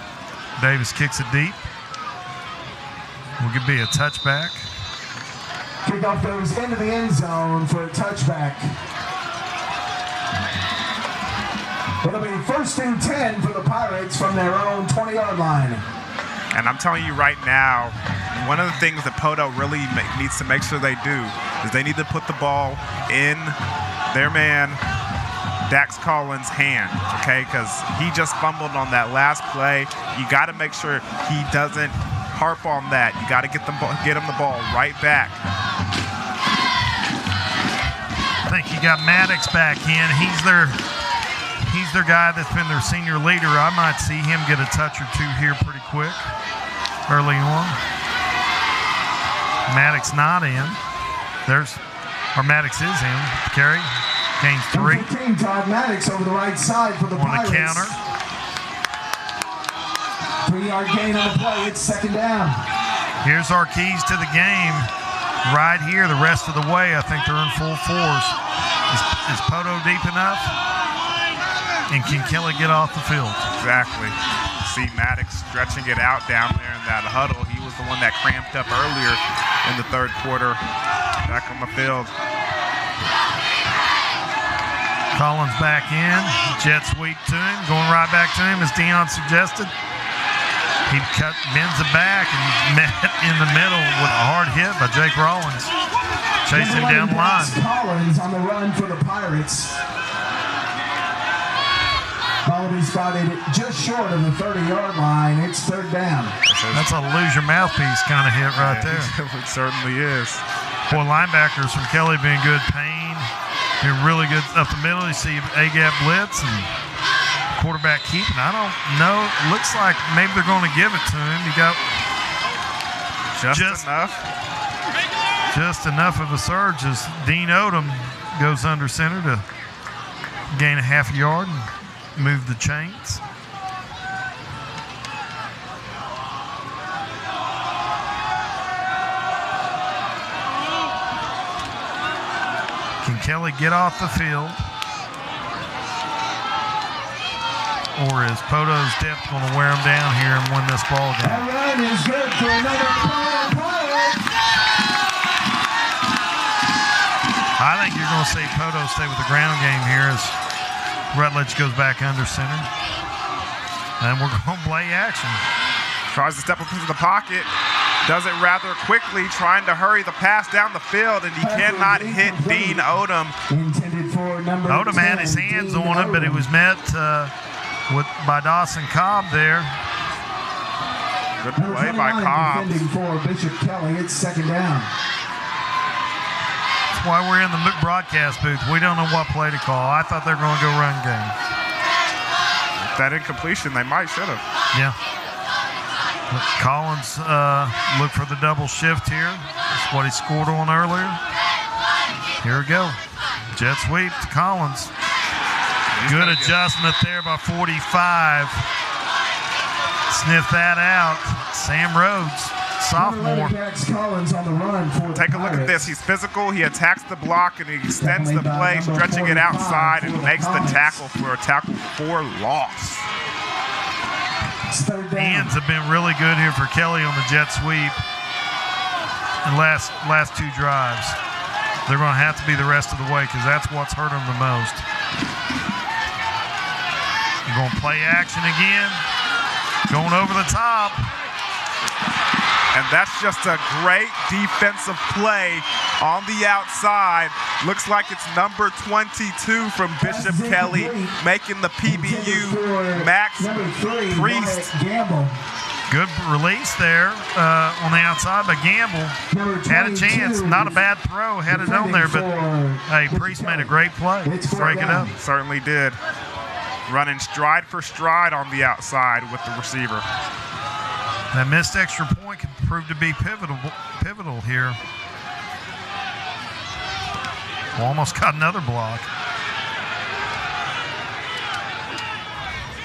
Davis kicks it deep. Will be a touchback. Kickoff goes into the end zone for a touchback. It'll be 1st and 10 for the Pirates from their own 20-yard line. And I'm telling you right now, one of the things that Poteau really needs to make sure they do is they need to put the ball in their man, Dax Collins' hand, okay? Because he just fumbled on that last play. You got to make sure he doesn't harp on that. You got to get him the ball right back. I think you got Maddox back in. He's their guy that's been their senior leader. I might see him get a touch or 2 here pretty quick early on. Maddox not in. Maddox is in. Carry. Gains 3. Todd Maddox over the right side for the Pirates. On the counter. 3-yard gain on the play. It's 2nd down. Here's our keys to the game. Right here, the rest of the way, I think they're in full force. Is Poteau deep enough? And can Kelly get off the field? Exactly. See Maddox stretching it out down there in that huddle. He was the one that cramped up earlier in the 3rd quarter. Back on the field. Collins back in. Jet sweep to him. Going right back to him as Dion suggested. He bends it back and met in the middle with a hard hit by Jake Rollins. Chasing him down the line. Collins on the run for the Pirates. Ball will be spotted just short of the 30-yard line. It's 3rd down. That's a lose your mouthpiece kind of hit right there. It certainly is. Boy, linebackers from Kelly being good. Payne, Been really good up the middle. You see A-gap blitz and quarterback keeping. I don't know. Looks like maybe they're going to give it to him. You got just enough. Just enough of a surge as Dean Odom goes under center to gain a half a yard and move the chains. Can Kelly get off the field? Or is Poteau's depth going to wear him down here and win this ball game? That run is good for another I think you're going to see Poteau stay with the ground game here as Rutledge goes back under center. And we're going to play action. Tries to step up into the pocket. Does it rather quickly, trying to hurry the pass down the field, and he cannot hit Dean Odom. Odom had his hands on it, but it was met by Dawson Cobb there. Good play by Cobb. For Bishop Kelly. It's second down. That's why we're in the broadcast booth. We don't know what play to call. I thought they were going to go run game. With that incompletion, they might should have. Yeah. Collins look for the double shift here. That's what he scored on earlier. Here we go. Jet sweep to Collins. Good adjustment there by 45. Sniff that out. Sam Rhodes, sophomore. Take a look at this. He's physical. He attacks the block and he extends the play, stretching it outside and makes the tackle for a tackle for loss. Hands have been really good here for Kelly on the jet sweep. And last two drives. They're going to have to be the rest of the way because that's what's hurt them the most. You're going to play action again. Going over the top. And that's just a great defensive play on the outside. Looks like it's number 22 from Bishop Kelly, making the PBU Max Priest. Good release there on the outside by Gamble. Had a chance. Not a bad throw. Had it on there, but hey, Priest made a great play. Break it up. Certainly did. Running stride for stride on the outside with the receiver. That missed extra point could prove to be pivotal here. Almost got another block.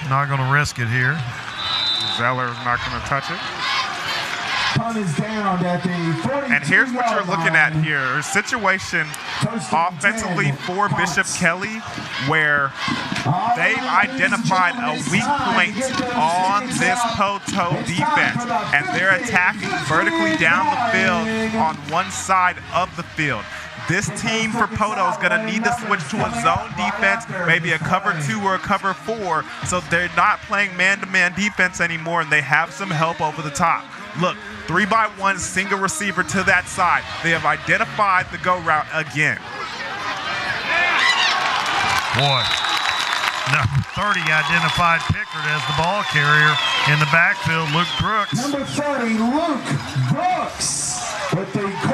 Not going to risk it here. Zeller's not going to touch it. Punt is down at the 42. And here's what you're looking at here. A situation offensively for Bishop Kelly where they've identified a weak point on this Poteau defense, and they're attacking vertically down the field on one side of the field. This team for Poteau is going to need to switch to a zone defense, maybe a cover 2 or a cover 4, so they're not playing man-to-man defense anymore, and they have some help over the top. Look, 3-by-1 single receiver to that side. They have identified the go route again. Boy, number 30 identified Pickard as the ball carrier in the backfield. Luke Brooks. Number 30, Luke Brooks.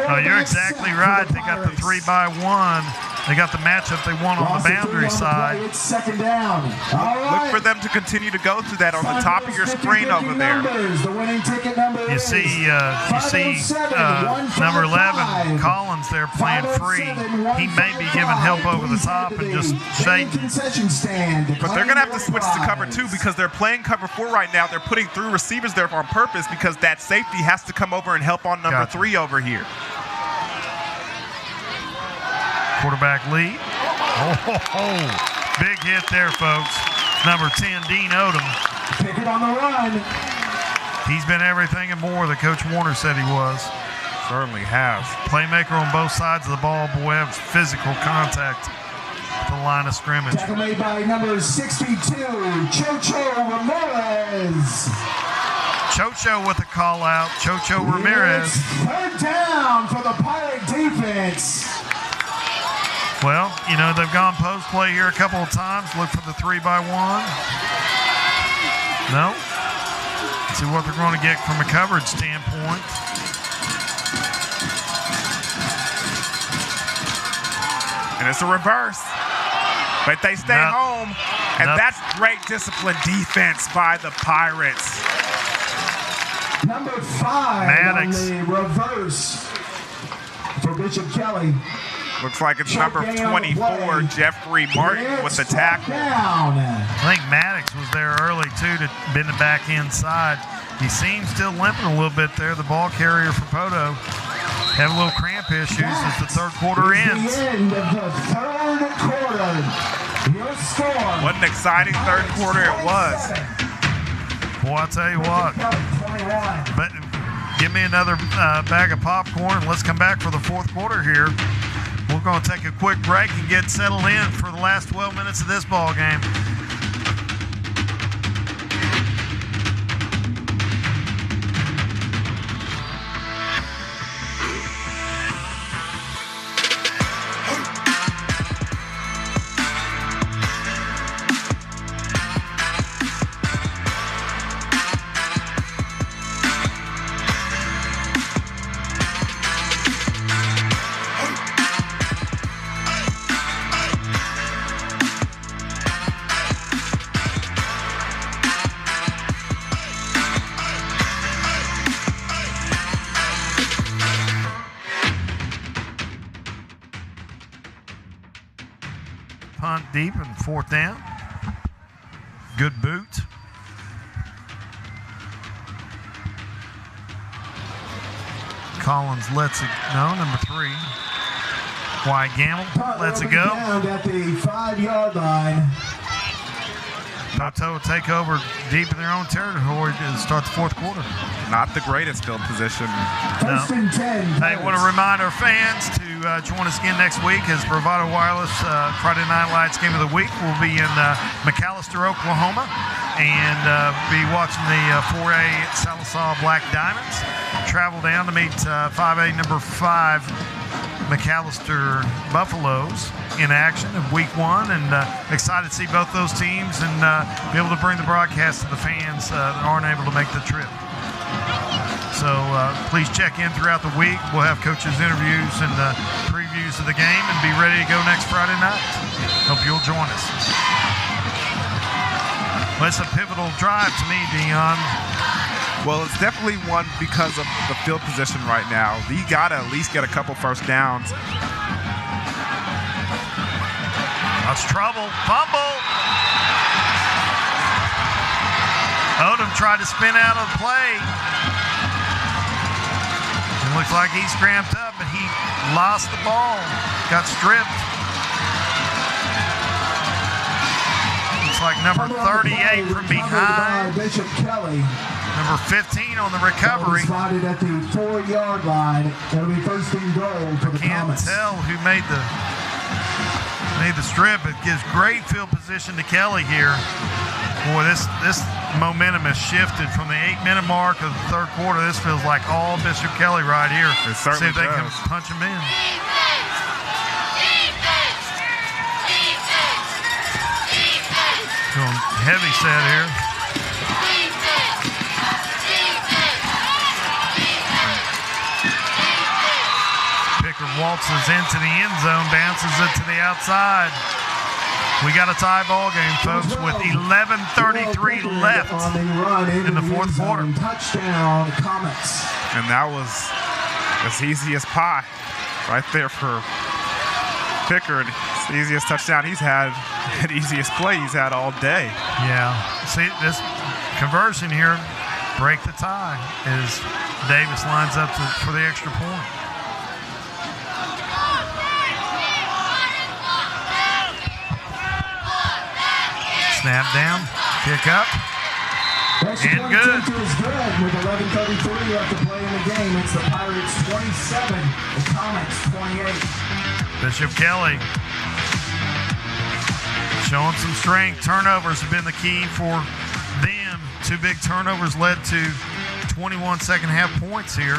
Oh, you're exactly right. They got the 3-by-1. They got the matchup they want on the boundary side. It's second down. All right. Look for them to continue to go through that on the top of your screen over there. The winning ticket number You see number 11, Collins there playing free. He may be giving help over the top and just shading. But they're going to have to switch to cover 2 because they're playing cover 4 right now. They're putting 3 receivers there on purpose because that safety has to come over and help on number 3 over here. Quarterback lead. Big hit there, folks. Number 10, Dean Odom. Pick it on the run. He's been everything and more that Coach Warner said he was. Certainly has. Playmaker on both sides of the ball. Boy, have physical contact at the line of scrimmage. Tackle made by number 62, Chocho Ramirez. Chocho with a call out. Chocho Ramirez. Third down for the Pirate defense. Well, you know, they've gone post play here a couple of times. Look for the 3-by-1. No. Let's see what they're going to get from a coverage standpoint. And it's a reverse. But they stay home, and that's great disciplined defense by the Pirates. Number 5 Maddox. on the reverse for Bishop Kelly. Looks like it's number 24, Jeffrey Martin, with the tackle. I think Maddox was there early, too, to bend it back inside. He seems still limping a little bit there, the ball carrier for Poteau. Had a little cramp issues as the third quarter ends. The end of the third quarter. Your score. What an exciting third quarter it was. Boy, I'll tell you what. But give me another bag of popcorn, and let's come back for the fourth quarter here. We're going to take a quick break and get settled in for the last 12 minutes of this ball game. Punt deep and fourth down. Good boot. Collins lets it, no, number 3. Wyatt Gamble lets it go. Down at the 5-yard line. Poteau will take over deep in their own territory to start the fourth quarter. Not the greatest field position. First and 10. Hey, want to remind our fans to join us again next week as Bravado Wireless Friday Night Lights Game of the Week. We'll be in McAlester, Oklahoma, and be watching the 4A Sallisaw Black Diamonds. Travel down to meet 5A number 5 McAlester Buffaloes in action of week 1, and excited to see both those teams and be able to bring the broadcast to the fans that aren't able to make the trip. So please check in throughout the week. We'll have coaches' interviews and previews of the game and be ready to go next Friday night. Hope you'll join us. Well, it's a pivotal drive to me, Dion. Well, it's definitely one because of the field position right now. You got to at least get a couple first downs. That's trouble. Fumble. Odom tried to spin out of the play. It looks like he's cramped up, but he lost the ball. Got stripped. Looks like number 38 from behind. Bishop Kelly. Number 15 on the recovery. Spotted at the 4-yard line. It'll be first and goal for the Comets. Can't tell who made the strip. It gives great field position to Kelly here. Boy, this momentum has shifted from the 8-minute mark of the third quarter. This feels like all Bishop Kelly right here. It certainly See if they can does. punch him in. Going heavy set here. Picker waltzes into the end zone, bounces it to the outside. We got a tie ball game, folks, with 11:33 left in the fourth quarter. Touchdown, Comets. And that was as easy as pie right there for Pickard. It's the easiest touchdown he's had, the easiest play he's had all day. Yeah. See, this conversion here, break the tie, as Davis lines up for the extra point. Snap down, kick up, and good. Is good with 11:33 left to play in the game. It's the Pirates 27, the Comets 28. Bishop Kelly showing some strength. Turnovers have been the key for them. 2 big turnovers led to 21 second half points here.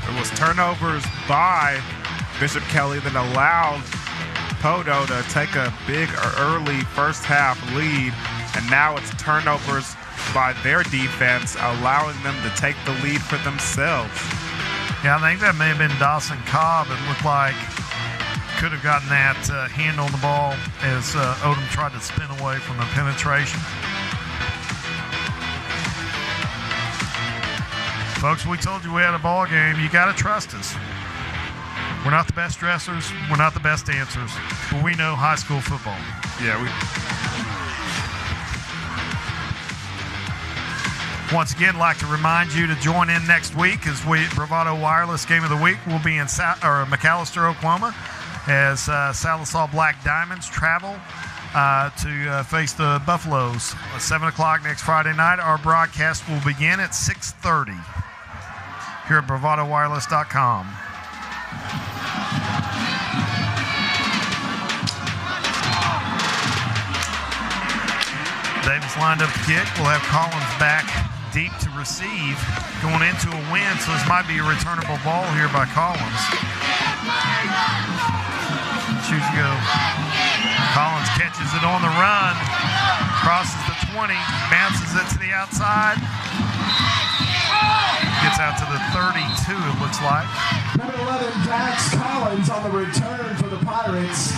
It was turnovers by Bishop Kelly that allowed Poteau to take a big early first half lead, and now it's turnovers by their defense, allowing them to take the lead for themselves. Yeah, I think that may have been Dawson Cobb. It looked like could have gotten that hand on the ball as Odom tried to spin away from the penetration. Folks, we told you we had a ball game. You got to trust us. We're not the best dressers. We're not the best answers. But we know high school football. Yeah, Once again, I'd like to remind you to join in next week as Bravado Wireless Game of the Week will be in McAllister, Oklahoma, as Sallisaw Black Diamonds travel to face the Buffaloes at 7 o'clock next Friday night. Our broadcast will begin at 6:30 here at bravadowireless.com. Davis lined up the kick. We'll have Collins back deep to receive going into a win, so this might be a returnable ball here by Collins. Choose to go. Collins catches it on the run, crosses the 20, bounces it to the outside, gets out to the 32, it looks like. Number 11, Dax Collins on the return for the Pirates.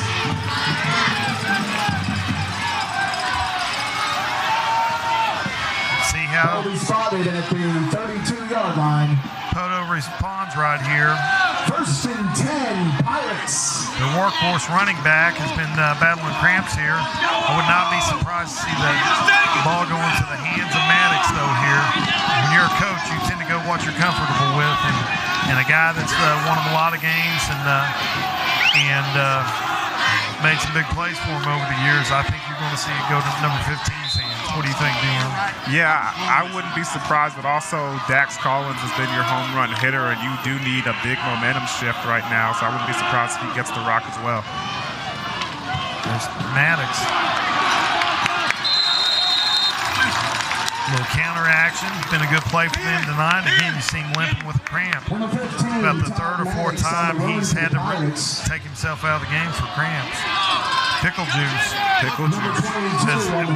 See how He'll be spotted at the 32-yard line. Poteau responds right here. 1st and 10, Pirates. The workhorse running back has been battling cramps here. I would not be surprised to see the ball go into the hands of Maddox, though, here. When you're a coach, you tend to go what you're comfortable with. And a guy that's won a lot of games and made some big plays for him over the years, I think you're going to see it go to number 15's hands. What do you think, Dion? Yeah, I wouldn't be surprised, but also Dax Collins has been your home run hitter, and you do need a big momentum shift right now, so I wouldn't be surprised if he gets the rock as well. There's Maddox. A little counter action. Been a good play for them tonight. Again, you see him limping with a cramp. About the 3rd or 4th time he's had to take himself out of the game for cramps. Pickle juice. Pickle juice.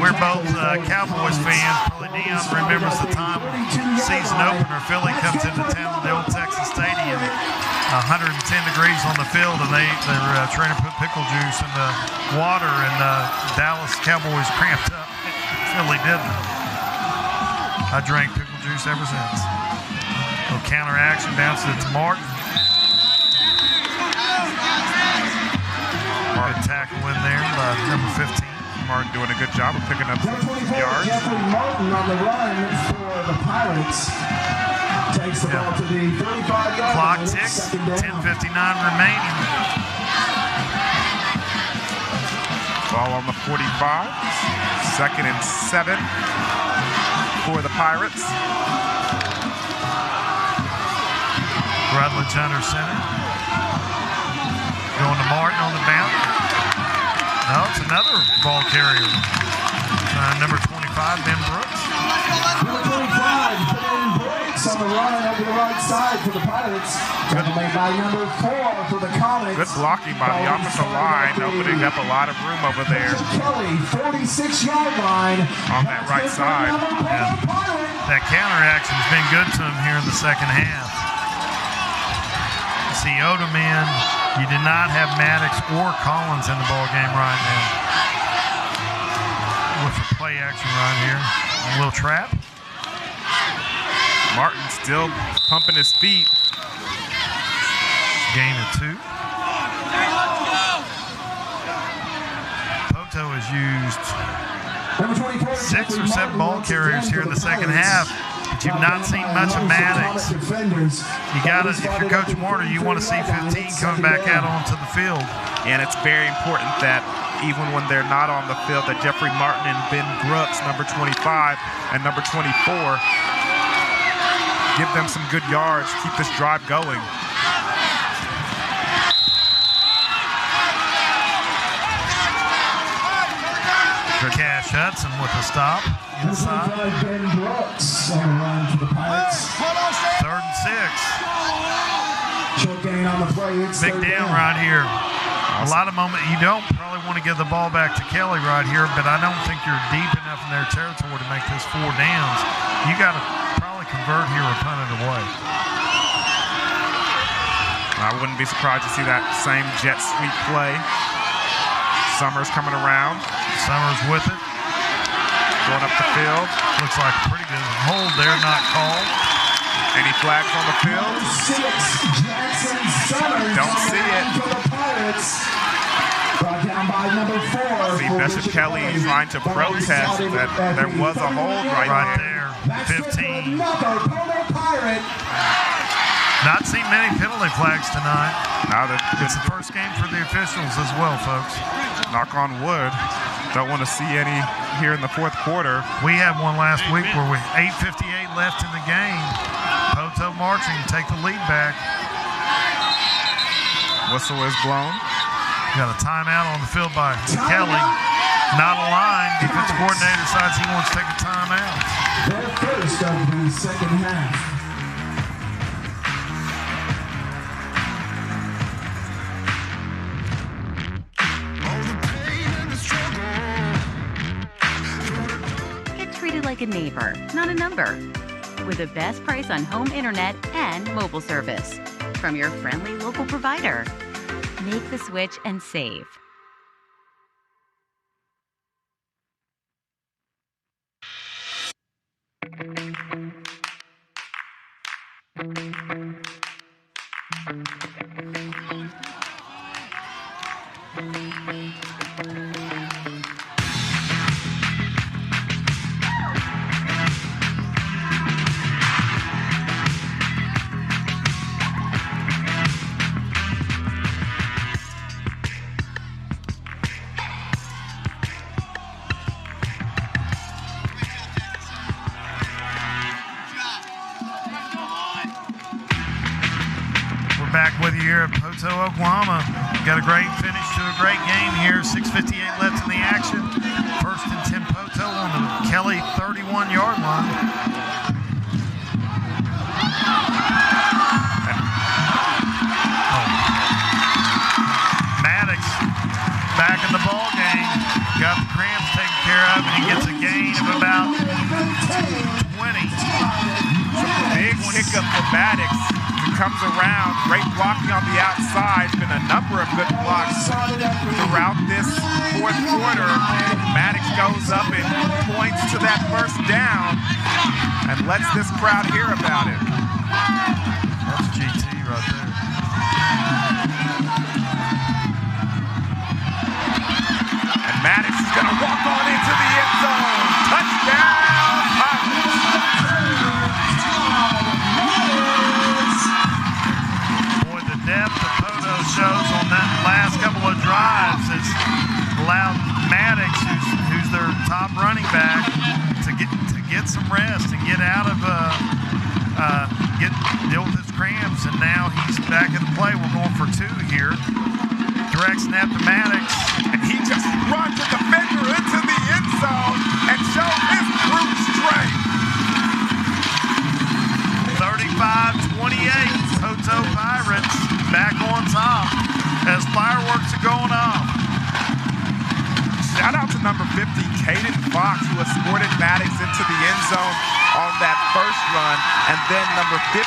We're both Cowboys fans. Probably Dion remembers the time when season opener, Philly comes into town to the old Texas Stadium, 110 degrees on the field, and they're trying to put pickle juice in the water, and Dallas Cowboys cramped up. Philly didn't. I drank pickle juice ever since. Little counter action, bounces it to Martin. Good tackle in there by number 15. Martin doing a good job of picking up some yards. Jeffrey Martin on the run for the Pirates. Takes the ball to the 35-yard Clock line. ticks, 10:59 remaining. Ball on the 45. 2nd and 7 for the Pirates. Rutledge under center. Going to Martin on the bounce. No, it's another ball carrier. Number 25, Ben Brooks. Number 25, Ben Brooks on the run over the right side for the Pirates. Good made by number 4 for the Comets. Good blocking by the offensive line, opening up a lot of room over there. Kelly, 46-yard line. On that right side. Yeah. That counter action's been good to him here in the second half. You see Odom in. You did not have Maddox or Collins in the ball game right now. With the play action right here. A little trap. Martin still pumping his feet. Gain of 2. Poteau has used 6 or 7 ball carriers here in the second half. But you've not seen much of Maddox. You got to, if you're Coach Warner, you want to see 15 coming back out onto the field. And it's very important that even when they're not on the field, that Jeffrey Martin and Ben Brooks, number 25 and number 24, give them some good yards, keep this drive going. Cash Hudson with a stop inside. Ben Brooks on the run for the Pirates. 3rd and 6. Short gain on the play. Big down right here. A lot of moment. You don't probably want to give the ball back to Kelly right here, but I don't think you're deep enough in their territory to make this 4 downs. You got to probably convert here or punt it away. I wouldn't be surprised to see that same jet sweep play. Summers coming around. Summers with it. Going up the field. Looks like a pretty good hold there, not called. Any flags on the field? Don't see it. Brought down by number 4. See Bishop Kelly trying to protest that there was a hold right there. 15. Another Pirate. Not seen many penalty flags tonight. Now It's the first game for the officials as well, folks. Knock on wood. Don't want to see any here in the fourth quarter. We had one last week where we 8:58 left in the game. Poteau marching, take the lead back. Whistle is blown. Got a timeout on the field by Kelly. Not a line. Defensive coordinator decides he wants to take a timeout. Their first of the second half. Get treated like a neighbor, not a number. With the best price on home internet and mobile service. From your friendly local provider. Make the switch and save. Back with you here at Poteau, Oklahoma. Got a great finish to a great game here. 6:58 left in the action. First and 10 Poteau on the Kelly 31-yard line. Maddox back in the ball game. Got the cramps taken care of, and he gets a gain of about 20. Big hiccup for Maddox. Comes around, great blocking on the outside. Been a number of good blocks throughout this fourth quarter. Maddox goes up and points to that first down and lets this crowd hear about it. That's GT right there. And Maddox is going to walk on into the end zone. Touchdown, Pirates. Depth that Poteau shows on that last couple of drives has allowed Maddox, who's their top running back, to get some rest and get out of deal with his cramps, and now he's back in the play. We're going for 2 here. Direct snap to Maddox, and he just runs a defender into the end zone and shows his brute strength. 35-28, Poteau Pirates back on top as fireworks are going off. Shout out to number 50, Caden Fox, who escorted Maddox into the end zone on that first run. And then number 53,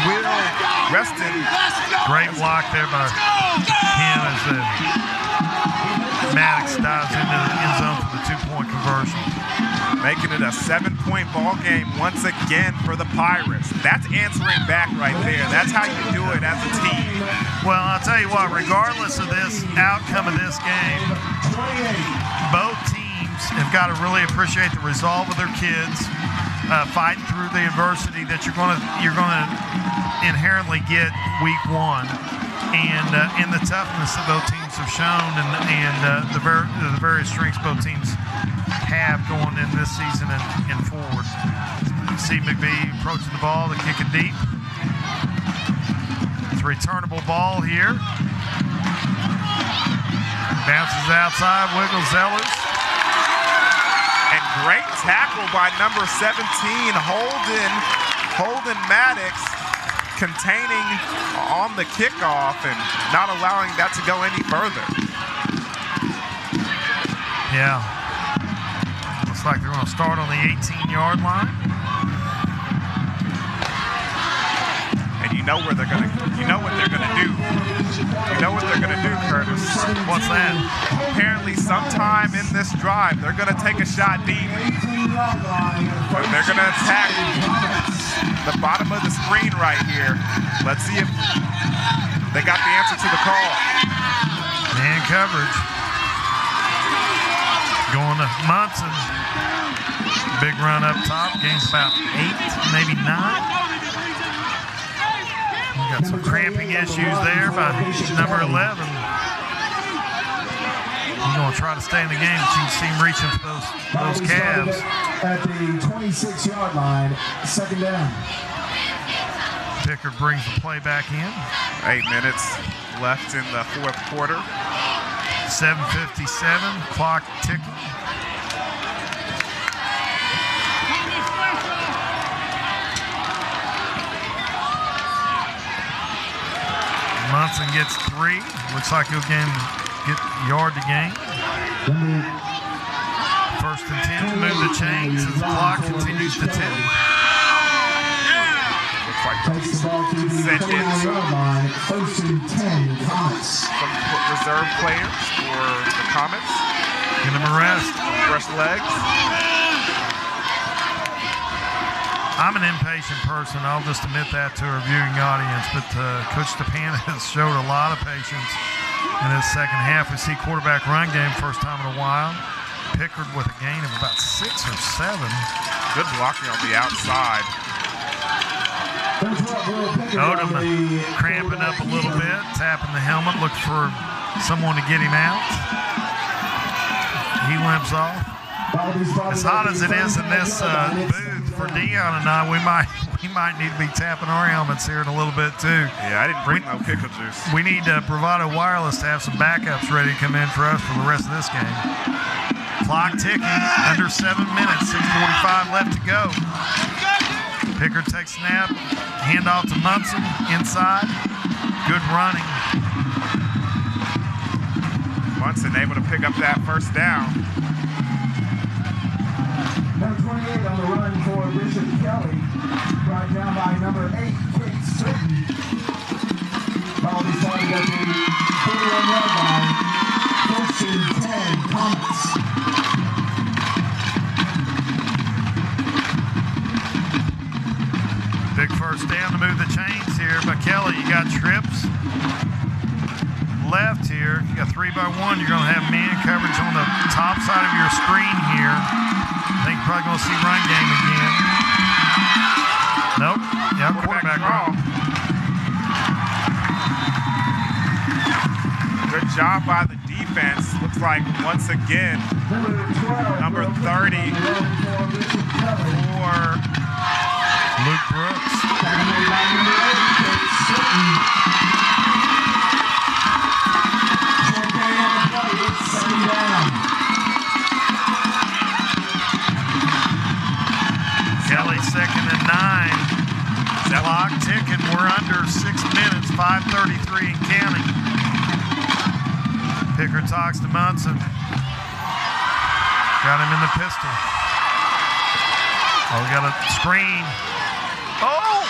Will Reston. Great block there by him as Maddox dives into the end zone for the 2-point conversion. Making it a 7-point ball game once again for the Pirates. That's answering back right there. That's how you do it as a team. Well, I'll tell you what, regardless of this outcome of this game, both teams have got to really appreciate the resolve of their kids, fighting through the adversity that you're going to inherently get week 1, and the toughness that both teams have shown, and the various strengths both teams have going in this season and forward. You see McBee approaching the ball, the kick it deep. It's a returnable ball here. Bounces outside, wiggles Zellers. And great tackle by number 17, Holden Maddox, containing on the kickoff and not allowing that to go any further. Yeah. Looks like they're going to start on the 18-yard line. And you you know what they're gonna do. You know what they're gonna do, Curtis. What's that? Apparently, sometime in this drive, they're gonna take a shot deep. They're gonna attack the bottom of the screen right here. Let's see if they got the answer to the call. Man coverage. Going to Munson. Big run up top. Gains about 8, maybe 9. We got some cramping issues there by number 11. He's going to try to stay in the game, but you can see him reaching for those calves. At the 26-yard line, second down. Pickard brings the play back in. 8 minutes left in the fourth quarter. 7:57, clock ticking. Munson gets 3. Looks like he'll get yard to gain. First and 10, move the chains as the clock continues to tick. Looks like Takes the ball to the 40-yard line. First and 10, Comets. some reserve players for the Comets. Get him a rest. Fresh legs. I'm an impatient person. I'll just admit that to our viewing audience. But Coach Stepana has showed a lot of patience in his second half. We see quarterback run game first time in a while. Pickard with a gain of about 6 or 7. Good blocking on the outside. Odom cramping up a little bit, tapping the helmet, looks for someone to get him out. He limps off. As hot as it is in this booth for Dion and I, we might need to be tapping our helmets here in a little bit too. Yeah, I didn't bring no pickle juice. We need Bravado Wireless to have some backups ready to come in for us for the rest of this game. Clock ticking, under 7 minutes, 6:45 left to go. Pickard takes snap, handoff to Munson, inside. Good running. Munson able to pick up that first down. Number 28 on the run for Bishop Kelly. Brought down by number 8, Kate Sutton. Ball is started at the 41-yard line. First and 10, Comets. Big first down to move the chains here by Kelly. You got trips left here. You got 3-by-1. You're going to have man coverage on the top side of your screen here. I think you're probably going to see run game again. Nope. Yeah, quarterback draw. Good job by the defense. Looks like once again, number 30 for Luke Brooks. Kelly second and 9. Clock ticking. We're under 6 minutes. 5:33 and counting. Pickard talks to Munson. Got him in the pistol. Oh, we got a screen. Oh!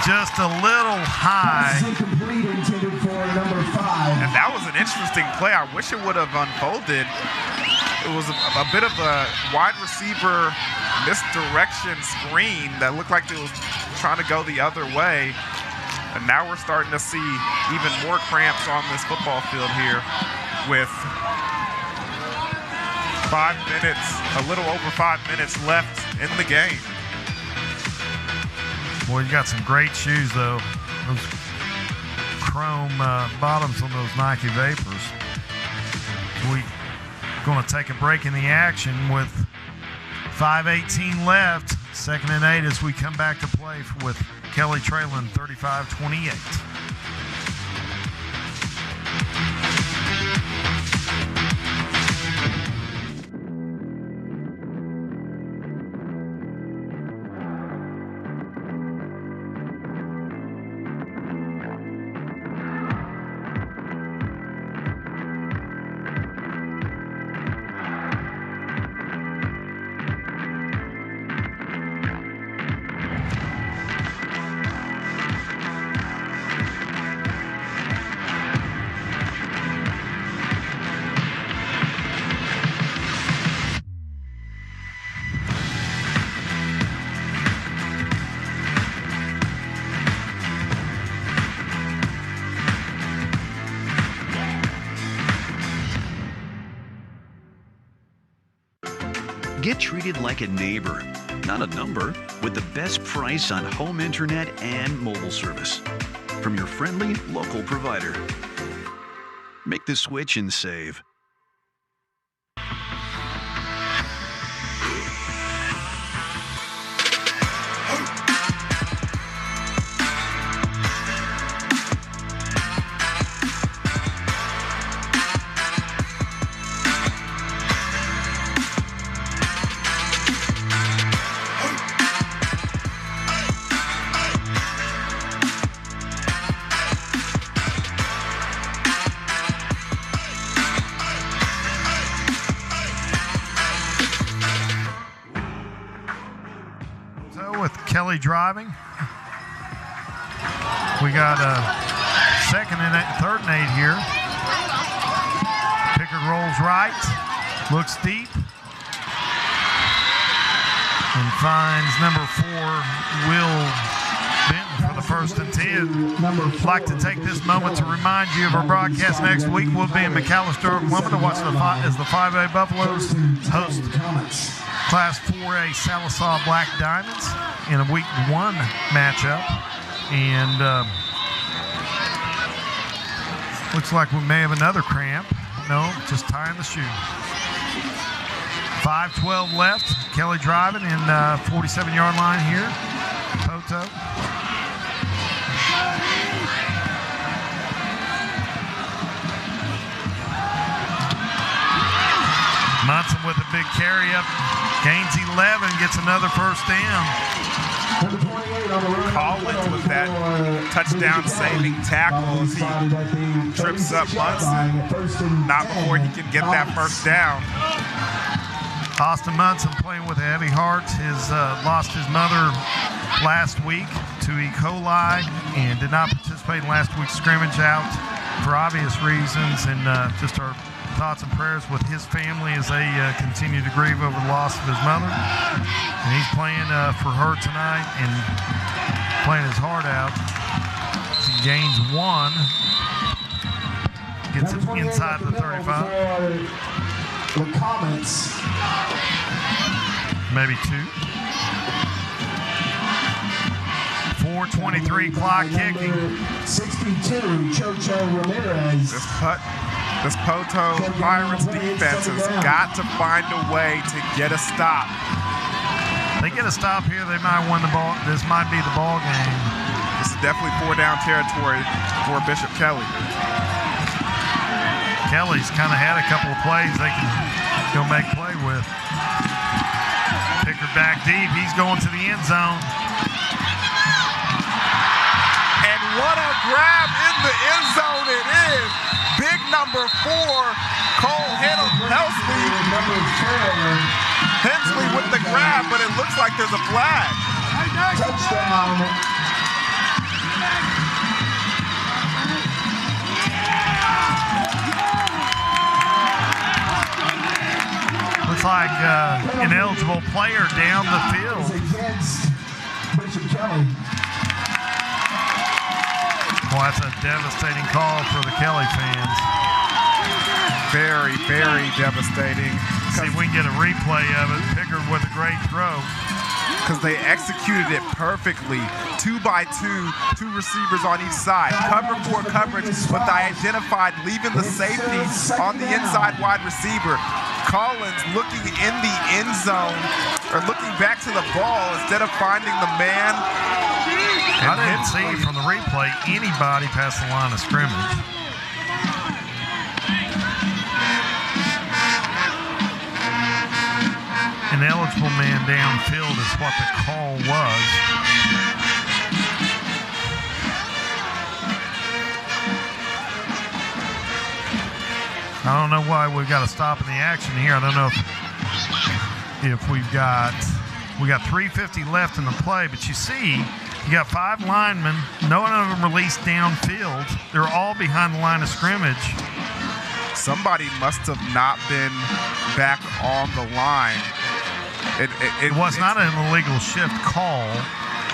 Just a little high. Incomplete, intended for number 5. And that was an interesting play. I wish it would have unfolded. It was a bit of a wide receiver misdirection screen that looked like it was trying to go the other way. And now we're starting to see even more cramps on this football field here with 5 minutes, a little over 5 minutes left in the game. Boy, you got some great shoes, though. Those chrome bottoms on those Nike Vapors. We're going to take a break in the action with 5:18 left. Second and 8 as we come back to play with Kelly trailing 35-28. Get treated like a neighbor, not a number, with the best price on home internet and mobile service from your friendly local provider. Make the switch and save. With Kelly driving. We got a third and 8 here. Pickard rolls right, looks deep, and finds number 4, Will Benton for the first and 10. I'd like to take this moment to remind you of our broadcast next week. We'll be in McAllister, Oklahoma to watch as the 5A Buffaloes host Class 4A Salisaw Black Diamonds in a Week 1 matchup. And looks like we may have another cramp. No, just tying the shoe. 5:12 left. Kelly driving in 47-yard line here. Poteau. Munson with a big carry up. Gains 11, gets another first down. Collins with that touchdown-saving tackle as he trips up Munson. Not before he can get that first down. Austin Munson playing with a heavy heart. Lost his mother last week to E. coli and did not participate in last week's scrimmage out for obvious reasons. And just our thoughts and prayers with his family as they continue to grieve over the loss of his mother. And he's playing for her tonight and playing his heart out. He gains 1. Gets it inside the 35. The Comets. Maybe 2. 4:23 clock kicking. 62, Chocho Ramirez. This Poteau Pirates defense has got to find a way to get a stop. They get a stop here, they might win the ball. This might be the ball game. This is definitely 4-down territory for Bishop Kelly. Kelly's kind of had a couple of plays they can go make play with. Pickard back deep. He's going to the end zone. And what a grab in the end zone it is. Big number 4, Cole Hensley with the grab, but it looks like there's a flag. Touchdown. Looks like ineligible player down the field. Against Bishop Kelly. Well, that's a devastating call for the Kelly fans. Very, very devastating. See if we can get a replay of it. Pickard with a great throw. Because they executed it perfectly. 2 by 2, 2 receivers on each side. Cover 4 coverage, but they identified leaving the safety on the inside wide receiver. Collins looking in the end zone, or looking back to the ball instead of finding the man. I didn't see from the replay anybody past the line of scrimmage. An eligible man downfield is what the call was. I don't know why we've got to stop in the action here. I don't know if we got 3:50 left in the play, but you see, you got 5 linemen, none of them released downfield. They're all behind the line of scrimmage. Somebody must have not been back on the line. It was not an illegal shift call.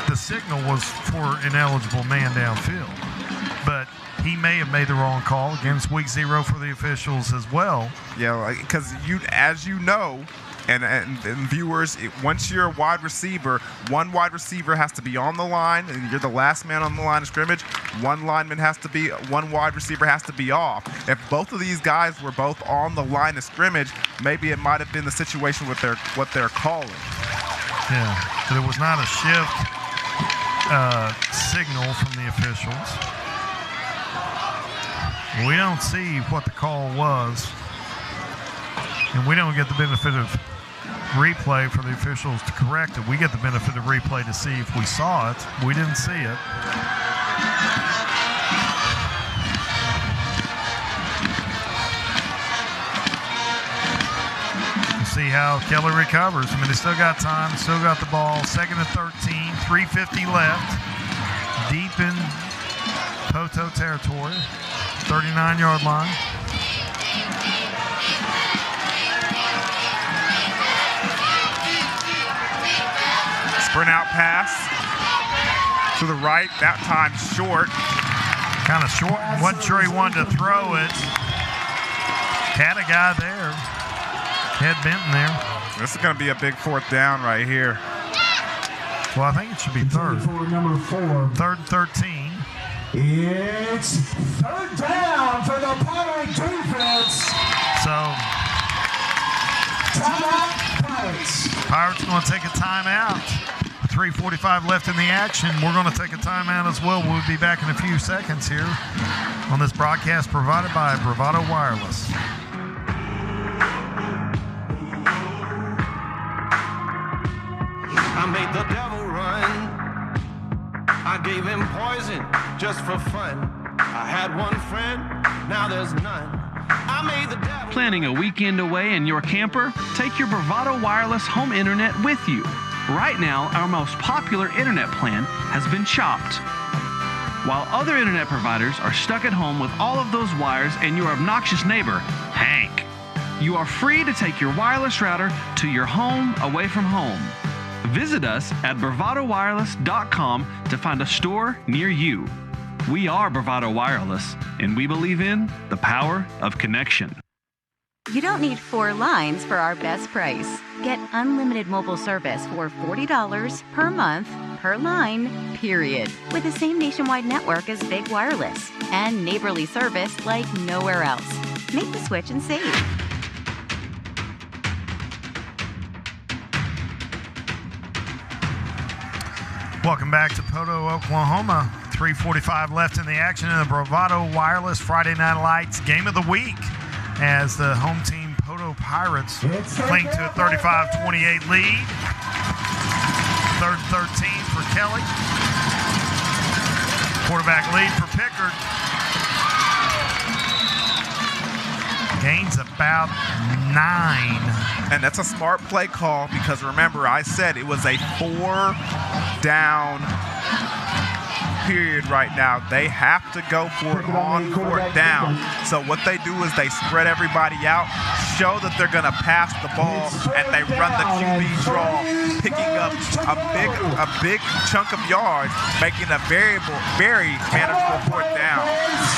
The signal was for an ineligible man downfield. But he may have made the wrong call. Again, it's week 0 for the officials as well. Yeah, because as you know, And viewers, once you're a wide receiver, one wide receiver has to be on the line, and you're the last man on the line of scrimmage. One wide receiver has to be off. If both of these guys were both on the line of scrimmage, maybe it might have been the situation with what they're calling. Yeah, but it was not a shift signal from the officials. We don't see what the call was, and we don't get the benefit of replay for the officials to correct it. We get the benefit of replay to see if we saw it. We didn't see it. You see how Kelly recovers. I mean, they still got time, still got the ball. 2nd and 13, 3:50 left. Deep in Poteau territory, 39-yard line. Sprint out pass to the right, that time short. Kind of short, wasn't sure he wanted to throw it. Had a guy there, head bent in there. This is going to be a big 4th down right here. Well, I think it should be 3rd. For number 4. 3rd and 13. It's 3rd down for the Pirate defense. So, timeout, Pirates. Pirates going to take a timeout. 3:45 left in the action. We're going to take a timeout as well. We'll be back in a few seconds here on this broadcast provided by Bravado Wireless. I made the devil run. I gave him poison just for fun. I had one friend, now there's none. I made the devil. Planning a weekend away in your camper? Take your Bravado Wireless home internet with you. Right now, our most popular internet plan has been chopped. While other internet providers are stuck at home with all of those wires and your obnoxious neighbor, Hank, you are free to take your wireless router to your home away from home. Visit us at bravadowireless.com to find a store near you. We are Bravado Wireless, and we believe in the power of connection. You don't need 4 lines for our best price. Get unlimited mobile service for $40 per month per line, period. With the same nationwide network as Big Wireless and neighborly service like nowhere else. Make the switch and save. Welcome back to Poteau, Oklahoma. 3:45 left in the action in the Bravado Wireless Friday Night Lights Game of the Week as the home team Poteau Pirates cling to a 35-28 lead. 3rd and 13 for Kelly. Quarterback lead for Pickard. Gains about 9. And that's a smart play call because remember, I said it was a 4-down period right now. They have to go for it on 4th down. So what they do is they spread everybody out, show that they're going to pass the ball, and they run the QB draw, picking up a big chunk of yards, making a very manageable 4th down.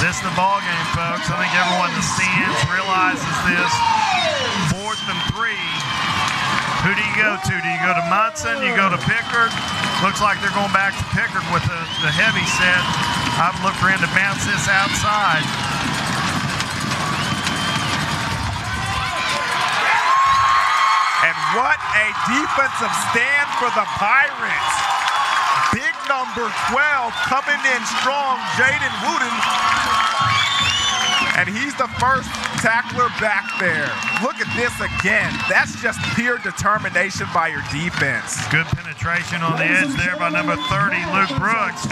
This is the ball game, folks. I think everyone in the stands realizes this. 4th and 3. Who do you go to? Do you go to Munson? You go to Pickard? Looks like they're going back to Pickard with the heavy set. I've looked for him to bounce this outside. And what a defensive stand for the Pirates. Big number 12 coming in strong, Jaden Wooden. And he's the first tackler back there. Look at this again. That's just pure determination by your defense. Good penetration on the edge there by number 30, Luke Brooks.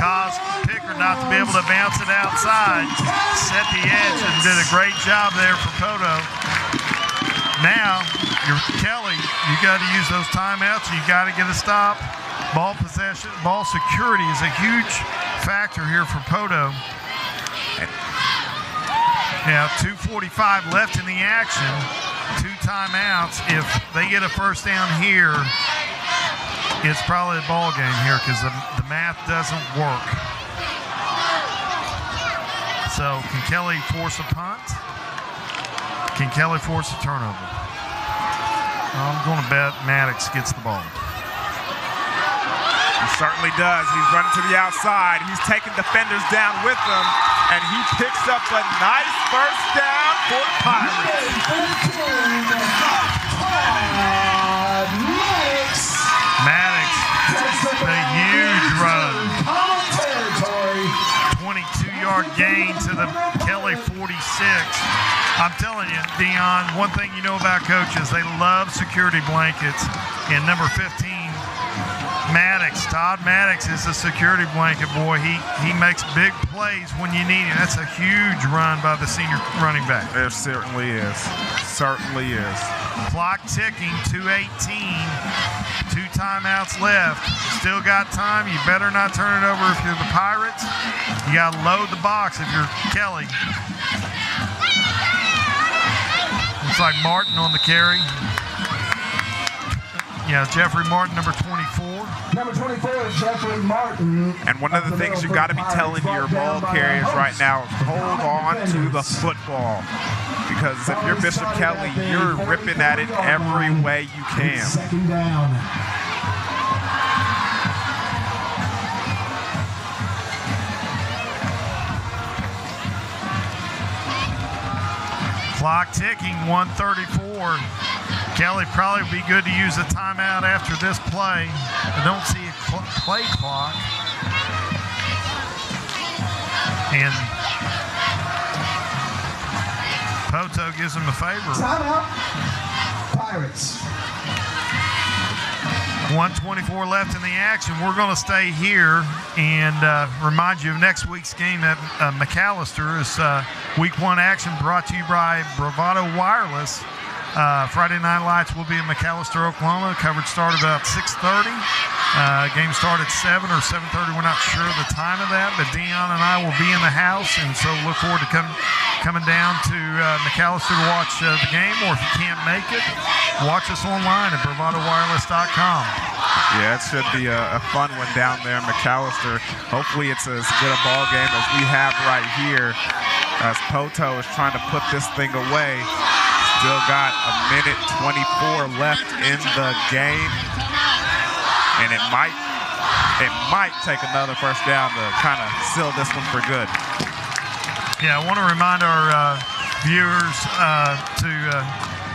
Caused Pickard not to be able to bounce it outside. Set the edge and did a great job there for Poteau. Now, Kelly, you got to use those timeouts. You got to get a stop. Ball possession, ball security is a huge factor here for Poteau. Now, 2:45 left in the action. 2 timeouts. If they get a first down here, it's probably a ball game here because the math doesn't work. So, can Kelly force a punt? Can Kelly force a turnover? I'm going to bet Maddox gets the ball. He certainly does. He's running to the outside. He's taking defenders down with him, and he picks up a nice first down for the Pirates. Maddox, a huge run. 22-yard gain to the Kelly 46. I'm telling you, Dion, one thing you know about coaches, they love security blankets. And number 15, Maddox, Todd Maddox is a security blanket boy. He makes big plays when you need him. That's a huge run by the senior running back. It certainly is. Certainly is. Clock ticking, 2:18. 2 timeouts left. Still got time. You better not turn it over if you're the Pirates. You got to load the box if you're Kelly. Looks like Martin on the carry. Yeah, Jeffrey Martin, number 24. Number 24 is Jeffrey Martin. And one of the things you got to be telling your ball carriers right now is hold on to the football. Because if you're Bishop Kelly, you're ripping at it every way you can. Second down. Clock ticking, 1:34. Kelly probably would be good to use a timeout after this play. I don't see a play clock. And Poteau gives him a favor. Timeout. Pirates. 1:24 left in the action. We're going to stay here and remind you of next week's game at McAllister. Is Week 1 action brought to you by Bravado Wireless. Friday Night Lights will be in McAllister, Oklahoma. Coverage started about 6:30. Game started 7 or 7:30. We're not sure the time of that, but Dion and I will be in the house, and so look forward to coming down to McAllister to watch the game, or if you can't make it, watch us online at bravadowireless.com. Yeah, it should be a fun one down there in McAllister. Hopefully it's as good a ball game as we have right here, as Poteau is trying to put this thing away. Still got a minute 24 left in the game, and it might take another first down to kind of seal this one for good. Yeah, I want to remind our viewers to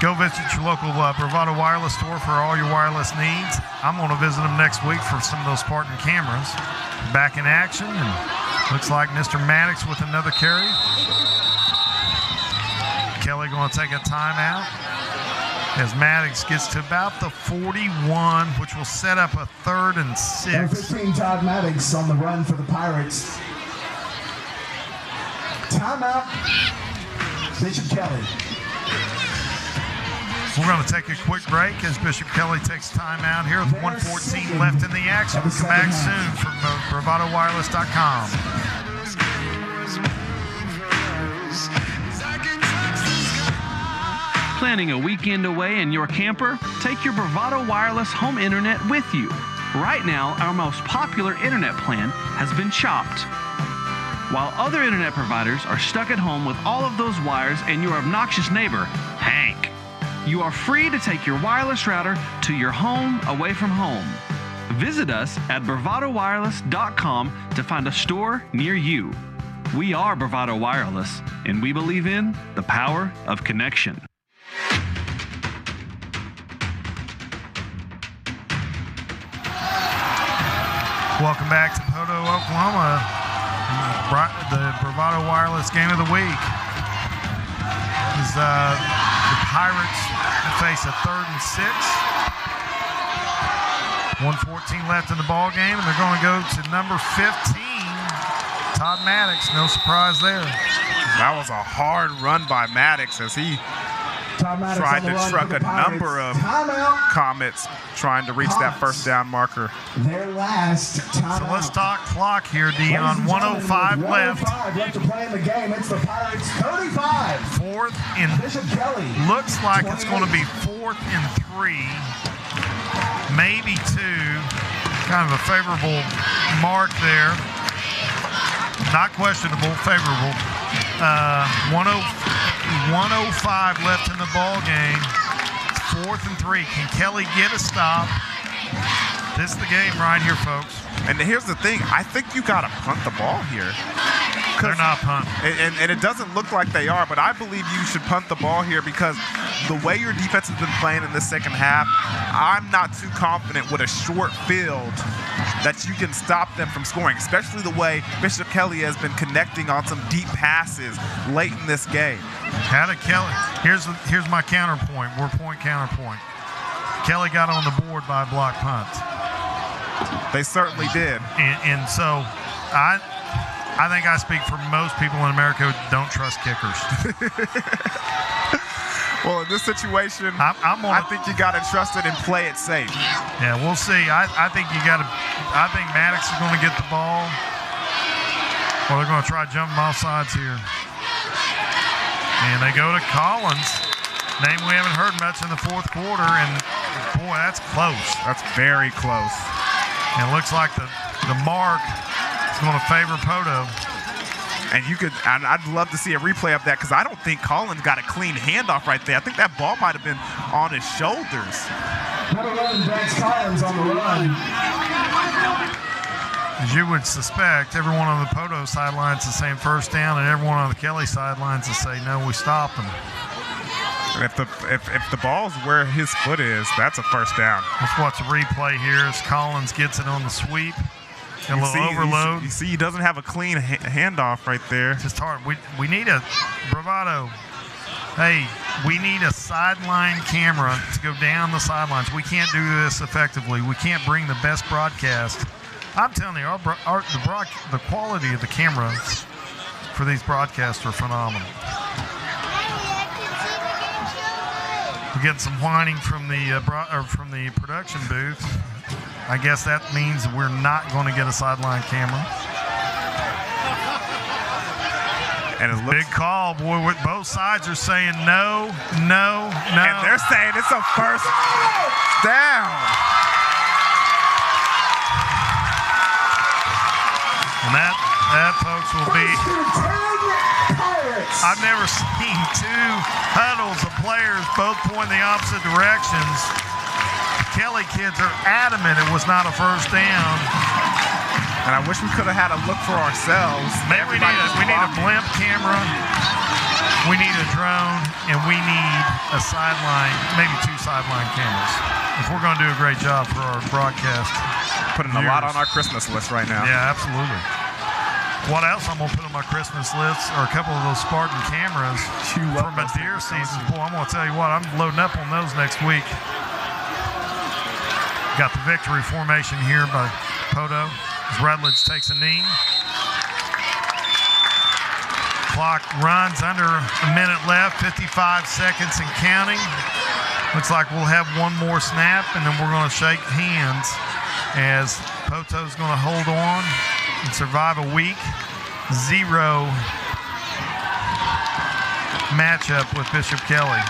go visit your local Bravado Wireless store for all your wireless needs. I'm going to visit them next week for some of those Spartan cameras. Back in action, and looks like Mr. Maddox with another carry. Kelly going to take a timeout as Maddox gets to about the 41, which will set up a 3rd and 6. Number 15, Todd Maddox on the run for the Pirates. Timeout. Bishop Kelly. We're going to take a quick break as Bishop Kelly takes time out here with 1:14 left in the action. We'll come back soon from bravadowireless.com. Planning a weekend away in your camper? Take your Bravado Wireless home internet with you. Right now, our most popular internet plan has been chopped. While other internet providers are stuck at home with all of those wires and your obnoxious neighbor, Hank, you are free to take your wireless router to your home away from home. Visit us at bravadowireless.com to find a store near you. We are Bravado Wireless, and we believe in the power of connection. Welcome back to Poteau, Oklahoma. The Bravado Wireless Game of the Week. As the Pirates face a 3rd and 6. 1:14 left in the ball game, and they're going to go to number 15, Todd Maddox. No surprise there. That was a hard run by Maddox as he tried to truck a number of Comets trying to reach that first down marker. Their last timeout. So let's talk clock here, Dion. 1:05 left. 1:05 left to play in the game. It's the Pirates 35. 4th and Bishop Kelly. looks like it's going to be 4th and 3, maybe 2. Kind of a favorable mark there. Not questionable, favorable. 1:05 left in the ball game. 4 4th and 3. Can Kelly get a stop? This is the game right here, folks. And here's the thing. I think you got to punt the ball here. They're not punting. And it doesn't look like they are, but I believe you should punt the ball here because the way your defense has been playing in the second half, I'm not too confident with a short field that you can stop them from scoring, especially the way Bishop Kelly has been connecting on some deep passes late in this game. How did Kelly? Here's my counterpoint. We're point counterpoint. Kelly got on the board by a block punt. They certainly did. And so I think I speak for most people in America who don't trust kickers. Well, in this situation, I think you got to trust it and play it safe. Yeah, we'll see. I think you got to. I think Maddox is going to get the ball, or they're going to try jumping off sides here. And they go to Collins, name we haven't heard much in the fourth quarter, and boy, that's close. That's very close. And it looks like the mark is going to favor Poteau. And I'd love to see a replay of that because I don't think Collins got a clean handoff right there. I think that ball might have been on his shoulders. Number 11, Banks Collins on the run. As you would suspect, everyone on the Poteau sidelines is saying first down, and everyone on the Kelly sidelines is saying, no, we stop them. If the ball's where his foot is, that's a first down. Let's watch a replay here as Collins gets it on the sweep. A little overload. You see he doesn't have a clean handoff right there. It's just hard. We need a Bravado. Hey, we need a sideline camera to go down the sidelines. We can't do this effectively. We can't bring the best broadcast. I'm telling you, the quality of the cameras for these broadcasts are phenomenal. We're getting some whining from the production booth. I guess that means we're not going to get a sideline camera. And it looks big call, boy. Both sides are saying no, no, no. And they're saying it's a first down. And that, folks, will be. I've never seen two huddles of players both pointing the opposite directions. Kelly kids are adamant it was not a first down. And I wish we could have had a look for ourselves. Man, we need a blimp camera. We need a drone, and we need a sideline, maybe two sideline cameras. If we're going to do a great job for our broadcast. Putting a lot on our Christmas list right now. Yeah, absolutely. What else I'm going to put on my Christmas list are a couple of those Spartan cameras from a deer season. Boy, I'm going to tell you what, I'm loading up on those next week. Got the victory formation here by Poteau as Rutledge takes a knee. Clock runs under a minute left, 55 seconds and counting. Looks like we'll have one more snap, and then we're going to shake hands as Poteau's going to hold on and survive a week 0 matchup with Bishop Kelly.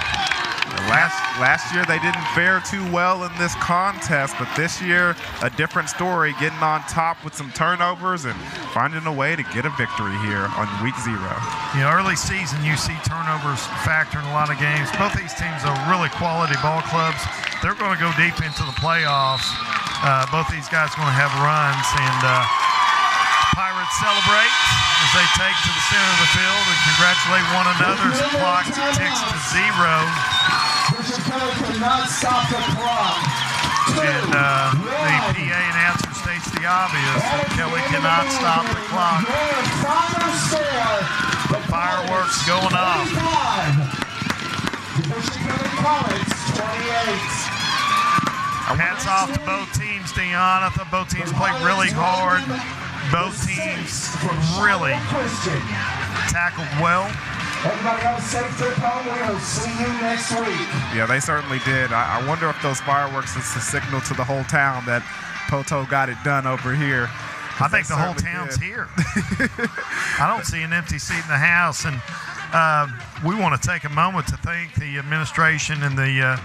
Last year they didn't fare too well in this contest, but this year a different story, getting on top with some turnovers and finding a way to get a victory here on week 0. You know, early season you see turnovers factor in a lot of games. Both these teams are really quality ball clubs. They're going to go deep into the playoffs. Both these guys are going to have runs, and Pirates celebrate as they take to the center of the field and congratulate one another as the clock ticks to 0. Bishop Kelly cannot stop the clock. And the PA announcer states the obvious that Kelly cannot stop the clock. The fireworks going off. Bishop Kelly Comets, 28. Hats off to both teams, Dion. I thought both teams played really hard. Both teams really tackled well. Everybody have a safe trip home. We will see you next week. Yeah, they certainly did. I wonder if those fireworks is a signal to the whole town that Poteau got it done over here. I think the whole town's here. I don't see an empty seat in the house. And we want to take a moment to thank the administration and the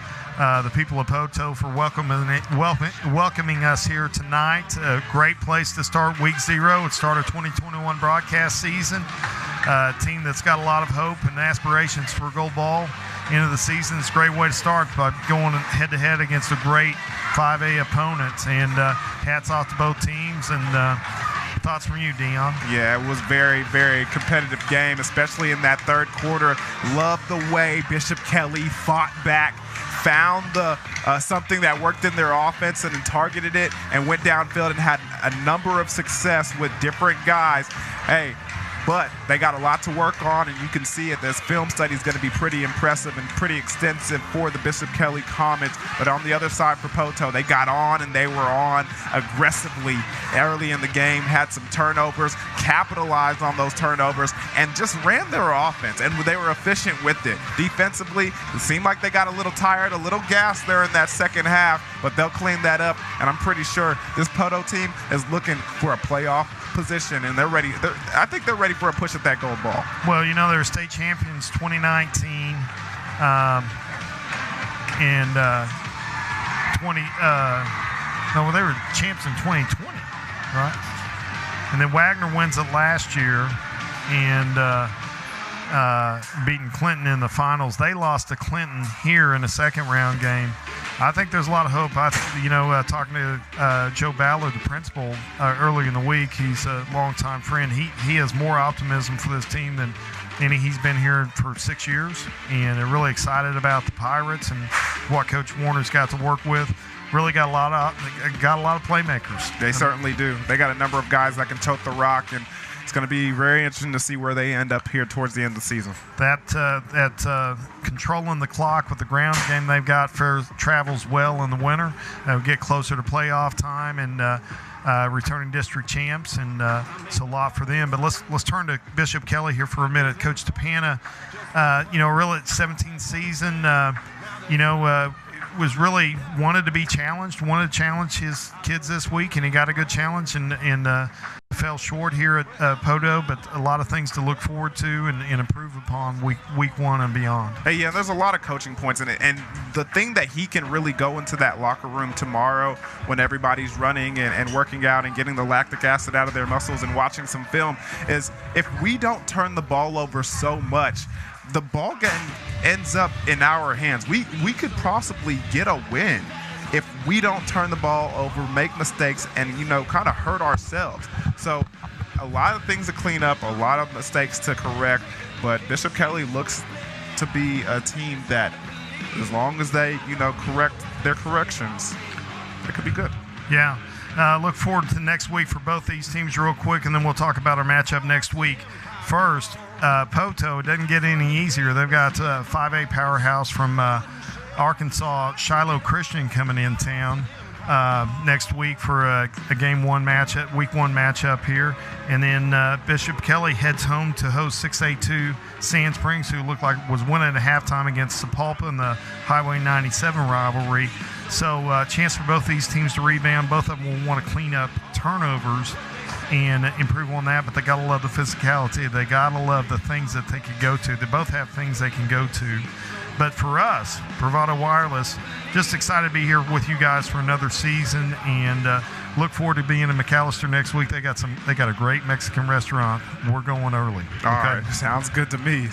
people of Poteau for welcoming us here tonight. A great place to start week 0 and start a 2021 broadcast season. A team that's got a lot of hope and aspirations for gold ball. into the season. It's a great way to start by going head-to-head against a great 5A opponent. And hats off to both teams. And thoughts from you, Dion? Yeah, it was very, very competitive game, especially in that third quarter. Love the way Bishop Kelly fought back, found something that worked in their offense and then targeted it and went downfield and had a number of success with different guys. Hey, but they got a lot to work on, and you can see it. This film study is going to be pretty impressive and pretty extensive for the Bishop Kelly Comets. But on the other side for Poteau, they got on, and they were on aggressively early in the game, had some turnovers, capitalized on those turnovers, and just ran their offense, and they were efficient with it. Defensively, it seemed like they got a little tired, a little gassed there in that second half, but they'll clean that up, and I'm pretty sure this Poteau team is looking for a playoff position, and they're ready. I think they're ready for a push at that gold ball. Well, you know, they were state champions 2019 and 20 no, they were champs in 2020, right? And then Wagner wins it last year and beating Clinton in the finals. They lost to Clinton here in a second round game. I think there's a lot of hope. Talking to Joe Ballard, the principal, earlier in the week, he's a longtime friend. He has more optimism for this team than any. He's been here for 6 years, and they're really excited about the Pirates and what Coach Warner's got to work with. Really got a lot of playmakers. They certainly do. They got a number of guys that can tote the rock, and it's going to be very interesting to see where they end up here towards the end of the season. That controlling the clock with the ground game they've got travels well in the winter. Get closer to playoff time and returning district champs, and it's a lot for them. But let's turn to Bishop Kelly here for a minute. Coach Tapana, really 17th season, was really wanted to be challenged, wanted to challenge his kids this week, and he got a good challenge and fell short here at Poteau, but a lot of things to look forward to and improve upon week one and beyond. Hey, yeah, there's a lot of coaching points in it, and the thing that he can really go into that locker room tomorrow when everybody's running and working out and getting the lactic acid out of their muscles and watching some film is if we don't turn the ball over so much, the ball game ends up in our hands. We could possibly get a win if we don't turn the ball over, make mistakes, and, kind of hurt ourselves. So a lot of things to clean up, a lot of mistakes to correct, but Bishop Kelly looks to be a team that as long as they, correct their corrections, it could be good. Yeah. Look forward to next week for both these teams real quick, and then we'll talk about our matchup next week. First, Poteau, it doesn't get any easier. They've got a 5A powerhouse from Arkansas, Shiloh Christian, coming in town next week for a week one matchup here. And then Bishop Kelly heads home to host 6A2 Sand Springs, who looked like was winning at halftime against Sapulpa in the Highway 97 rivalry. So chance for both these teams to rebound. Both of them will want to clean up turnovers and improve on that, but they got to love the physicality. They got to love the things that they can go to. They both have things they can go to. But for us, Bravado Wireless, just excited to be here with you guys for another season, and look forward to being in McAllister next week. They got a great Mexican restaurant. We're going early. All right. Sounds good to me.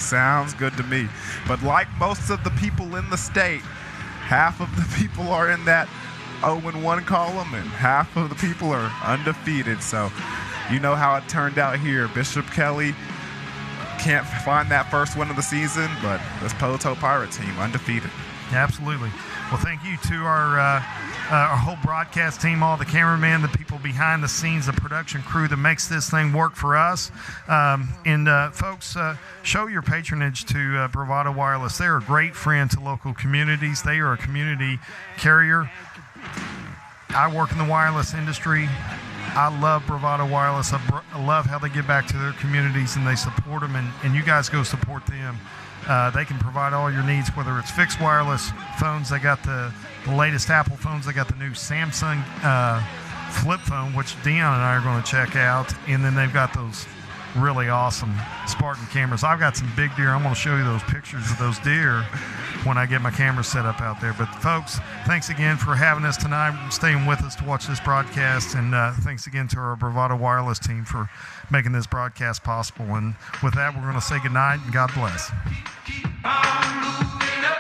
But like most of the people in the state, half of the people are in that 0-1 column, and half of the people are undefeated. So you know how it turned out here. Bishop Kelly can't find that first win of the season, but this Poteau Pirate team undefeated. Absolutely. Well, thank you to our whole broadcast team, all the cameramen, the people behind the scenes, the production crew that makes this thing work for us. Folks, show your patronage to Bravado Wireless. They're a great friend to local communities. They are a community carrier. I work in the wireless industry. I love Bravado Wireless. I love how they give back to their communities and they support them, and you guys go support them. They can provide all your needs, whether it's fixed wireless phones. They got the latest Apple phones. They got the new Samsung flip phone, which Dion and I are going to check out. And then they've got those really awesome Spartan cameras. I've got some big deer. I'm going to show you those pictures of those deer when I get my camera set up out there. But folks, thanks again for having us tonight, staying with us to watch this broadcast, and thanks again to our Bravado Wireless team for making this broadcast possible. And with that, we're going to say goodnight and God bless. Keep on moving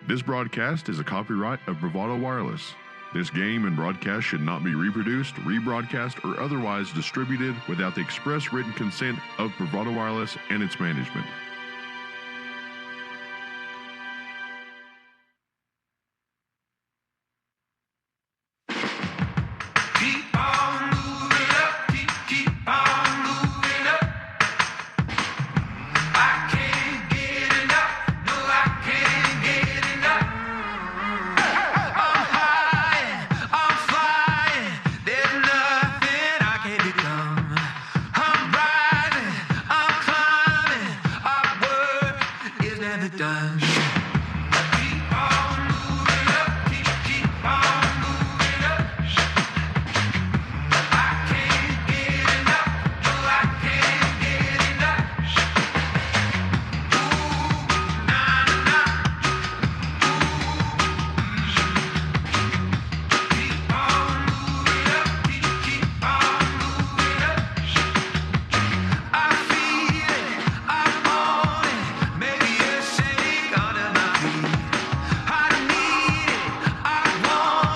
This broadcast is a copyright of Bravado Wireless. This game and broadcast should not be reproduced, rebroadcast, or otherwise distributed without the express written consent of Bravado Wireless and its management.